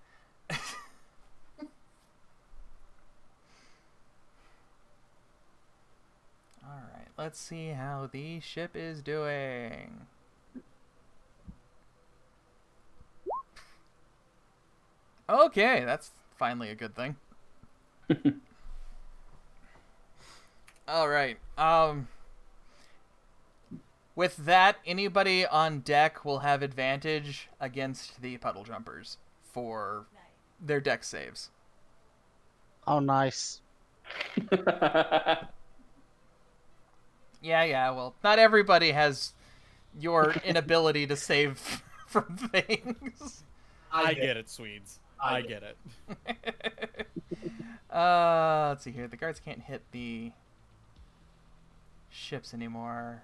All right, let's see how the ship is doing. Okay, that's finally a good thing. All right. With that, anybody on deck will have advantage against the puddle jumpers for their deck saves. Oh, nice. Yeah, well, not everybody has your inability to save from things. I get it, Swedes. I get it. Let's see here. The guards can't hit the ships anymore.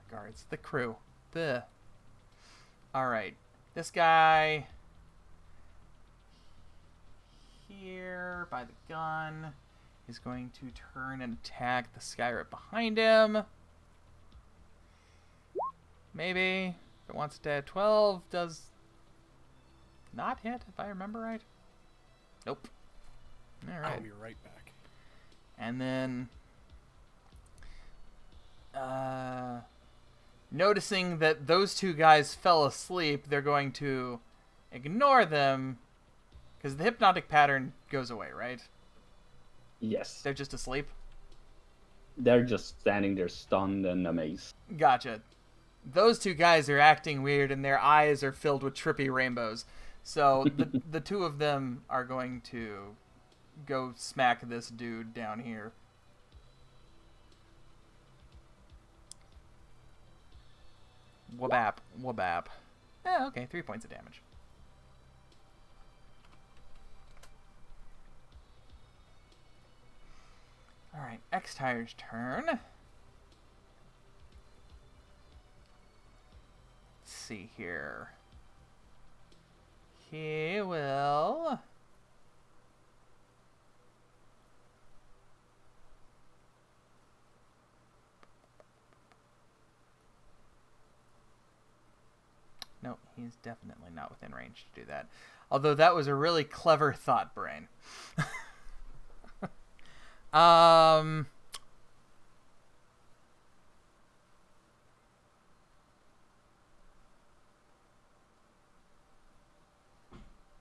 Guards. The crew. Bleh. Alright. This guy here by the gun is going to turn and attack the guy right behind him. Maybe. If it wants to. 12 does not hit, if I remember right. Nope. Alright. I'll be right back. And then noticing that those two guys fell asleep, they're going to ignore them because the hypnotic pattern goes away, right? Yes. They're just asleep? They're just standing there stunned and amazed. Gotcha. Those two guys are acting weird and their eyes are filled with trippy rainbows. So the two of them are going to go smack this dude down here. Wabap. Okay, 3 points of damage. Alright, X-Tire's turn. Let's see here. He will... No, he's definitely not within range to do that. Although that was a really clever thought, Brain.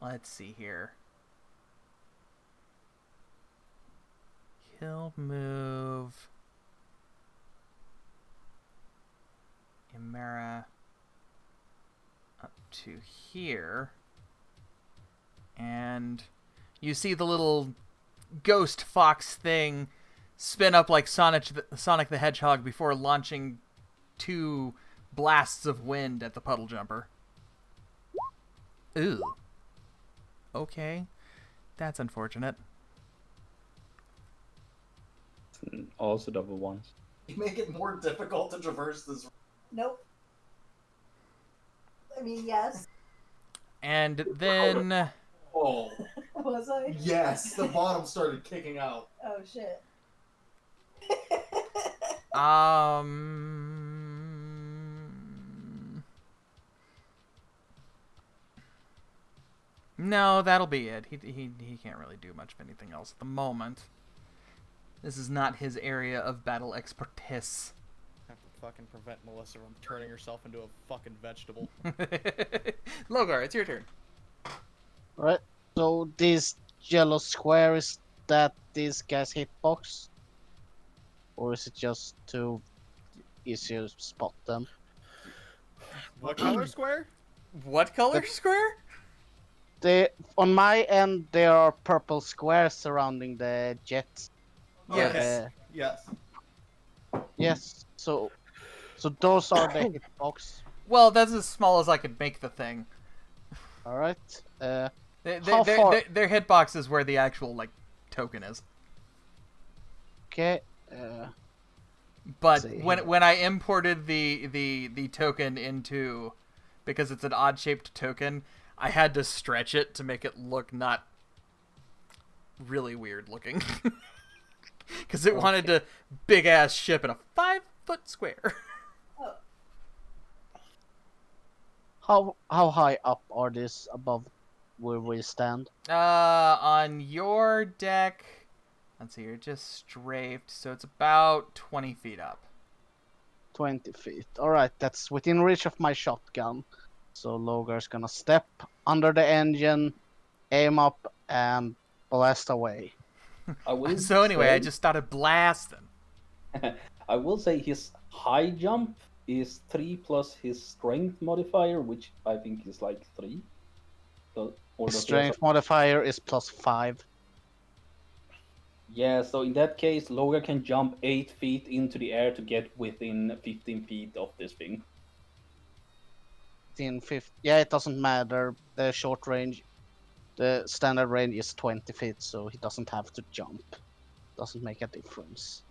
Let's see here. He'll move Imera up to here. And you see the little ghost fox thing spin up like Sonic the Hedgehog before launching 2 blasts of wind at the puddle jumper. Ooh. Okay. That's unfortunate. Also double ones. make it more difficult to traverse this? Nope. I mean, yes. And then Oh, Was I? yes, the bottom started kicking out. Oh shit. No, that'll be it. He can't really do much of anything else at the moment. This is not his area of battle expertise. Have to fucking prevent Melissa from turning herself into a fucking vegetable. Logar, it's your turn. Right. So this yellow square, is that this guy's hitbox? Or is it just too easier to spot them? What color square? What color square? On my end, there are purple squares surrounding the jets. Yes. Yes. Yes. So those are the hitbox. Well, that's as small as I could make the thing. All right. Their How far? hitbox is where the actual token is. Okay. But See. when I imported the token into, because it's an odd shaped token, I had to stretch it to make it look not really weird looking. Because it wanted to big ass ship in a 5-foot square. How high up are these above where we stand? On your deck, let's see, you're just strafed, so it's about 20 feet up. 20 feet. All right, that's within reach of my shotgun. So Logar's gonna step under the engine, aim up, and blast away. I will So anyway, I say- just started blasting. I will say his high jump is 3 plus his strength modifier, which I think is like 3. So, or does he have Strength modifier is +5. Yeah, so in that case, Logar can jump 8 feet into the air to get within 15 feet of this thing. 15. Yeah, it doesn't matter. The short range, the standard range is 20 feet, so he doesn't have to jump. Doesn't make a difference.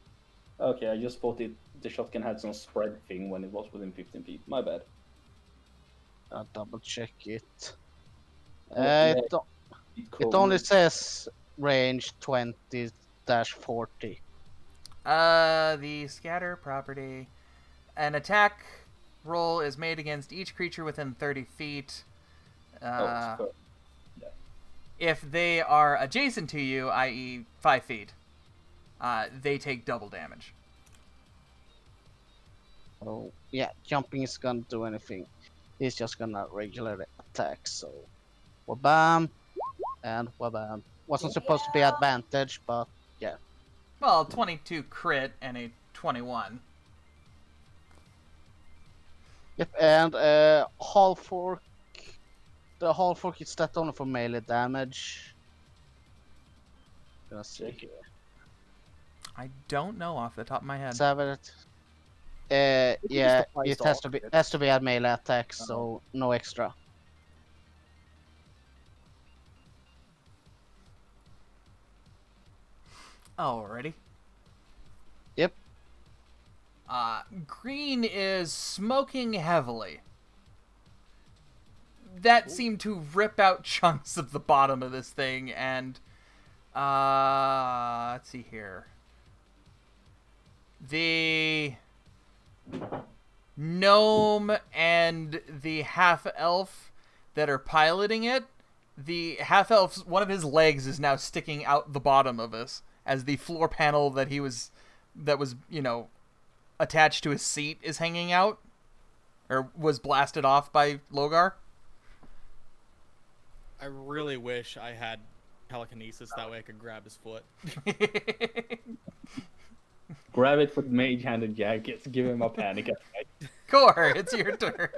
Okay, I just thought the shotgun had some spread thing when it was within 15 feet. My bad. I'll double check it. Yeah, It only says range 20-40. The scatter property. An attack roll is made against each creature within 30 feet. so- If they are adjacent to you, i.e. 5 feet, they take double damage. So yeah, jumping is gonna do anything. He's just gonna regularly attack. So wabam and wabam. Wasn't supposed to be advantage, but yeah. Well, 22 crit and a 21. Yep, and Hall Fork. The Hall Fork is that only for melee damage. Gonna see here. I don't know off the top of my head. 7. It's Yeah, just a it five-star has to be a melee attack, so no extra. Alrighty. Yep. Green is smoking heavily. That seemed to rip out chunks of the bottom of this thing, and let's see here. The gnome and the half elf that are piloting it, the half elf's one of his legs is now sticking out the bottom of this, as the floor panel that was attached to his seat is hanging out, or was blasted off by Logar. I really wish I had telekinesis, that way I could grab his foot. Grab it with mage hand and jackets. Give him a panic attack. Core, it's your turn.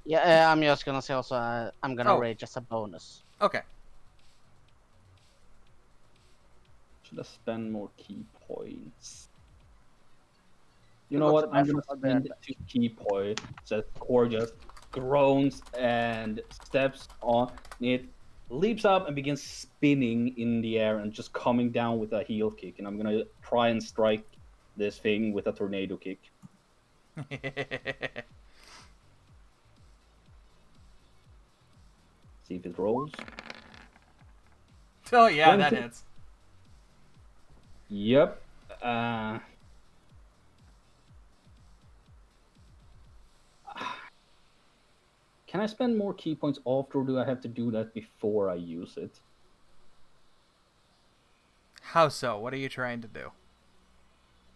Yeah, I'm just gonna say also I'm gonna Oh. rage as a bonus. Okay. Should I spend more key points? You know What's what? the I'm gonna effort on the spend 2 key points. So Core just groans and steps on it, leaps up and begins spinning in the air and just coming down with a heel kick. And I'm gonna try and strike this thing with a tornado kick. See if it rolls. Oh yeah, that 20. hits. Yep. Can I spend more key points after, or do I have to do that before I use it? How so? What are you trying to do?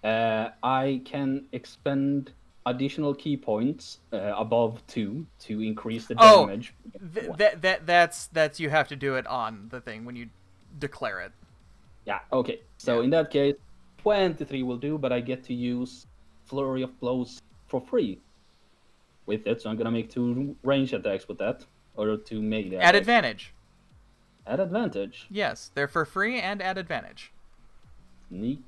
I can expend additional key points above 2 to increase the Oh, damage. that's you have to do it on the thing when you declare it. Yeah, okay. So Yeah. in that case, 23 will do, but I get to use Flurry of Blows for free with it. So I'm gonna make 2 range attacks with that, or 2 melee At attacks. advantage. At advantage. Yes, they're for free and at advantage. Neat.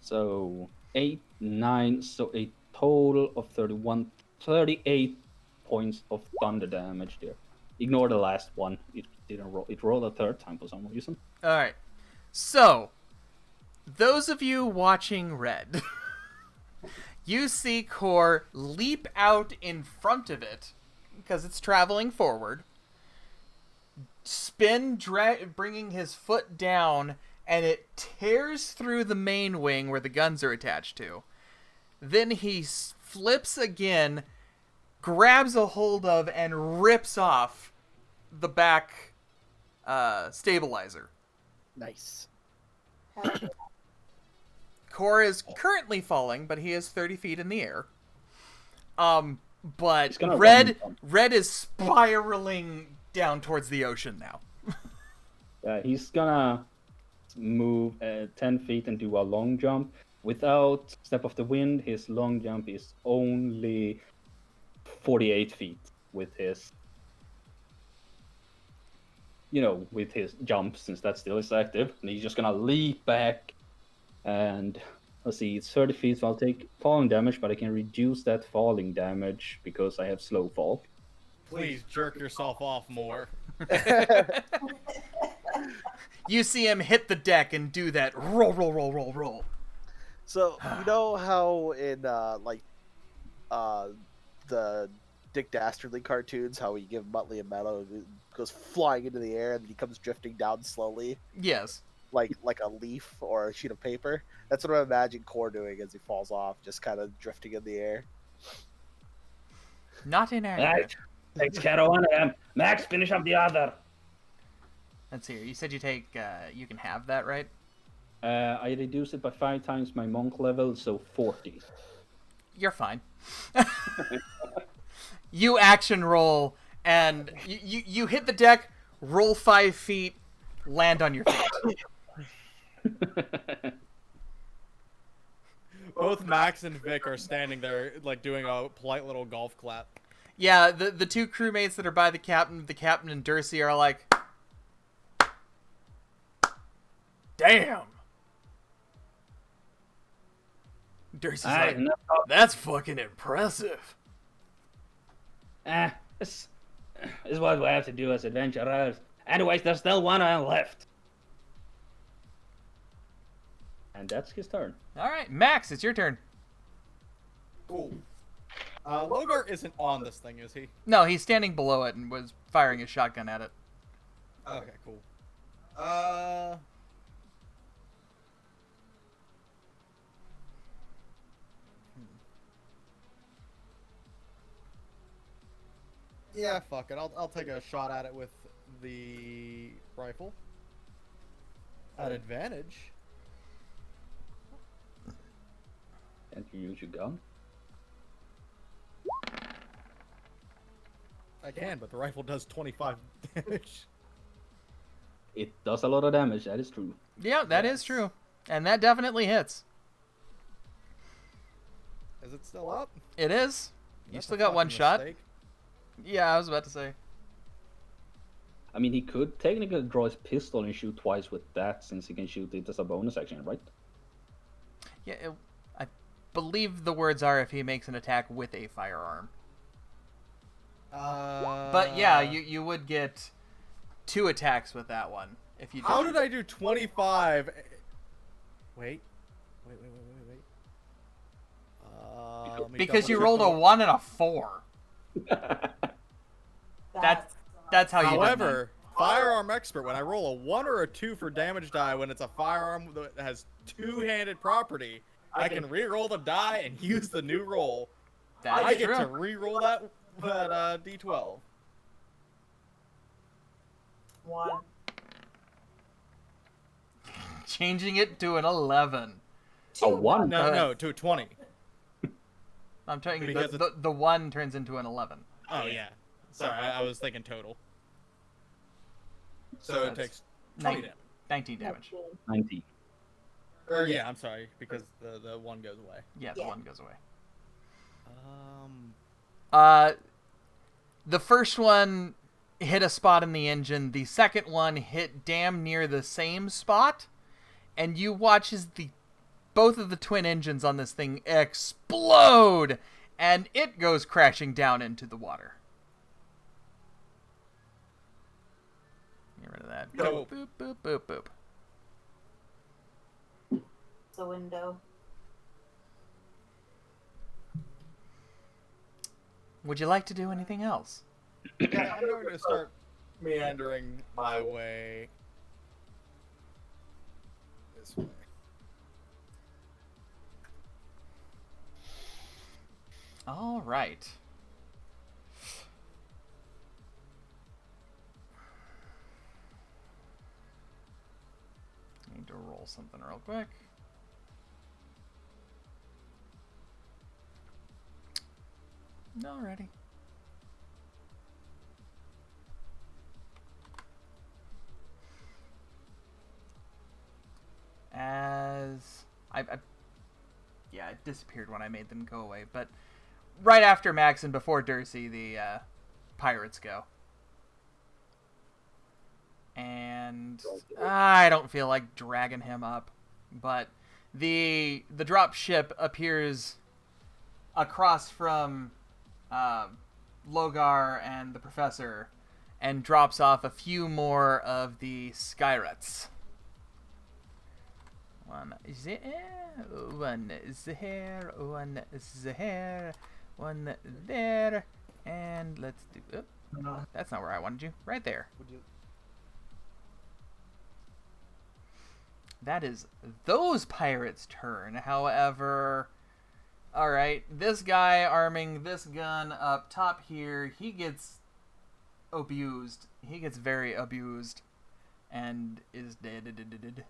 So 8, 9, so a total of 38 points of thunder damage there. Ignore the last one. It didn't roll. It rolled a third time for some reason. All right. So, those of you watching Red, you see Core leap out in front of it because it's traveling forward, spin, bringing his foot down, and it tears through the main wing where the guns are attached to. Then he flips again, grabs a hold of, and rips off the back stabilizer. Nice. Core is currently falling, but he is 30 feet in the air. But Red is spiraling down towards the ocean now. Yeah, he's gonna move 10 feet and do a long jump. Without Step of the Wind, his long jump is only 48 feet with his, with his jump, since that still is active. And he's just gonna leap back, and let's see, it's 30 feet, so I'll take falling damage, but I can reduce that falling damage because I have slow fall. Please jerk yourself off more. You see him hit the deck and do that roll, roll, roll, roll, roll. So you know how in the Dick Dastardly cartoons, how we give Muttley a medal, it goes flying into the air and he comes drifting down slowly, Yes. like a leaf or a sheet of paper. That's what I imagine Core doing as he falls off, just kind of drifting in the air. Not inaccurate. Right. Takes care of one of them. Max, finish up the other. Let's see here. You said you take, you can have that, right? I reduce it by 5 times my monk level, so 40. You're fine. You action roll, and you hit the deck, roll 5 feet, land on your feet. Both Max and Vic are standing there, like, doing a polite little golf clap. Yeah, the two crewmates that are by the captain and Dursey are like, damn. Dursey's like, that's fucking impressive. This is what we have to do as adventurers. Anyways, there's still one of them left. And that's his turn. All right, Max, it's your turn. Cool. Logar isn't on this thing, is he? No, he's standing below it and was firing his shotgun at it. Okay, cool. Yeah, fuck it. I'll take a shot at it with the rifle. At advantage. Can't you use your gun? I can, but the rifle does 25 damage. It does a lot of damage, that is true. Yeah, that is true. And that definitely hits. Is it still up? It is. You That's still a got one fucking shot. mistake. Yeah, I was about to say. I mean, he could technically draw his pistol and shoot twice with that, since he can shoot it as a bonus action, right? Yeah, I believe the words are if he makes an attack with a firearm. But yeah, you would get 2 attacks with that one if you. How did I do 25? Wait. Let me Because you double rolled check a 1 and a 4. That's how you. However, firearm expert, when I roll a 1 or a 2 for damage die when it's a firearm that has 2-handed property, I can re-roll the die and use the new roll. That's I get true. to re-roll that D12. 1. Changing it to an 11. A 1? No, to a 20. I'm telling you, Because the 1 turns into an 11. Oh, yeah. Sorry, I was thinking total. So it takes 20 damage. 19 damage. 19. Or yeah, I'm sorry, because the 1 goes away. Yeah, the 1 goes away. The first one hit a spot in the engine. The second one hit damn near the same spot, and you watch as both of the twin engines on this thing explode, and it goes crashing down into the water. Get rid of that. Dope. Boop, boop, boop, boop. The window. Would you like to do anything else? Yeah, I'm going to start meandering my way this way. All right. Need to roll something real quick. Alrighty. As yeah, it disappeared when I made them go away, but right after Max and before Dursey, the pirates go. And I don't feel like dragging him up, but the drop ship appears across from Logar and the professor and drops off a few more of the Skyrets. One there, one there, one there, one there, and let's do. Oh, that's not where I wanted you. Right there. That is those pirates' turn. However, all right, this guy arming this gun up top here, he gets abused. He gets very abused, and is dead.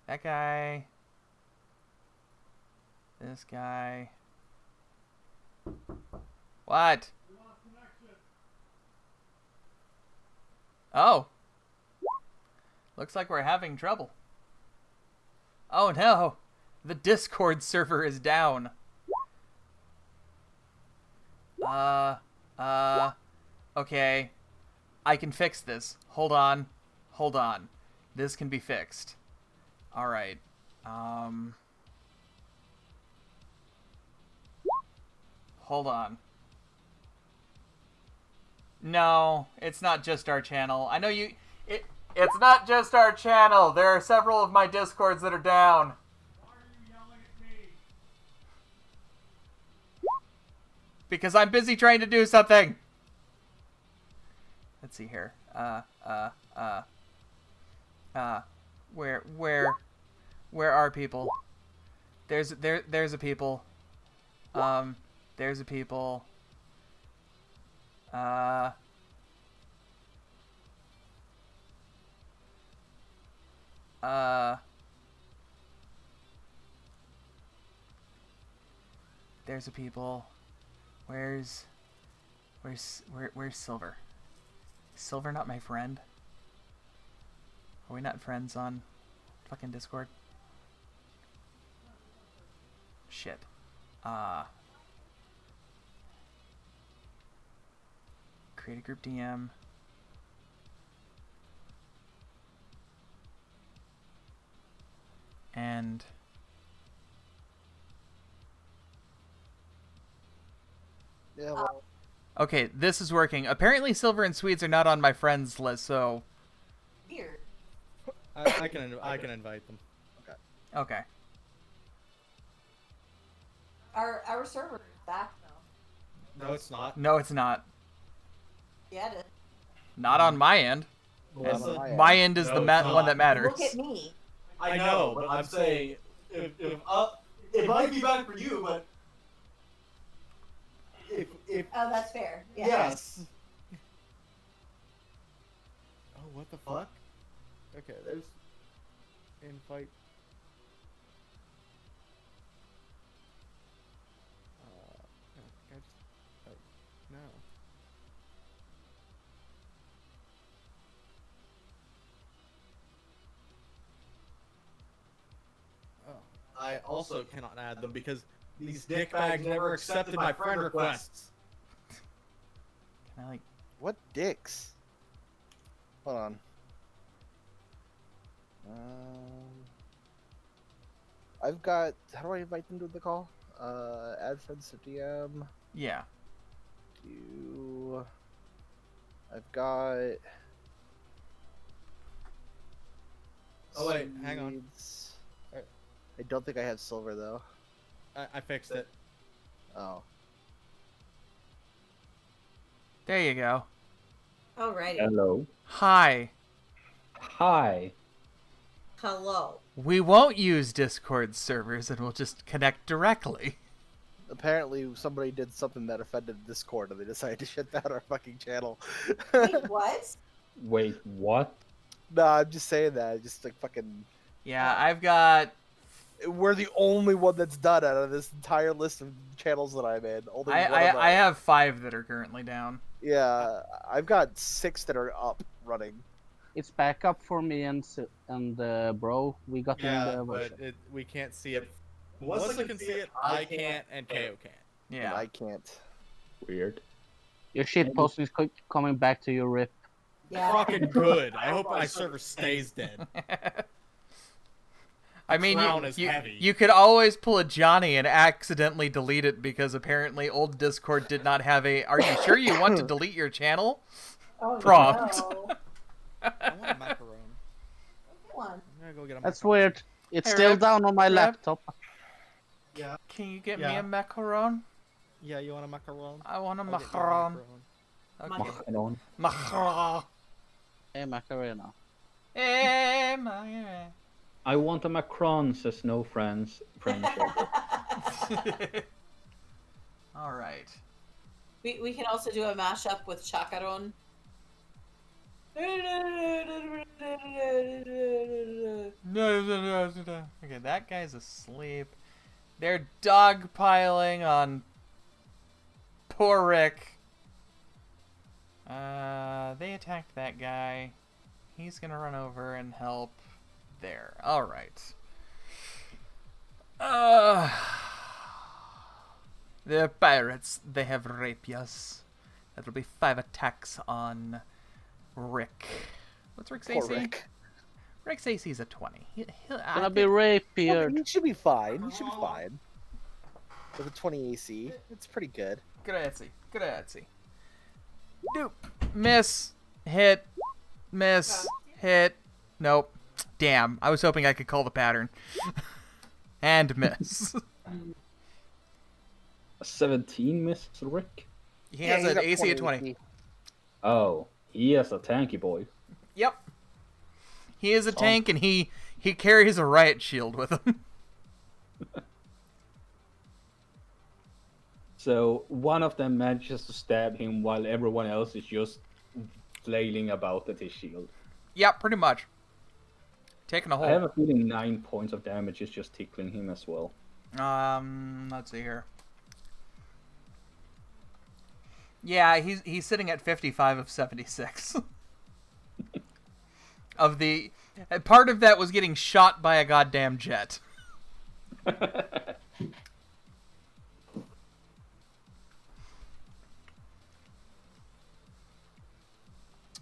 That guy, this guy. What? Oh. Looks like we're having trouble. Oh no. The Discord server is down. Okay. I can fix this. Hold on. This can be fixed. Alright. Hold on. No, it's not just our channel. I know you... It's not just our channel. There are several of my Discords that are down. Why are you yelling at me? Because I'm busy trying to do something. Let's see here. Where are people? There's a people. There's a people. There's a people. Where's Silver? Is Silver not my friend? Are we not friends on fucking Discord? Shit. Create a group DM. And Yeah, well, okay, this is working. Apparently, Silver and Swedes are not on my friends list, so Weird. I can invite them. okay. Our server is back though. No, it's not. No, it's not. Yeah, it is. Not on my end. Not And on my end is No, the it's not. one that matters. Look at me. I know, but I'm saying if it might be back for you, but if Oh, that's fair. Yeah. yes, Oh, what the fuck? Okay, there's invite. No, I just no. Oh, I also cannot add them because these dickbags never accepted my friend requests. Can I like? what dicks? Hold on. I've got. How do I invite them to the call? Add friends to DM. Yeah. I've got. Oh wait, hang on. Swedes. I don't think I have silver though. I fixed it. Oh. There you go. Alrighty. Hello. Hi. Hi. Hello. We won't use Discord servers and we'll just connect directly. Apparently, somebody did something that offended Discord, and they decided to shut down our fucking channel. Wait, what? Wait, what? No, I'm just saying that. Just like fucking. Yeah, I've got. We're the only one that's done out of this entire list of channels that I'm in. Only one of I have 5 that are currently down. Yeah, I've got 6 that are up running. It's back up for me and bro. We got in Yeah, the but workshop. we can't see it. Melissa can see it. I can't, and KO can't. And Yeah. I can't. Weird. Your shit posting is coming back to you, Rip. Yeah. Fucking good. I hope my server stays dead. I mean, Crown is heavy. you could always pull a Johnny and accidentally delete it because apparently old Discord did not have a. Are you sure you want to delete your channel? Oh, Prompt. no. I want a macaron. One. I'm gonna go get a That's macaron. weird. It's Hey, still Rip. down on my Rip. laptop. Can you get me Yeah. a macaron? Yeah, you want a macaron? I want a I'll get you a macaron. Mac- Okay. Macaron. Macaron. Hey, Macarena. Eh, my- I want a Macron, says no friends. Friendship. All right. We can also do a mashup with Chacaron. Okay, that guy's asleep. They're dogpiling on poor Rick. They attacked that guy. He's gonna run over and help there. Alright. The pirates, they have rapiers. That'll be 5 attacks on Rick. What's Rick's Poor AC? Rick. Rick's AC is a 20. Gonna be rapier. He should be fine. He should be fine. With a 20 AC, it's pretty good. Grazie. Grazie. Nope. Miss. Hit. Miss. Hit. Nope. Damn. I was hoping I could call the pattern. And miss. A 17 misses Rick. He has he's an got AC of 20. AC. Oh, he is a tanky boy. Yep. He is a tank and he carries a riot shield with him. So one of them manages to stab him while everyone else is just flailing about at his shield. Yep, pretty much. Taking a I have hole. a feeling 9 points of damage is just tickling him as well. Let's see here. Yeah, he's sitting at 55 of 76. Of the part of that was getting shot by a goddamn jet.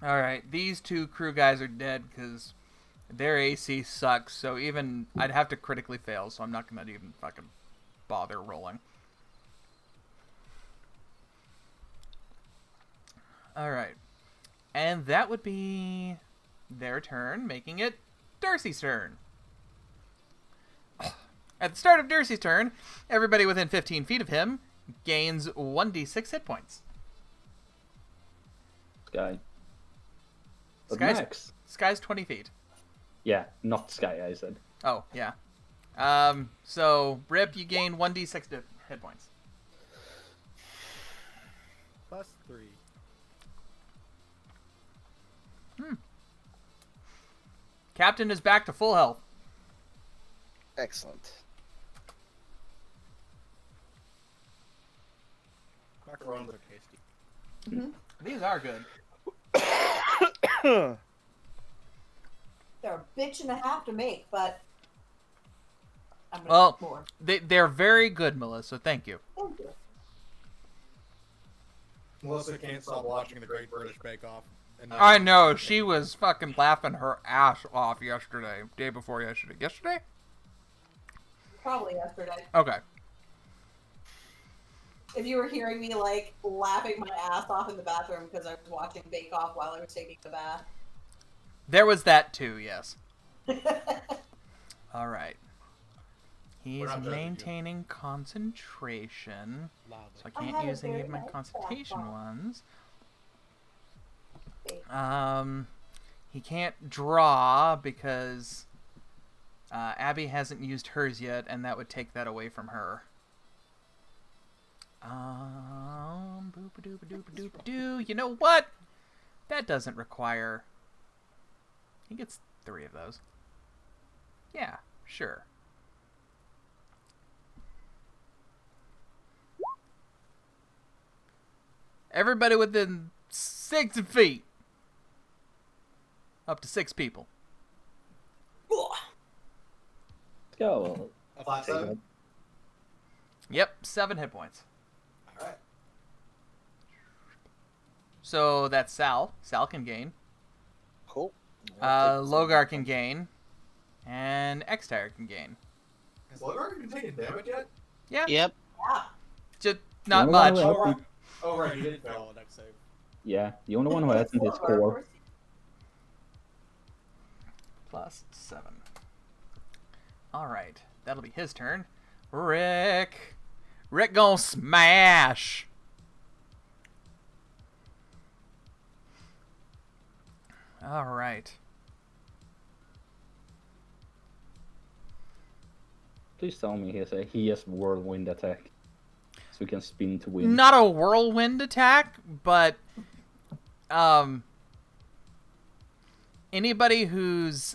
All right, these two crew guys are dead because their AC sucks. So even I'd have to critically fail. So I'm not gonna even fucking bother rolling. All right, and that would be their turn, making it Darcy's turn. At the start of Darcy's turn, everybody within 15 feet of him gains 1d6 hit points. Sky. But Sky's, max. Sky's 20 feet. Yeah, not Sky, I said. Oh, yeah. So, Rip, you gain 1d6 hit points. +3. Captain is back to full health. Excellent. Macarons are tasty. These are good. They're a bitch and a half to make, but I'm gonna Well, make more. they're very good, Melissa. Thank you. Thank you. Melissa can't stop watching the Great British Bake Off. And I know, she was fucking laughing her ass off yesterday. Day before yesterday. Yesterday? Probably yesterday. Okay. If you were hearing me like laughing my ass off in the bathroom because I was watching Bake Off while I was taking the bath. There was that too, yes. All right. He's We're not judging you. maintaining concentration, Loudly. so I I can't had a use any very of my nice concentration bath bomb. ones. Bake. He can't draw because Abby hasn't used hers yet, and that would take that away from her. Boop-a-doop-a-doop-a-doop-a-doop-a-doo. You know what? That doesn't require... He gets 3 of those. Yeah, sure. Everybody within 6 feet. Up to 6 people. Let's go. A flat 7. Yep, 7 hit points. All right. So that's Sal. Sal can gain. Cool. I'll take some- Logar can gain. And X-Tire can gain. Has Logar been taking damage yet? Yeah, Yep. Yeah. just not The only much. one who Oh, right. hasn't- Oh, right. You did fail. Fail next save. Yeah, the only one who hasn't is Of core. course. Plus 7. Alright, that'll be his turn. Rick gonna smash. Alright. Please tell me he has whirlwind attack. So we can spin to win. Not a whirlwind attack, but anybody who's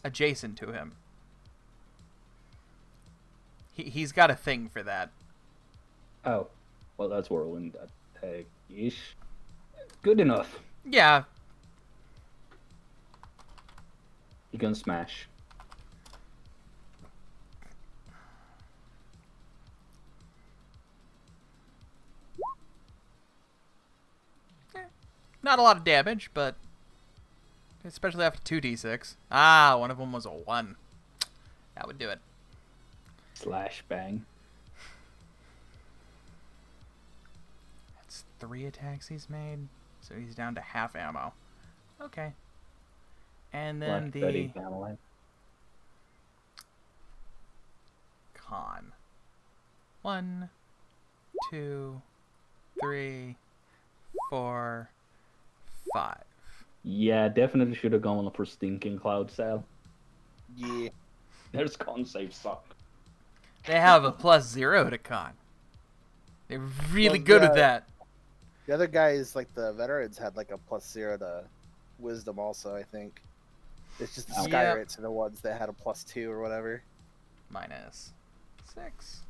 adjacent to him. He's got a thing for that. Oh, well, that's whirlwind attack-ish. Good enough. Yeah. You can smash. Not a lot of damage, but especially after 2d6. Ah, one of them was a 1. That would do it. Slash bang. That's 3 attacks he's made, so he's down to half ammo. Okay. And then Like the 30 ammo. con. 1, 2, 3, 4, 5. Yeah, definitely should have gone for Stinking Cloud Cell. Yeah. There's con saves suck. They have a +0 to con. They're really Well, good yeah. at that. The other guys, like the veterans, had like a +0 to wisdom also, I think. It's just the Oh. Skyrits are the ones that had a +2 or whatever. -6.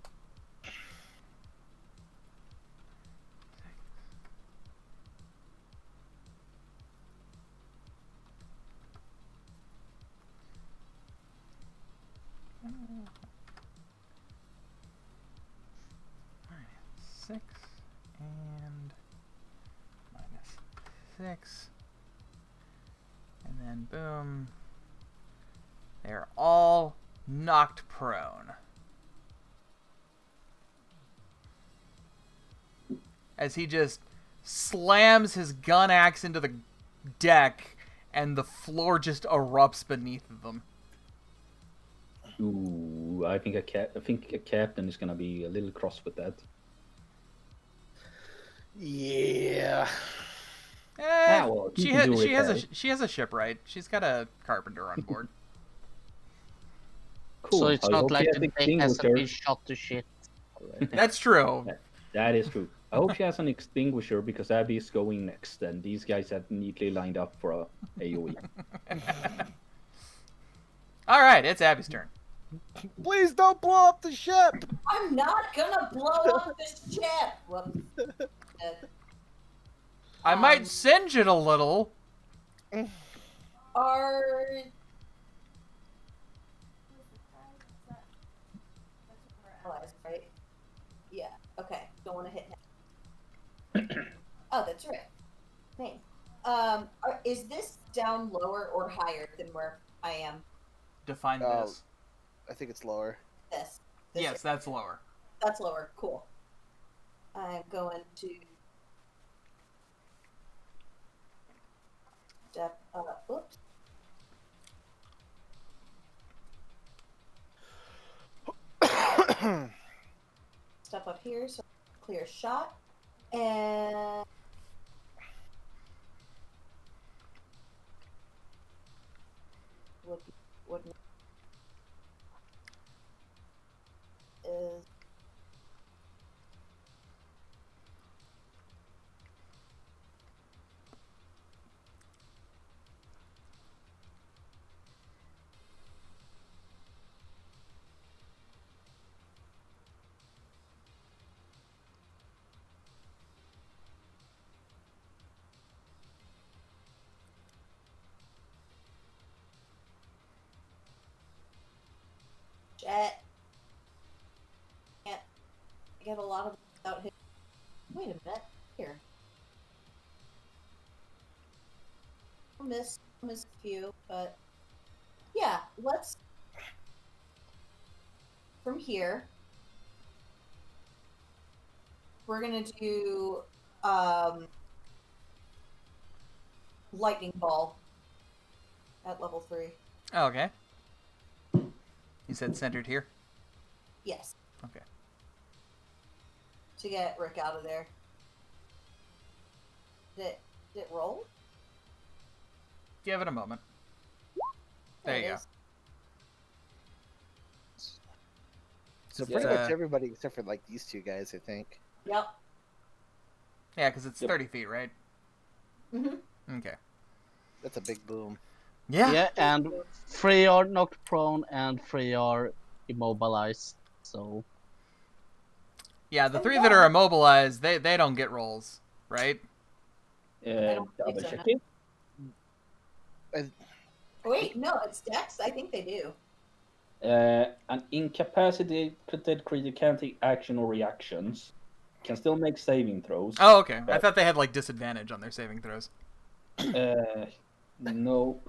Alright, 6 and 6. And then boom. They're all knocked prone. As he just slams his gun axe into the deck and the floor just erupts beneath them. Ooh, I think a captain is gonna be a little cross with that. Yeah. Well, he can do She repair. has a shipwright. She's got a carpenter on board. Cool. So it's I not hope like she has the deck hasn't been extinguisher. shot to shit. That's true. That is true. I hope she has an extinguisher because Abby is going next, and these guys have neatly lined up for a AoE. All right, it's Abby's turn. Please don't blow up the ship. I'm not gonna blow up this ship. Whoops. I might singe it a little. Are allies, right? Yeah. Okay. Don't want to hit him. Oh, that's right. Thanks. Is this down lower or higher than where I am? Define this. I think it's lower. This. Yes, right? that's lower. That's lower. Cool. I'm going to step up. Oops. Step up here so clear shot. And what is jet? Can't get a lot of without hitting. Wait a minute. Here. I'll miss a few, but yeah, let's from here. We're gonna do lightning ball at level 3. Oh, okay. You said centered here? Yes. Okay. To get Rick out of there. Did it roll? Give it a moment. There it you go. is. So pretty Yeah. much everybody except for like these two guys, I think. Yep. Yeah, because it's Yep. 30 feet, right? Mm-hmm. Okay. That's a big boom. Yeah. Yeah, and 3 are knocked prone and 3 are immobilized. So Yeah, the 3 that are immobilized, they don't get rolls, right? don't Double think so, check no. it. Wait, no, it's Dex. I think they do. An incapacitated creature can't take action or reactions. Can still make saving throws. Oh, okay. I But- thought they had, like, disadvantage on their saving throws. No,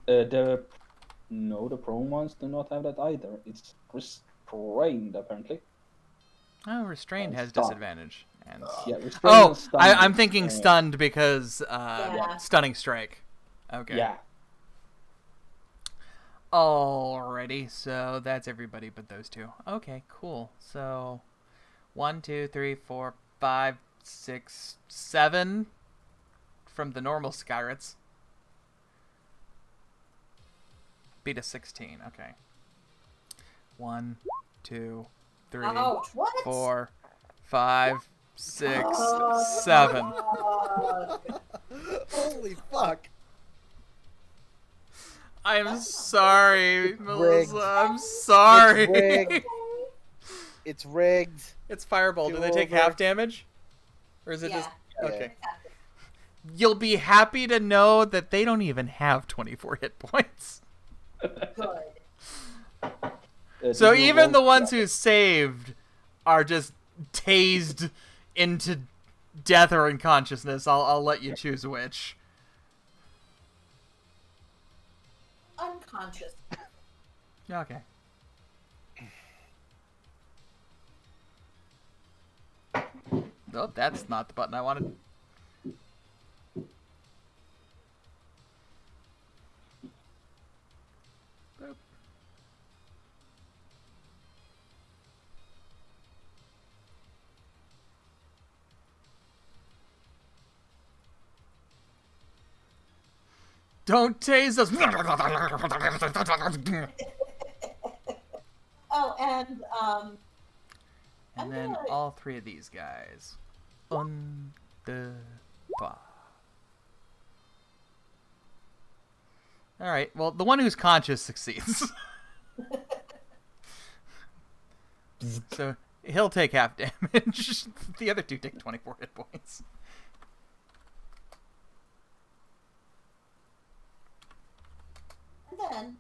the prone ones do not have that either. It's restrained apparently. Oh, restrained has Stop. disadvantage. And... Yeah, restrained Oh, and stunned I'm is, thinking stunned because Yeah. stunning strike. Okay. Yeah, Alrighty, so that's everybody but those 2. Okay, cool. So 1, 2, 3, 4, 5, 6, 7 from the normal Skyrets. Beat a 16. Okay. 1, 2, 3, Ouch, what? 4, 5, 6, Oh, 7. God. Holy fuck! I'm sorry, Melissa. rigged. I'm sorry. It's rigged. It's rigged. It's Fireball. Do Do they take over. half damage? Or is it Yeah. just... Yeah. Okay. You'll be happy to know that they don't even have 24 hit points. Good. So do you even want- the ones who saved are just tased into death or unconsciousness. I'll let you choose which. unconscious. Okay. Oh, that's not the button I wanted. Boop. Don't tase us. Oh, and And then all three of these guys. On the bar. All right. Well, the one who's conscious succeeds. So he'll take half damage. The other two take 24 hit points. and then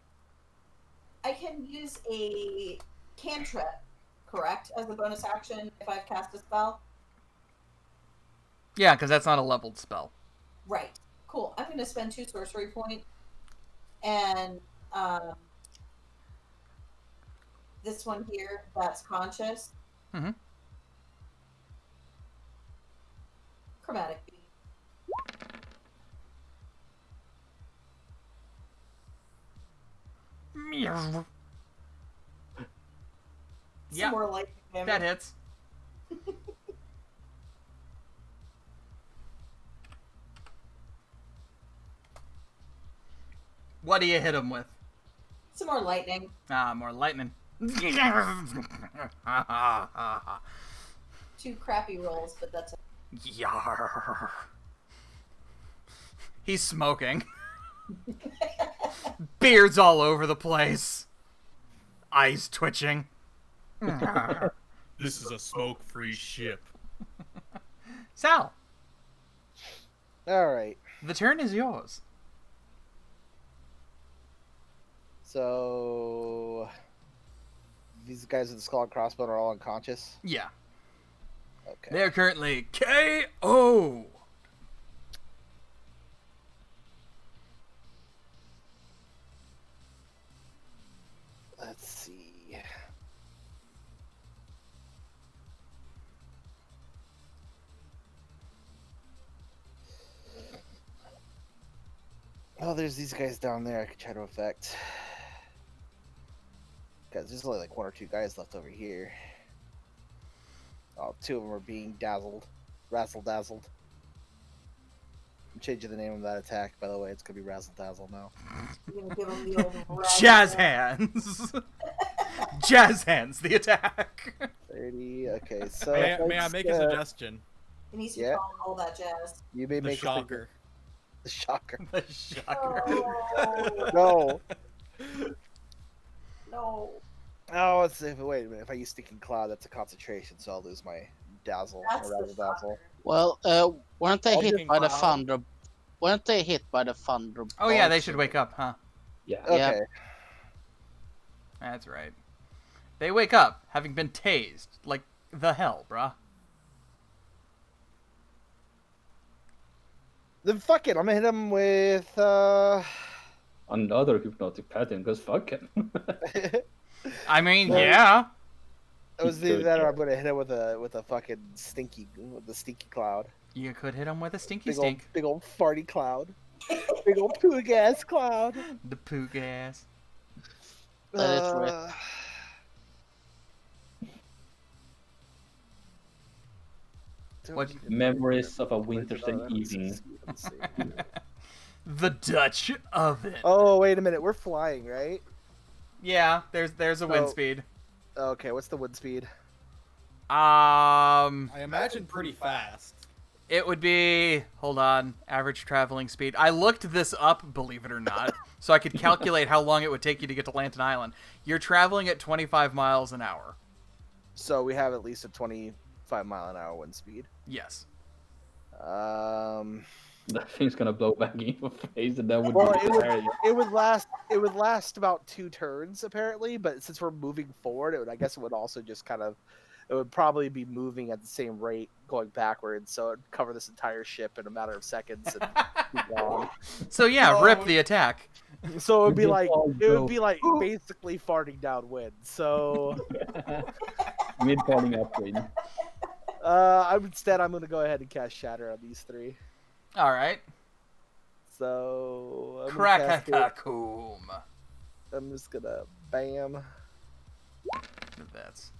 I can use a cantrip, correct, as a bonus action if I've cast a spell. Yeah, because that's not a leveled spell. Right. Cool. I'm going to spend 2 sorcery points, and this one here that's conscious. Mm-hmm. Chromatic beam. Meow. Some more lightning damage. That hits. What do you hit him with? Some more lightning. Ah, more lightning. 2 crappy rolls, but that's Yarr. He's smoking. Beards all over the place. Eyes twitching. This is a smoke-free ship. Sal, All right. the turn is yours. So these guys with the skull and crossbone are all unconscious. Yeah. Okay. They're currently KO. Let's see. Oh, there's these guys down there I could try to affect. Guys, there's only like 1 or 2 guys left over here. Oh, 2 of them are being dazzled. Razzle-dazzled. I'm changing the name of that attack, by the way. It's gonna be Razzle-dazzle now. You're gonna give him the old Jazz hands. Jazz hands, the attack. 30, okay, so... May I make a suggestion? He needs to Yeah. call all that jazz. You may The make shocker. The shocker. The shocker. Oh, No! no. Oh, let's see. Wait a minute. If I use Stinking Cloud, that's a concentration, so I'll lose my Dazzle. That's Or the Razzle-dazzle. shocker. Well, weren't they I'll hit give by the Cloud. thunder? Weren't they hit by the thunder? Oh yeah, they bolts? should wake up, huh? Yeah. Okay. Yeah. That's right. They wake up, having been tased. Like the hell, bruh. Then fuck it. I'm gonna hit him with, Another hypnotic pattern, because fuck it. I mean, Well, yeah. It was either that or I'm gonna hit him with a fucking stinky cloud. You could hit him with a stinky stink. Big old farty cloud. Big old poo gas cloud. The poo gas. That is right. What- Memories of a winter's evening. Let's see. The Dutch oven. Oh, wait a minute. We're flying, right? Yeah, there's a wind So- speed. Okay, what's the wind speed? I imagine pretty fast. It would be, hold on, average traveling speed. I looked this up, believe it or not, so I could calculate how long it would take you to get to Lanton Island. You're traveling at 25 miles an hour. So we have at least a 25-mile-an-hour wind speed. Yes. That thing's gonna blow back in your face, and that would Well, be hilarious. it would last about 2 turns apparently, but since we're moving forward, I guess it would also just kind of, it would probably be moving at the same rate going backwards, so it'd cover this entire ship in a matter of seconds and be gone. So yeah, Oh. rip the attack. So it would be It's like all it would go. be like basically farting downwind. So Mid falling upwind. I'm gonna go ahead and cast Shatter on these three. All right. So I'm gonna cast it. Krakakakum. I'm just gonna bam. That's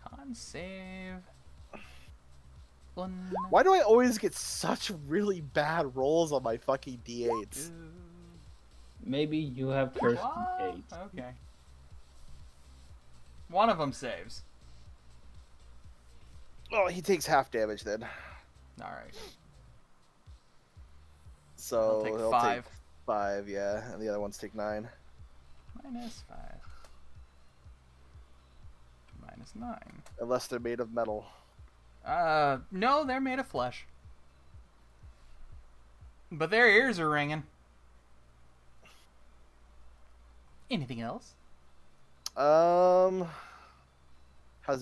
con save. One. Why do I always get such really bad rolls on my fucking D8s? Maybe you have cursed What? D8. Okay. One of them saves. Oh, he takes half damage then. All right. So I'll take he'll 5. take 5, yeah, and the other ones take 9. Minus 5. Minus 9. Unless they're made of metal. No, they're made of flesh. But their ears are ringing. Anything else? How's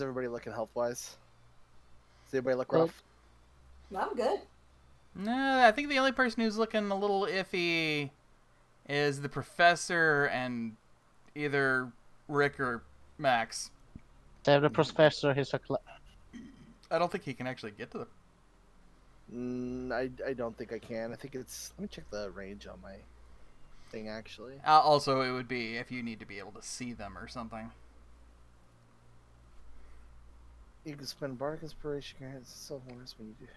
everybody looking health wise? Does anybody look rough? I'm good. No, I think the only person who's looking a little iffy is the professor and either Rick or Max. Save the professor. He's a I don't think he can actually get to the... I don't think I can. I think it's. Let me check the range on my thing actually. Also, it would be if you need to be able to see them or something. You can spend bardic inspiration. It's so worse when you do.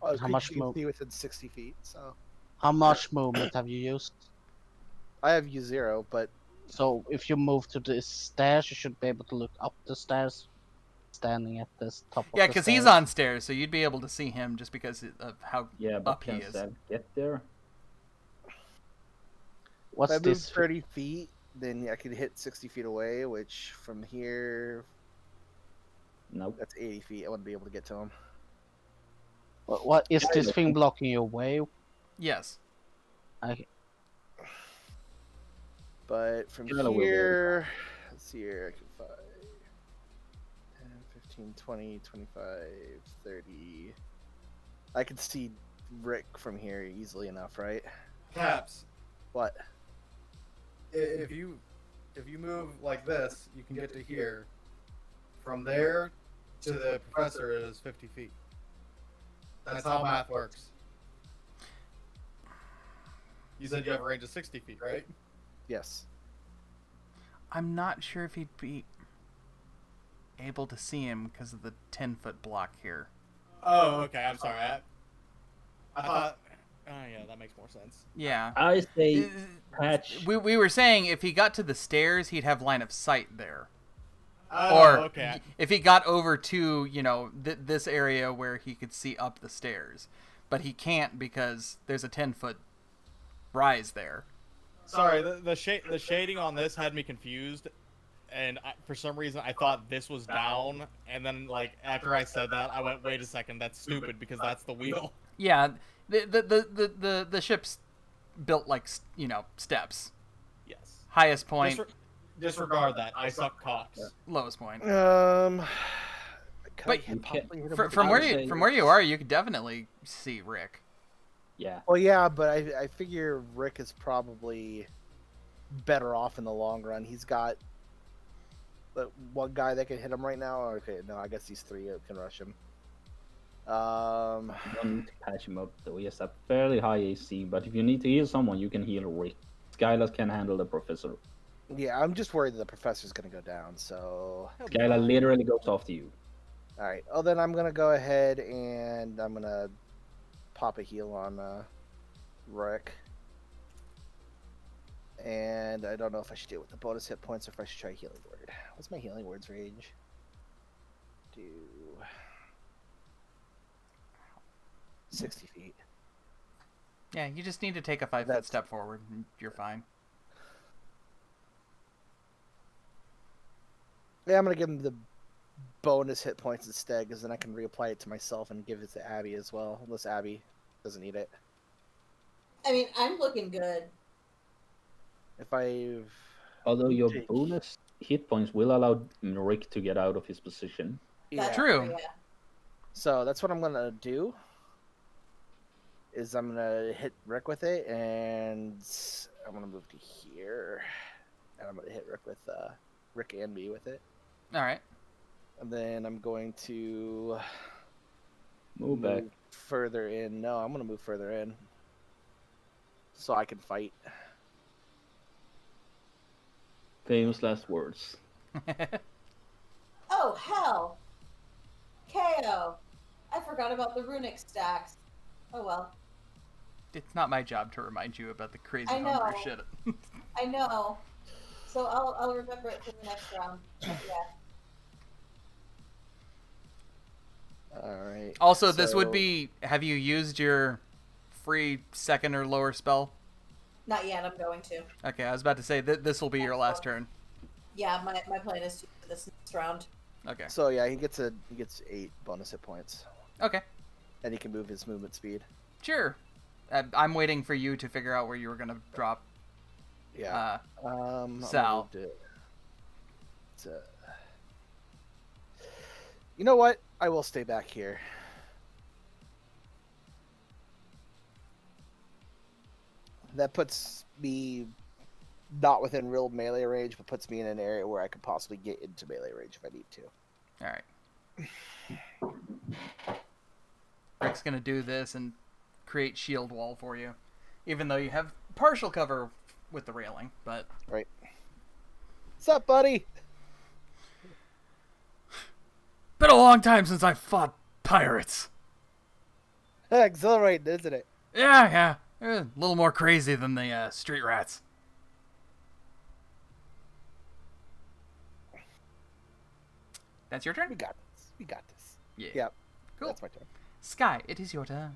Oh, How much you can move? see within 60 feet. So How much movement have you used? I have U0, but So if you move to the stairs, you should be able to look up the stairs, standing at this top of Yeah, the because stairs. he's on stairs, so you'd be able to see him just because of how Yeah, but up he can is. Sam get there? What's if I move this? 30 feet, then I could hit 60 feet away, which from here, Nope. that's 80 feet. I wouldn't be able to get to him. What is Yeah, this look. thing blocking your way? Yes. But from Kinda will be able to here, let's see here, I can find 10, 15, 20, 25, 30. I can see Rick from here easily enough, right? Caps. What? If you move like this, you can get to here. From there to the professor is 50 feet. That's how math works. You said you have a range of 60 feet, right? Yes. I'm not sure if he'd be able to see him because of the 10-foot block here. Oh, okay. I'm sorry. I thought. Oh, yeah, that makes more sense. Yeah. I say Uh, patch. We were saying if he got to the stairs, he'd have line of sight there. Oh, Or okay. if he got over to, this area where he could see up the stairs. But he can't because there's a 10-foot rise there. Sorry, the shading on this had me confused, and for some reason I thought this was down, and then like after I said that, I went, wait a second, that's stupid because that's the wheel. Yeah, the ship's built like, steps. Yes. Highest point, Disregard that. I suck cocks. lowest point. Can But I possibly hit him with From the where other? from where you are, you could definitely see Rick. Yeah. Well, yeah, but I figure Rick is probably better off in the long run. He's got one guy that can hit him right now. Okay, no, I guess these three can rush him. You don't need to patch him up though. He has a fairly high AC, but if you need to heal someone, you can heal Rick. Skylar can handle the professor. Yeah, I'm just worried that the professor's gonna go down. So, Skylar literally goes after you. all right. Oh, then I'm gonna go ahead and I'm gonna pop a heal on Rick. And I don't know if I should do it with the bonus hit points or if I should try healing word. What's my healing word's range? Do 60 feet. Yeah, you just need to take a 5-foot That's- step forward, and you're fine. Yeah, I'm gonna give him the bonus hit points instead, because then I can reapply it to myself and give it to Abby as well, unless Abby doesn't need it. I mean, I'm looking good. If I've Although your Okay. bonus hit points will allow Rick to get out of his position. yeah. True. Yeah. So that's what I'm gonna do. is I'm gonna hit Rick with it, and I'm gonna move to here, and I'm gonna hit Rick and me with it, All right. and then I'm going to Move back. further in. No, I'm gonna move further in, so I can fight. Famous last words. Oh, hell. KO. I forgot about the runic stacks. Oh, well. It's not my job to remind you about the crazy I know. homebrew shit. I know. So I'll remember it for the next round. But yeah. All right. Also, this would so- be... Have you used your free second or lower spell? Not yet, I'm going to. Okay, I was about to say, this will be your last turn. Yeah, my plan is to do this next round. Okay. So yeah, he gets 8 bonus hit points, Okay. and he can move his movement speed. Sure. I'm waiting for you to figure out where you were going to drop Yeah. Sal. You know what? I will stay back here. That puts me not within real melee range, but puts me in an area where I could possibly get into melee range if I need to. All right. Rick's going to do this and create shield wall for you. Even though you have partial cover with the railing, but... Right. What's up, buddy? Been a long time since I fought pirates. Exhilarating, isn't it? Yeah. They're a little more crazy than the street rats. That's your turn? We got this. Yeah. Yep. Cool. That's my turn. Sky, it is your turn.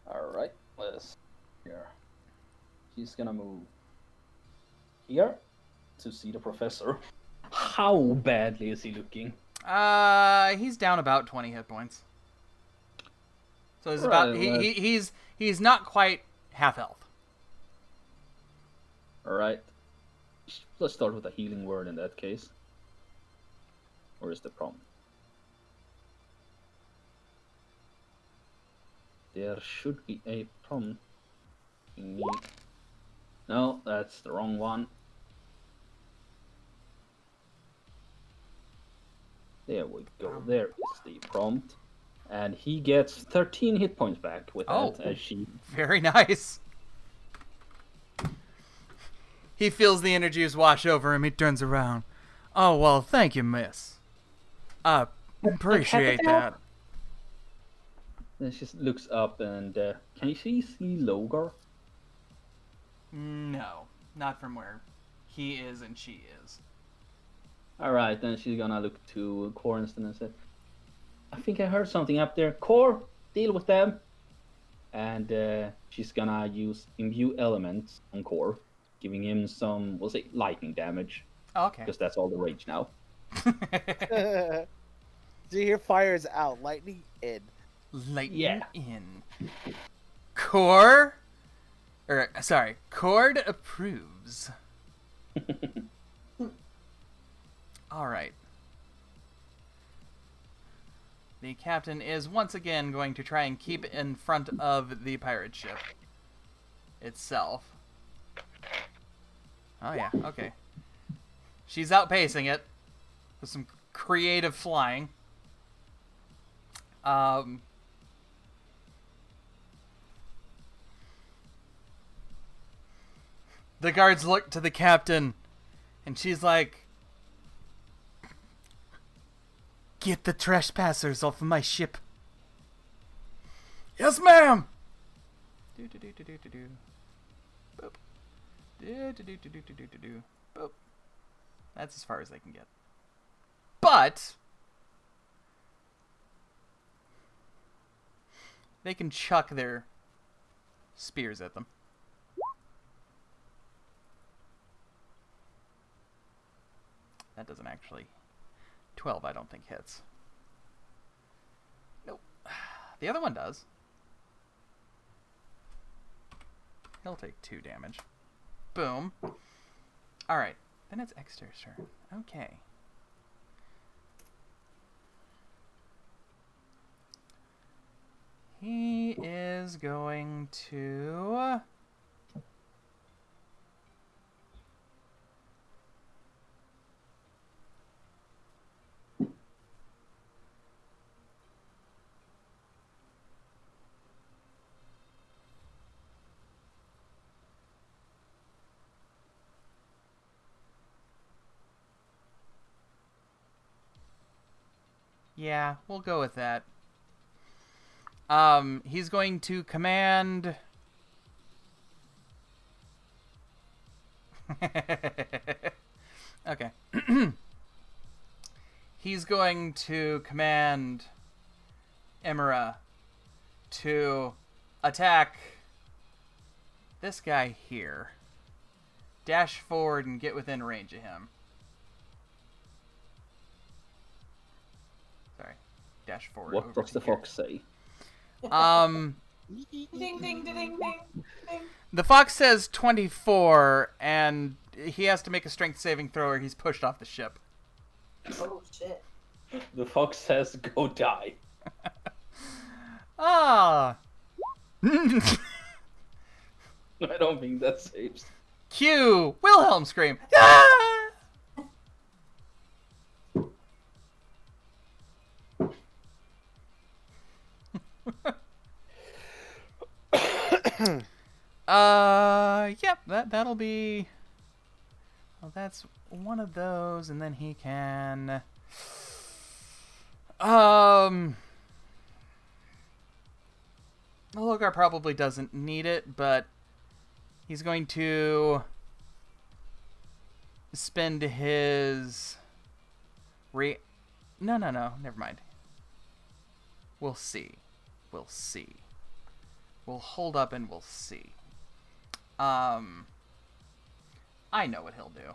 Alright, let's here. He's gonna move here to see the professor. How badly is he looking? He's down about 20 hit points. So it's Right, about well- he's not quite half health. Alright. Let's start with a healing word in that case. Or is the prompt? There should be a prompt. No, that's the wrong one. There we go. There is the prompt. And he gets 13 hit points back with that as she... Very nice. He feels the energies wash over him. He turns around. Oh, well, thank you, miss. Appreciate that. Then she looks up and... can she see Logar? No, not from where he is and she is. Alright, then she's gonna look to Coriston and say, I think I heard something up there. Cor, deal with them. And she's gonna use Imbue Elements on Cor, giving him some, we'll say, lightning damage. Okay. Because that's all the rage now. Do you hear fires out, lightning in? Lightning Yeah. in. Cord approves. All right. The captain is once again going to try and keep in front of the pirate ship itself. Oh yeah, okay. She's outpacing it with some creative flying. The guards look to the captain, and she's like, "Get the trespassers off of my ship." Yes, ma'am. Boop. Boop. That's as far as they can get. But they can chuck their spears at them. That doesn't actually... 12 I don't think hits. Nope. The other one does. He'll take 2 damage. Boom. Alright. Then it's Exeter's turn. Okay. He is going to... Yeah, we'll go with that. He's going to command... Okay. He's going to command Emira to attack this guy here. Dash forward and get within range of him. Sorry. Dash forward. What does the fox say? Um, Ding ding ding ding ding. the fox says 24, and he has to make a strength saving throw or he's pushed off the ship. Oh shit. The fox says, "Go die." Ah. I don't think that saves. Cue Wilhelm scream. Ah! Yep, that'll be... Well, that's one of those, and then he can... Logar probably doesn't need it, but he's going to spend his... No, never mind. We'll see. We'll see. We'll hold up and we'll see. I know what he'll do.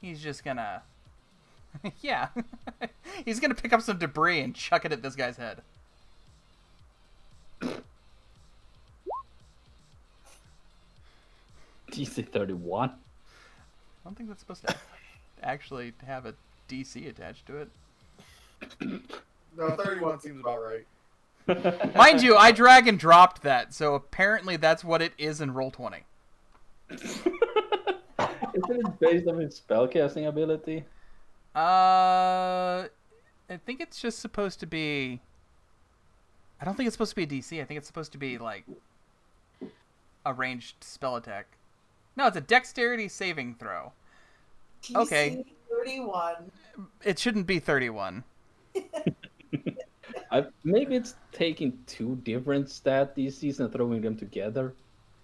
He's just gonna... Yeah. He's gonna pick up some debris and chuck it at this guy's head. DC 31. I don't think that's supposed to actually have a DC attached to it. No, 31 seems about right. Mind you, I drag and dropped that, so apparently that's what it is in Roll20. Isn't it based on his spellcasting ability? I think it's just supposed to be... I don't think it's supposed to be a DC. I think it's supposed to be, like, a ranged spell attack. No, it's a dexterity saving throw. Okay. 31. It shouldn't be 31. Maybe it's taking two different stat DCs and throwing them together.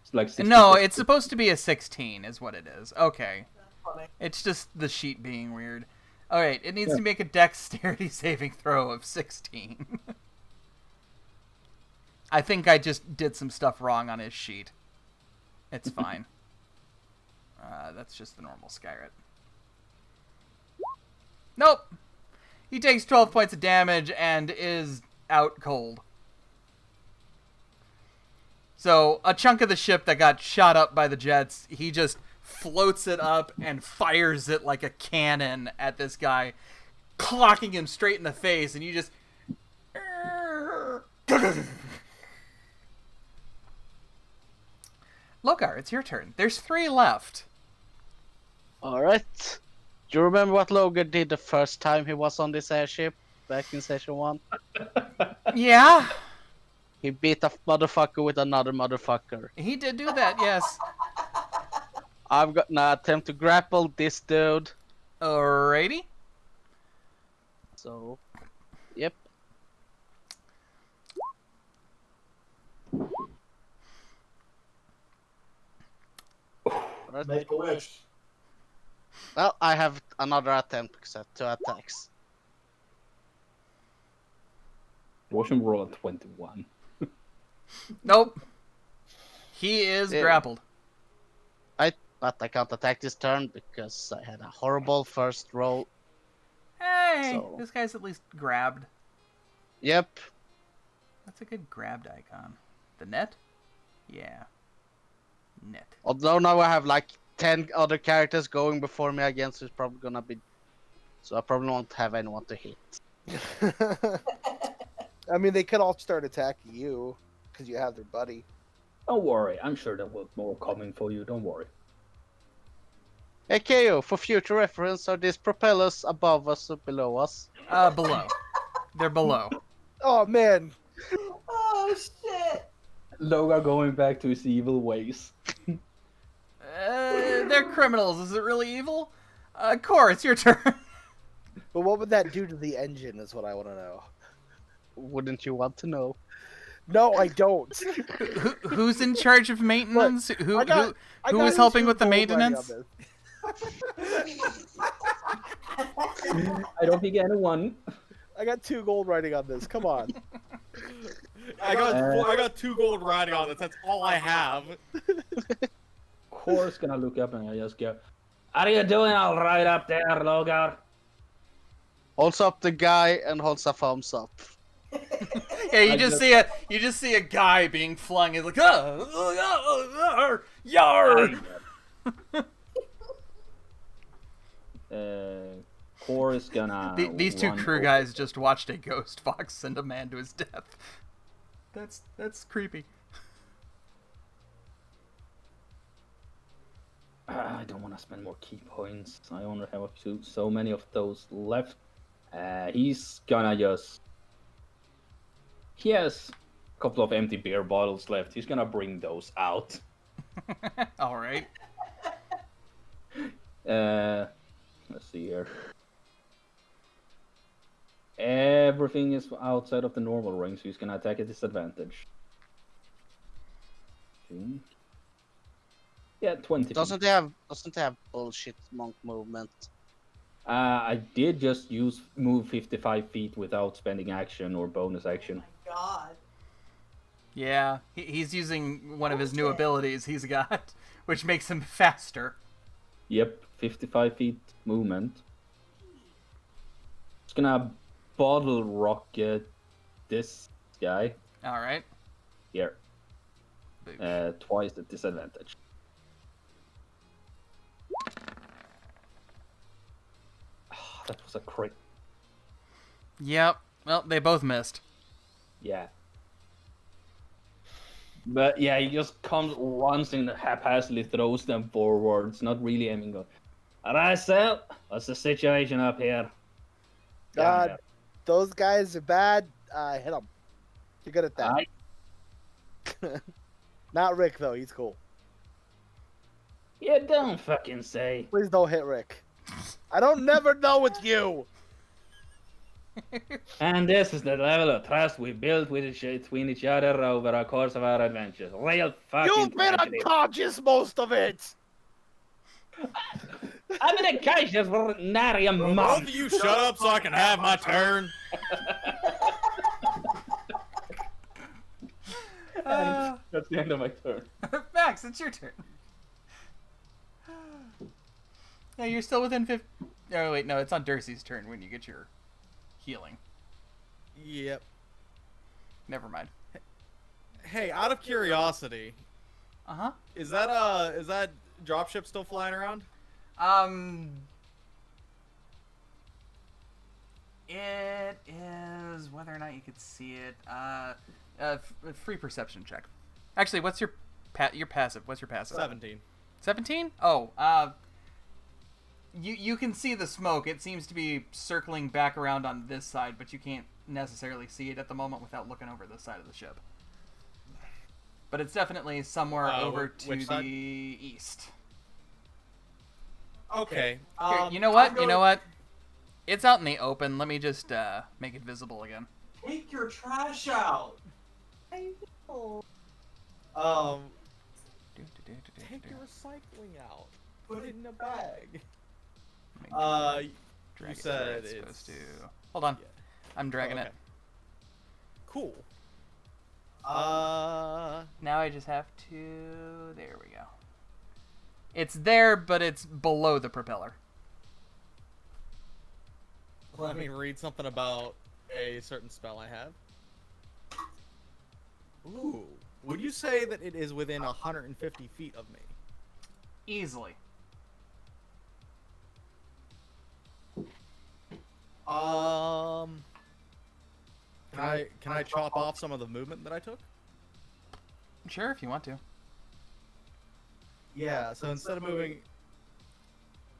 It's like 60%. No, it's supposed to be a 16 is what it is. Okay. Funny. It's just the sheet being weird. Alright, it needs to make a dexterity saving throw of 16. I think I just did some stuff wrong on his sheet. It's fine. That's just the normal Skyrit. Nope! He takes 12 points of damage and is out cold. So, a chunk of the ship that got shot up by the jets, he just floats it up and fires it like a cannon at this guy, clocking him straight in the face, and you just... Logar, it's your turn. There's 3 left. Alright. Do you remember what Logan did the first time he was on this airship back in session 1? Yeah? He beat a motherfucker with another motherfucker. He did do that, yes. I've got an attempt to grapple this dude. Alrighty. So, yep. Make a wish. Well, I have another attempt because I have 2 attacks. Watch him roll a 21. Nope. He is grappled. But I can't attack this turn because I had a horrible first roll. Hey, So- this guy's at least grabbed. Yep. That's a good grabbed icon. The net? Yeah. Net. Although now I have like 10 other characters going before me again, so it's probably gonna be So I probably won't have anyone to hit. I mean, they could all start attacking you because you have their buddy. Don't worry, I'm sure there will be more coming for you. Don't worry. Hey, KO, for future reference, are these propellers above us or below us? Below. They're below. Oh man, Oh shit! Logar going back to his evil ways. They're criminals. Is it really evil? Core, it's your turn. but what would that do to the engine? Is what I want to know. Wouldn't you want to know? No, I don't. Who's in charge of maintenance? Who got is helping with the maintenance? I don't think anyone. I got 2 gold writing on this. Come on. I got 2 gold riding on this. That's all I have. Core's gonna look up and just go, "Are you doing all right up there, Logar?" Holds up the guy and holds a thumbs up. Yeah, you just see a guy being flung. He's like, yar. Core is gonna. These 2 run crew over. guys just watched a ghost fox send a man to his death. That's creepy. I don't want to spend more key points. I only have so many of those left. He's gonna just. He has a couple of empty beer bottles left. He's gonna bring those out. All right. Let's see here. Everything is outside of the normal ring, so he's gonna attack at disadvantage. Yeah, 20. Doesn't they have bullshit monk movement? I did just move 55 feet without spending action or bonus action. Oh my god. Yeah, he's using one of his new abilities he's got, which makes him faster. Yep, 55 feet movement. Just gonna bottle rocket this guy. All right. Here. Twice the disadvantage. That was a crit. Yep. Well, they both missed. Yeah. But yeah, he just runs and haphazardly throws them forwards, not really aiming. Alright, Sel, what's the situation up here? Those guys are bad. Hit them. You're good at that. Aye. Not Rick though. He's cool. Yeah, don't fucking say. Please don't hit Rick. I don't never know it's you. And this is the level of trust we built between each other over the course of our adventures. Real fucking You've been tragedy. unconscious most of it. I'm in a cage just for nary a Both month. of you shut up so I can have my turn. That's the end of my turn. Max, it's your turn. Yeah, you're still within 50. Oh wait, no, it's on Durcy's turn when you get your healing. Yep. Never mind. Hey, out of curiosity, Uh is that dropship still flying around? huh. It is whether or not you could see it. Free perception check. Actually, what's your passive? What's your passive? 17. 17? Oh, you can see the smoke. It seems to be circling back around on this side, but you can't necessarily see it at the moment without looking over this side of the ship. But it's definitely somewhere over to which the side? east. Okay. Here, you know what? You know what? It's out in the open. Let me just make it visible again. Take your trash out. I know. Take your recycling out. Put it in a bag. Drag it said where it's it's- supposed to. Hold on. I'm dragging okay. it. Cool. Now I just have to... There we go. It's there, but it's below the propeller. Let me read something about a certain spell I have. Ooh. Would you say that it is within 150 feet of me? Easily. Um, can I chop off some of the movement that I took? Sure, if you want to. Yeah. So instead of moving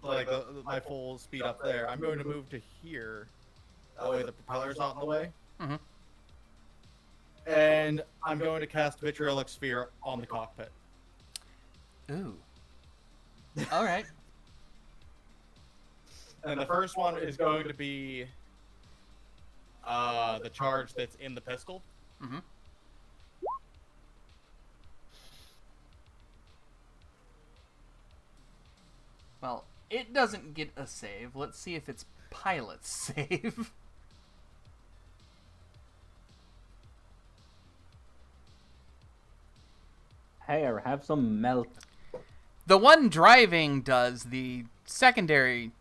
like my full speed up there, I'm going to move to here. That way the propeller's not in the way. Mm-hmm. And I'm going to cast Vitriolic Sphere on the cockpit. Ooh. All right. And the first one is going to be the charge that's in the pistol. Mm-hmm. Well, it doesn't get a save. Let's see if its pilots save. Here, have some melt. The one driving does. The secondary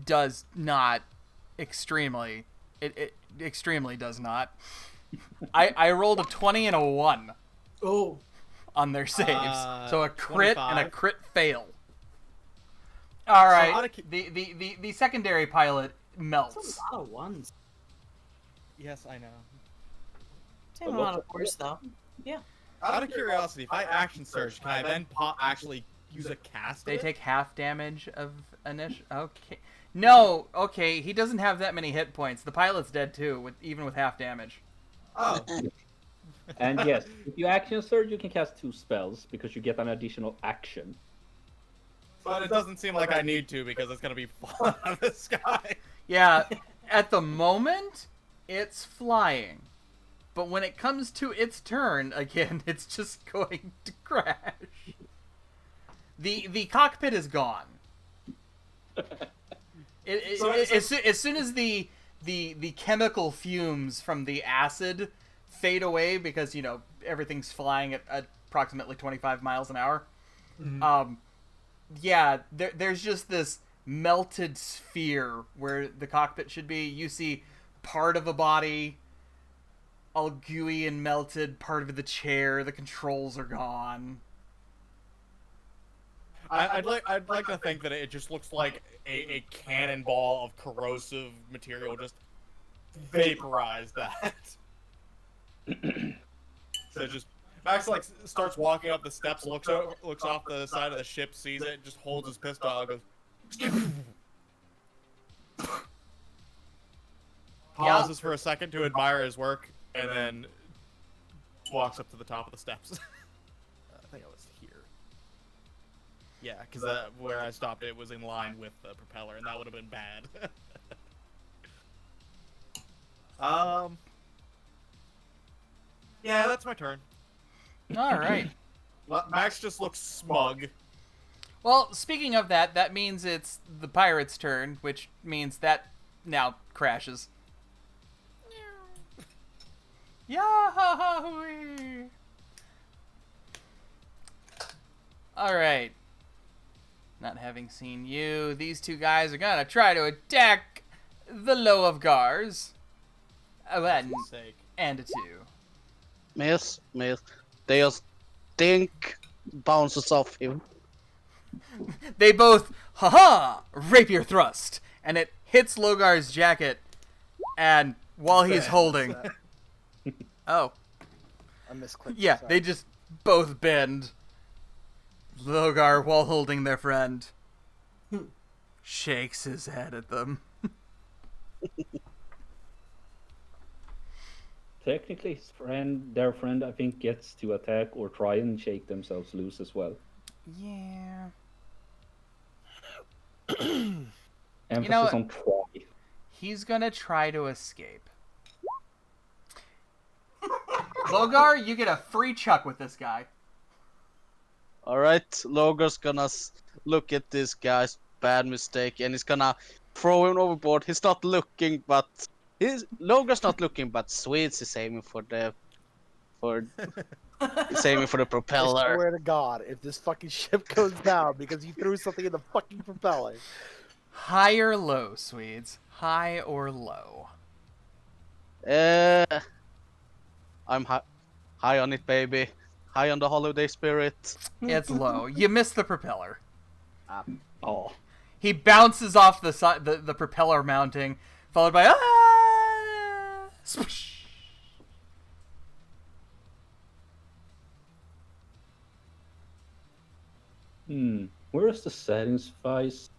does not extremely. It extremely does not. I rolled a 20 and a 1 Oh. on their saves. So a crit 25. and a crit fail. All right. So The secondary pilot That's melts. a lot of ones. Yes, I know. Same amount of force, though. Yeah. Out of curiosity, if I action surge, can I then actually use a cast? They take half damage of initial. Okay. No. Okay. He doesn't have that many hit points. The pilot's dead too, even with half damage. Oh. And yes, if you action surge, you can cast 2 spells because you get an additional action. But it doesn't seem like I need to because it's gonna be falling out of the sky. Yeah. At the moment, it's flying. But when it comes to its turn, again, it's just going to crash. The cockpit is gone. As soon as the chemical fumes from the acid fade away, because everything's flying at approximately 25 miles an hour. Mm-hmm. Yeah, there's just this melted sphere where the cockpit should be. You see part of a body all gooey and melted, part of the chair, the controls are gone. I'd like to think that it just looks like a cannonball of corrosive material just vaporized that. So just Max starts walking up the steps, looks off the side of the ship, sees it, just holds his pistol out, and goes. Pauses for a second to admire his work, and then walks up to the top of the steps. I think I was here. Yeah, because where I stopped it was in line with the propeller, and that would have been bad. Yeah, that's my turn. All right. Max just looks smug. Well, speaking of that, that means it's the pirate's turn, which means that now crashes. Yahoo! Alright. Not having seen you, these two guys are gonna try to attack the Low of Gars. And a 2. Miss. They just think bounces off him. They both, rapier thrust, and it hits Logar's jacket, and while he's holding... Oh. I misclicked. Yeah, sorry. they just both bend. Logar, while holding their friend, shakes his head at them. Technically, their friend, I think, gets to attack or try and shake themselves loose as well. Yeah. Emphasis on try. He's gonna try to escape. Logar, you get a free chuck with this guy. Alright, Logar's gonna look at this guy's bad mistake and he's gonna throw him overboard. He's not looking, but Logar's not looking, but Swedes is aiming for the he's aiming for the I propeller. swear to God, if this fucking ship goes down because you threw something in the fucking propeller. High or low, Swedes? High or low? I'm high on it, baby. High on the holiday spirit. It's low. You missed the propeller. Oh. He bounces off the propeller mounting, Followed by ah! Swish. Where's the settings, Vice?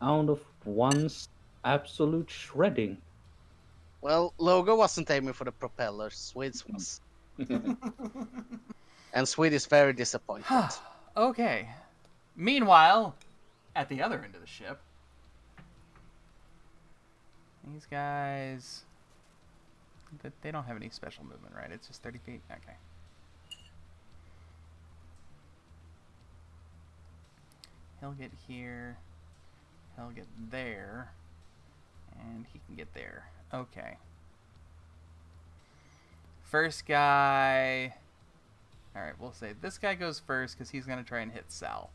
Out of one's absolute shredding. Well, Logo wasn't aiming for the propellers. Swedes was. And Swede is very disappointed. Okay. Meanwhile, at the other end of the ship, these guys, they don't have any special movement, right? It's just 30 feet? Okay. He'll get here. He'll get there. And he can get there. Okay. First guy... Alright, we'll say this guy goes first because he's going to try and hit Sal.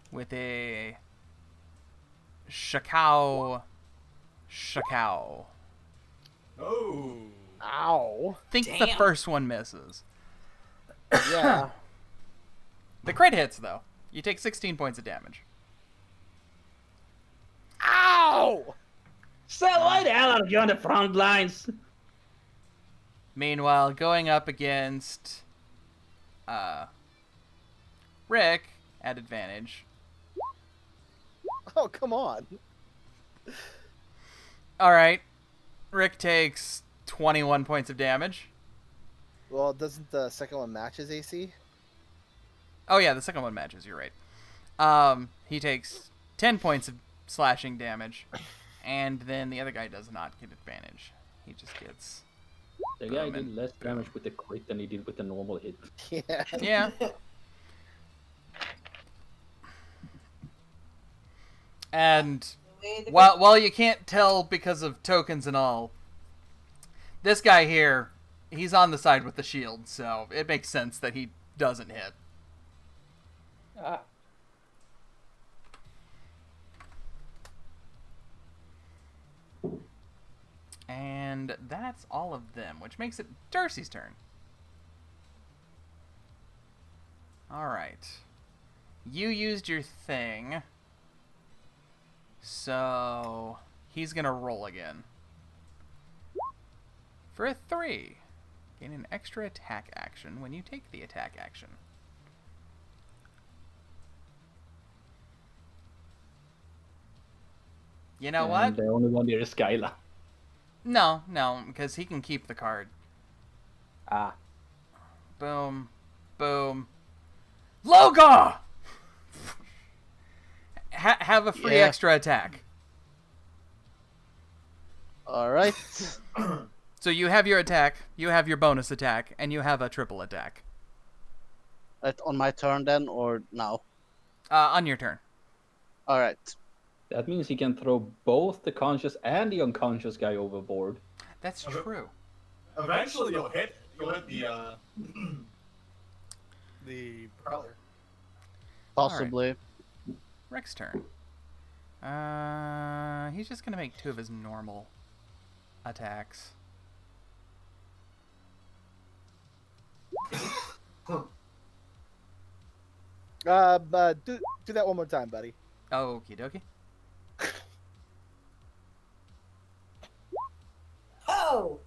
With a... Shakao. Oh. Ow. Think the Damn. first one misses. Yeah. The crit hits, though. You take 16 points of damage. Ow! Sal, why the hell are you on the front lines? Meanwhile, going up against Rick at advantage. Oh, come on. Alright. Rick takes 21 points of damage. Well, doesn't the second one match his AC? Oh yeah, the second one matches, you're right. He takes 10 points of slashing damage. And then the other guy does not get advantage. He just gets... The guy Boom did and less boom. damage with the crit than he did with the normal hit. Yeah. Yeah. And while you can't tell because of tokens and all, this guy here, he's on the side with the shield, so it makes sense that he doesn't hit. Ah. And that's all of them, which makes it Darcy's turn. Alright. You used your thing. So he's gonna roll again. For a 3. Gain an extra attack action when you take the attack action. You know what? The only one there is Skyla. No, because he can keep the card. Ah. Boom. Boom. Loga! Have a free Yeah. extra attack. Alright. So you have your attack, you have your bonus attack, and you have a triple attack. On my turn then, or now? On your turn. Alright. That means he can throw both the conscious and the unconscious guy overboard. That's Okay. true. Eventually, you'll hit the the propeller. Possibly. Rick's turn. He's just gonna make 2 of his normal attacks. Do that one more time, buddy. Okie dokie. Oh!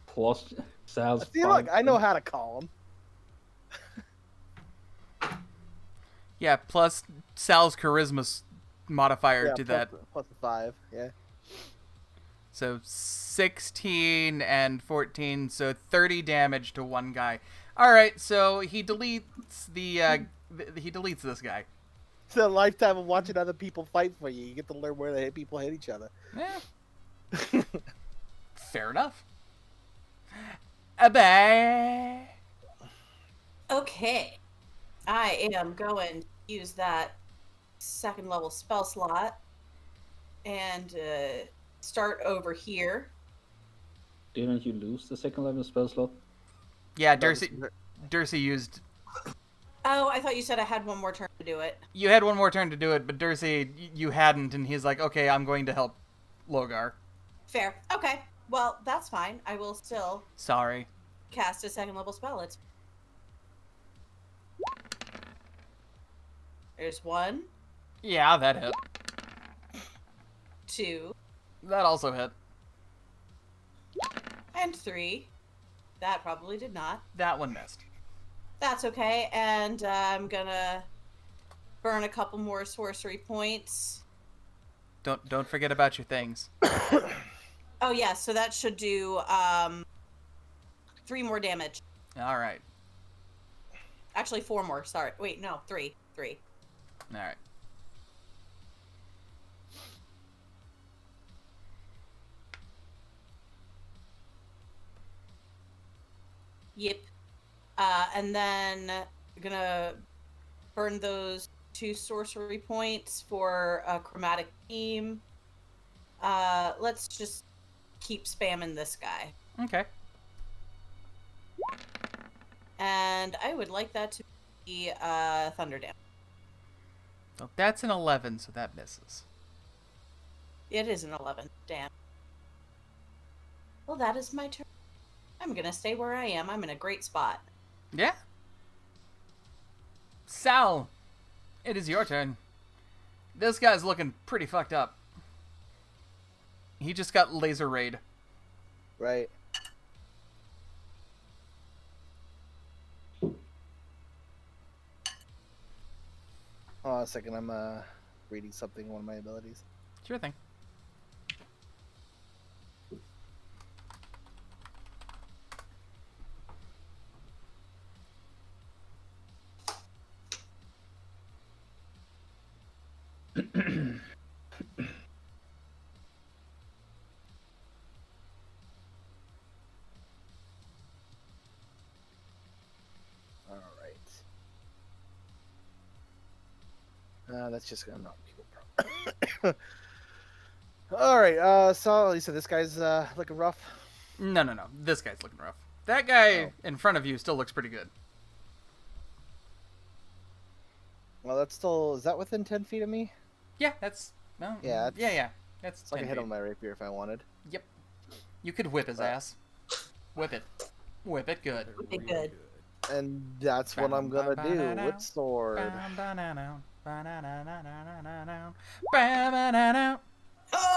Plus Sal's See, look, I know how to call him. Yeah, plus Sal's charisma modifier Yeah, to plus, that. plus the 5. Yeah. So 16 and 14, so 30 damage to one guy. All right, so he deletes he deletes this guy. It's a lifetime of watching other people fight for you. You get to learn where people hit each other. Yeah. Fair enough. Bye. Okay. I am going to use that second level spell slot and start over here. Didn't you lose the second level spell slot? Yeah, Durcy used. Oh, I thought you said I had one more turn to do it. You had one more turn to do it, but Durcy, you hadn't, and he's like, okay, I'm going to help Logar. Fair. Okay. Well, that's fine. I will still Sorry. cast a second level spell. It's There's 1, Yeah, that hit. 2, That also hit. and 3. That probably did not. That one missed. That's okay. And I'm gonna burn a couple more sorcery points. Don't forget about your things. Oh yeah, so that should do 3 more damage. All right. Actually, 4 more. Sorry. Wait, no, 3. 3. All right. Yep. And then I'm gonna burn those 2 sorcery points for a chromatic beam. Let's just keep spamming this guy. Okay. And I would like that to be thunder damage. So that's an 11, so that misses. It is an 11. Damn. Well, that is my turn. I'm gonna stay where I am. I'm in a great spot. Yeah. Sal, it is your turn. This guy's looking pretty fucked up. He just got laser rayed. Right. Oh, a second. I'm reading something. One of my abilities. Sure thing. All right. That's just gonna knock people prone. All right. So you said this guy's looking rough. No. This guy's looking rough. That guy Oh. in front of you still looks pretty good. Well, that's still. Is that within 10 feet of me? Yeah, that's... No, Yeah, yeah. That's It's like I 10 hit feet. him with my rapier if I wanted. Yep. You could whip his ass. Whip it. Whip it good. Okay, good. And that's what I'm gonna do with sword. Oh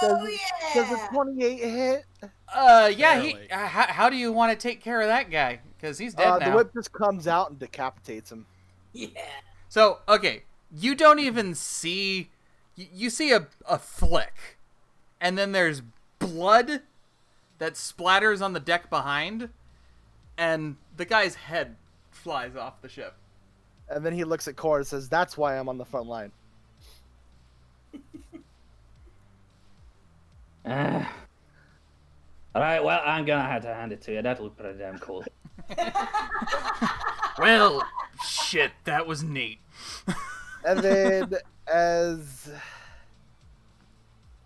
Does a yeah! 28 hit? Yeah, Barely. how do you want to take care of that guy? Because he's dead The now. whip just comes out and decapitates him. Yeah. So, okay, you don't even see... You see a flick, and then there's blood that splatters on the deck behind, and the guy's head flies off the ship. And then he looks at Core and says, "That's why I'm on the front line." All right, well, I'm gonna have to hand it to you. That looked pretty damn cool. Well, shit, that was neat. And then, as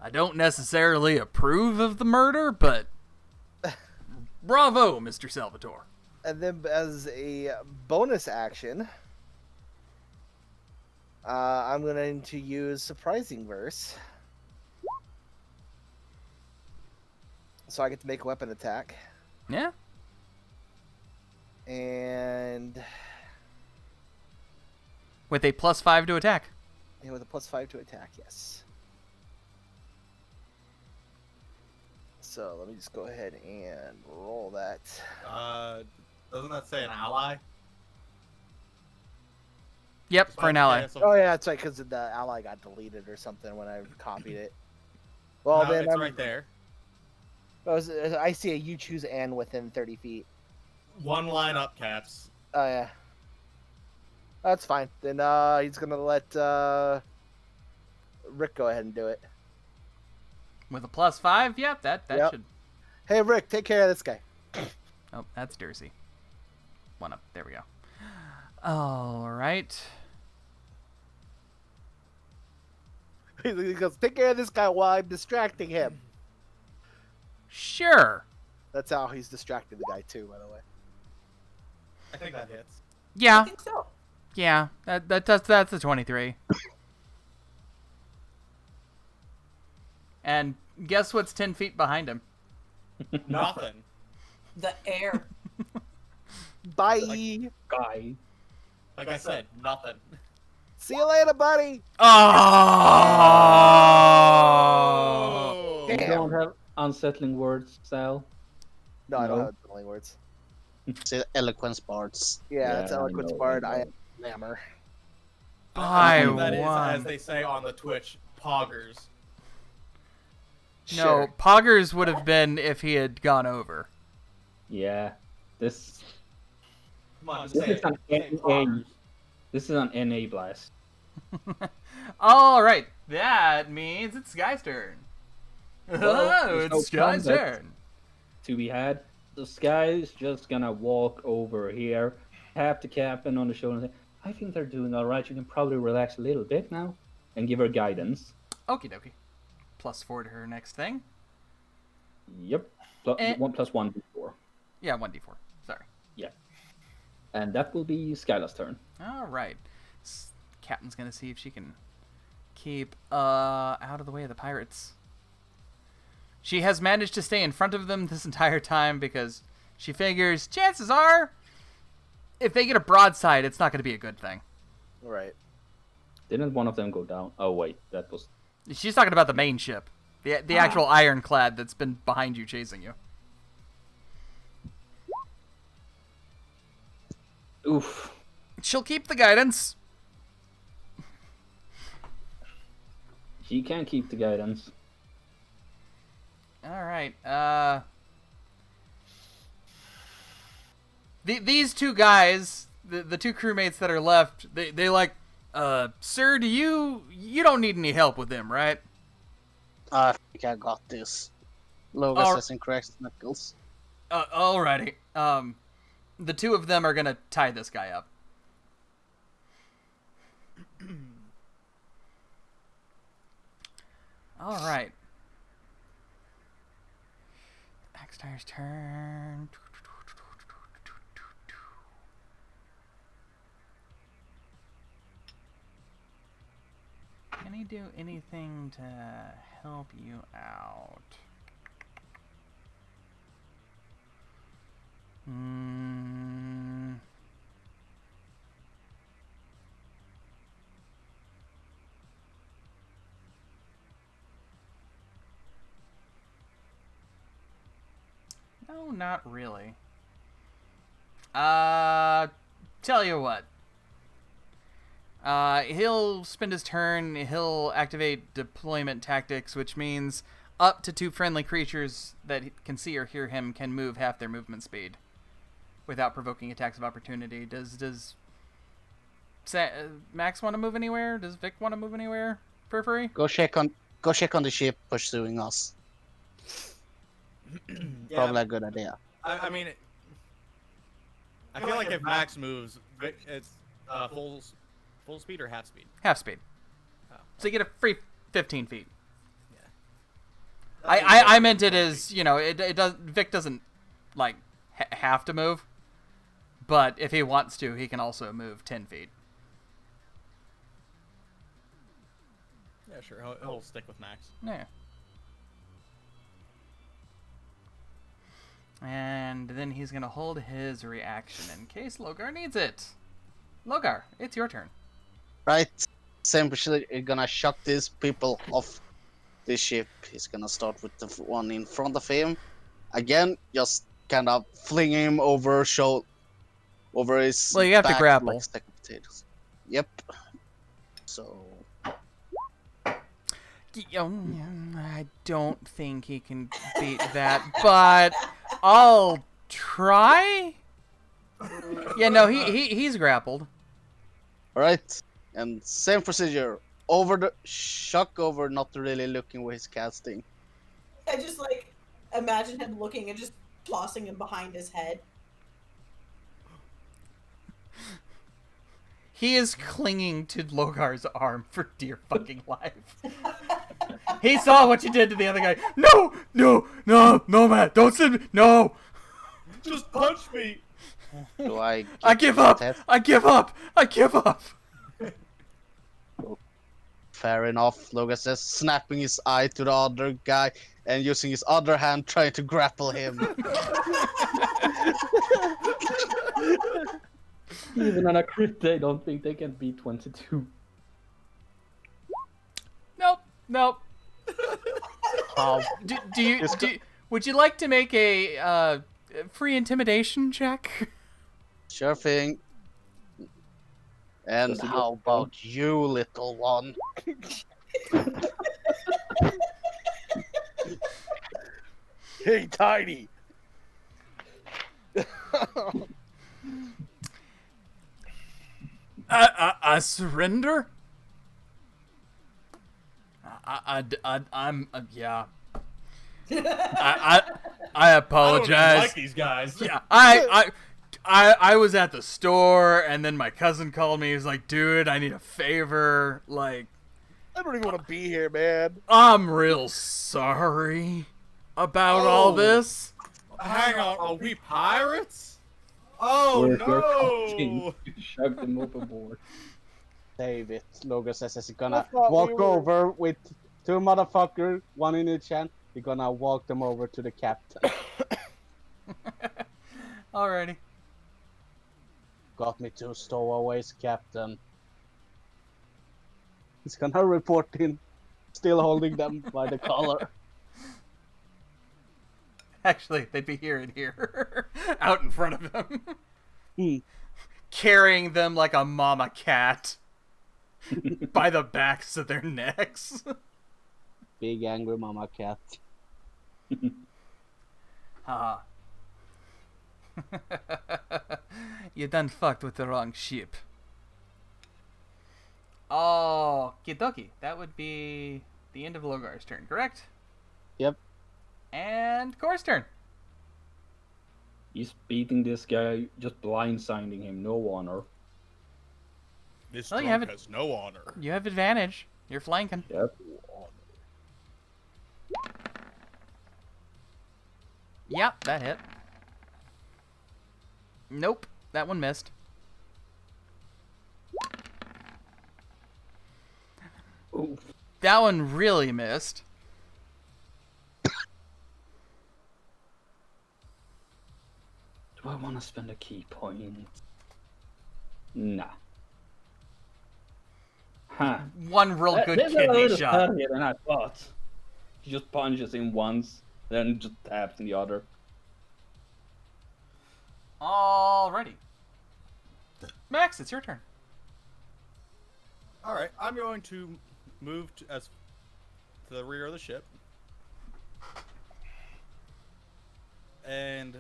I don't necessarily approve of the murder, but bravo, Mr. Salvatore. as a bonus action, I'm going to use Surprising Verse, so I get to make a weapon attack, Yeah? and With a +5 to attack. with a +5 to attack. Yes. So let me just go ahead and roll that. Doesn't that say an ally? Yep, for an ally. Yeah, so- Oh yeah, that's right, because the ally got deleted or something when I copied it. Well, No, then it's I'm, right there. I see a you choose and within 30 feet. One line up, Caps. Oh yeah, that's fine. Then he's gonna let Rick go ahead and do it. With a +5, yep, that Yep. should... Hey Rick, take care of this guy. Oh, that's Dersey. One up. There we go. All right. He goes, take care of this guy while I'm distracting him. Sure. That's how he's distracting the guy too, by the way. I think that hits. I Yeah, think so. yeah. That's a 23. And guess what's 10 feet behind him? Nothing. The air. Bye. Guy. Like I said, nothing. See you later, buddy. Oh! You Damn. don't have unsettling words, Sal? No, I don't No. have dwelling words. It's eloquence bards. Yeah, it's I eloquence know, bard. I I know. am Lammer. By That is, one. as they say on the Twitch, poggers. No, Sure. Poggers would have been if he had gone over. Yeah. This Come on, just this say is it. an Say it, NA. poggers. This is an NA blast. All right, that means it's Sky's turn. Well, Oh, there's no it's Sky's combat. turn. To be had. The Sky is just gonna walk over here, tap the captain on the shoulder and say, I think they're doing alright. You can probably relax a little bit now. And give her guidance. Okie dokie. +4 to her next thing. Yep. Eh. 1 + 1 d4. Yeah, 1d4. Sorry. Yeah. And that will be Skyla's turn. All right. Captain's gonna see if she can keep out of the way of the pirates. She has managed to stay in front of them this entire time because she figures chances are, if they get a broadside, it's not going to be a good thing. Right. Didn't one of them go down? Oh, wait. That was... She's talking about the main ship, the actual ironclad that's been behind you chasing you. Oof. She'll keep the guidance. She can keep the guidance. All right. These two guys, the two crewmates that are left, they like, sir, you don't need any help with them, right? I think I got this. Logan All- says in correct knuckles. Alrighty. The two of them are gonna tie this guy up. All right. Axtire's turn. Can he do anything to help you out? No, not really. Tell you what. He'll spend his turn, he'll activate deployment tactics, which means up to 2 friendly creatures that can see or hear him can move half their movement speed without provoking attacks of opportunity. Does Max want to move anywhere? Does Vic want to move anywhere for free? Go check on the ship pursuing us. Probably a good idea. I mean, I feel like if Max moves, it's full speed or half speed. Half speed. Oh. So you get a free 15 feet. Yeah. I meant it as, you know, it does. Vic doesn't like have to move, but if he wants to, he can also move 10 feet. Yeah, sure. He'll stick with Max. Yeah. And then he's gonna hold his reaction in case Logar needs it. Logar, it's your turn. Right? Essentially, you're gonna shock these people off the ship. He's gonna start with the one in front of him. Again, just kind of fling him over his Well, you have to back grapple. like stack of potatoes. Yep. So I don't think he can beat that, but I'll try. Yeah, no, he's grappled. alright. And same procedure. Shock over, not really looking where he's casting. I just like imagine him looking and just tossing him behind his head. He is clinging to Logar's arm for dear fucking life. He saw what you did to the other guy. No, Matt, don't send me. No. Just punch me. Do I? I give up. Test? I give up. Fair enough, Logan says, snapping his eye to the other guy and using his other hand trying to grapple him. Even on a crit, they don't think they can beat 22. Nope. How? Would you like to make a free intimidation check? Sure thing. And Does it how look about you, little one? Hey, Tiny. I surrender. I'm yeah. I I don't even apologize. like these guys. Yeah, I was at the store and then my cousin called me. He was like, "Dude, I need a favor. Like, I don't even want to be here, man. I'm real sorry about all Oh. this." Hang on, are we pirates? Oh We're no! You shoved him overboard. Save it. Logan says he's gonna thought walk we were- over with two motherfuckers, one in each hand. He's gonna walk them over to the captain. Alrighty. Got me two stowaways, captain. He's gonna report in, still holding them by the collar. Actually, they'd be here and here, out in front of him, Hmm. carrying them like a mama cat by the backs of their necks. Big angry mama cat. Haha. You done fucked with the wrong ship. Oh, Kidoki. That would be the end of Logar's turn, correct? Yep. And Kor's turn. He's beating this guy, just blindsiding him, no honor. This Well, you drunk have it- has no honor. You have advantage. You're flanking. Yep. Yep, that hit. Nope, that one missed. Ooh. That one really missed. Do I want to spend a key point? Nah. Huh. One real good This is a kidney little shot. earlier than I thought. He just punches him once, then just taps in the other. Alrighty. Max, it's your turn. All right, I'm going to move to the rear of the ship, and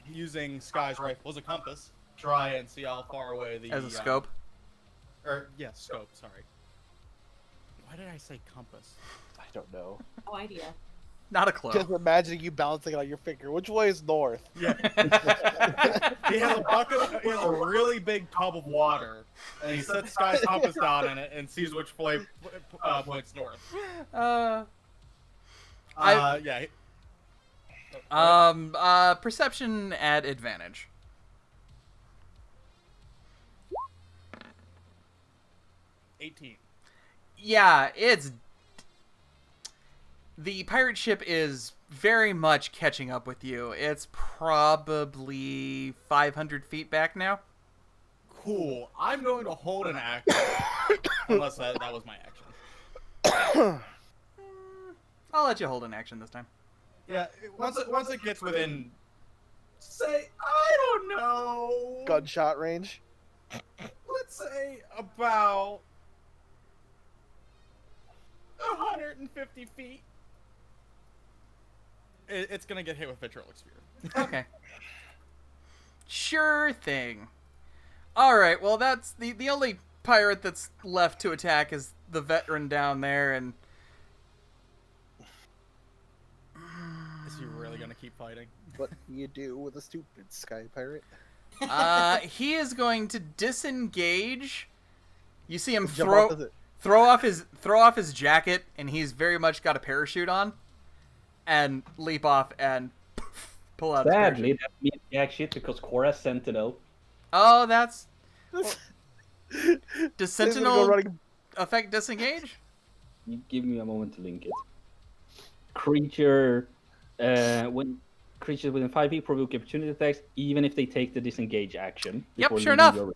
using Sky's rifle as a compass, try and see how far away the As a scope. Scope. Sorry. Why did I say compass? I don't know. No idea. Not a clue. Just imagining you balancing it on your finger. Which way is north? Yeah. He has a bucket. He has a really big tub of water, and he sets Sky's compass down in it and sees which points north. Yeah. Perception at advantage. Yeah, the pirate ship is very much catching up with you. It's probably 500 feet back now. Cool. I'm going to hold an action, unless that was my action. I'll let you hold an action this time. Yeah. Once it gets within, say, I don't know, Gunshot range. let's say about 150 feet. It's gonna get hit with vitriolic sphere. Okay. Sure thing. Alright, well that's the only pirate that's left to attack is the veteran down there, and Is he really gonna keep fighting? What do you do with a stupid sky pirate? he is going to disengage. You see him Jump off the- throw off his jacket, and he's very much got a parachute on, and leap off and poof, pull out his Sadly, parachute. that means jack shit because Cora Sentinel. Oh, that's... This Does is gonna go Sentinel running- affect disengage? You give me a moment to link it. Creature, when creatures within 5 feet provoke opportunity attacks, even if they take the disengage action. Yep, before sure leaving enough. your-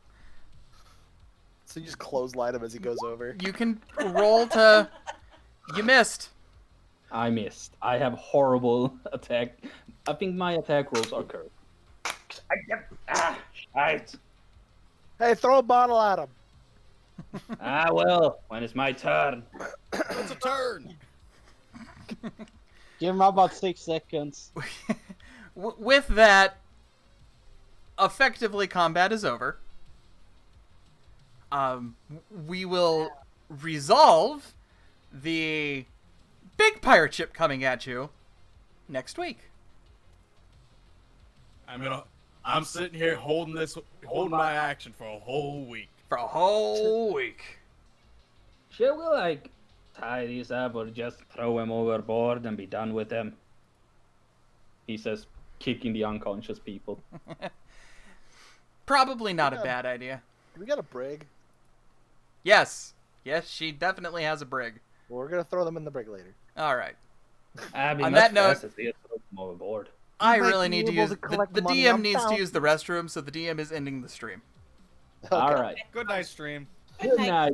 So you just clothesline him as he goes over. You can roll to You missed. I missed. I have horrible attack. I think my attack rolls are cursed. Shite. Hey, throw a bottle at him. Well, when it's my turn. It's a turn. Give him about 6 seconds. With that, effectively combat is over. We will resolve the big pirate ship coming at you next week. I'm sitting here holding my action for a whole week. For a whole week. Should we, like, tie these up or just throw him overboard and be done with him? He says, kicking the unconscious people. Probably not a bad idea. We got a brig. Yes. Yes, she definitely has a brig. Well, we're gonna throw them in the brig later. All right. I mean, On that note, throw them overboard. I might really be need to able use... to The collect money DM on needs to bounty. use the restroom, so the DM is ending the stream. All right. Good night, stream. Good night,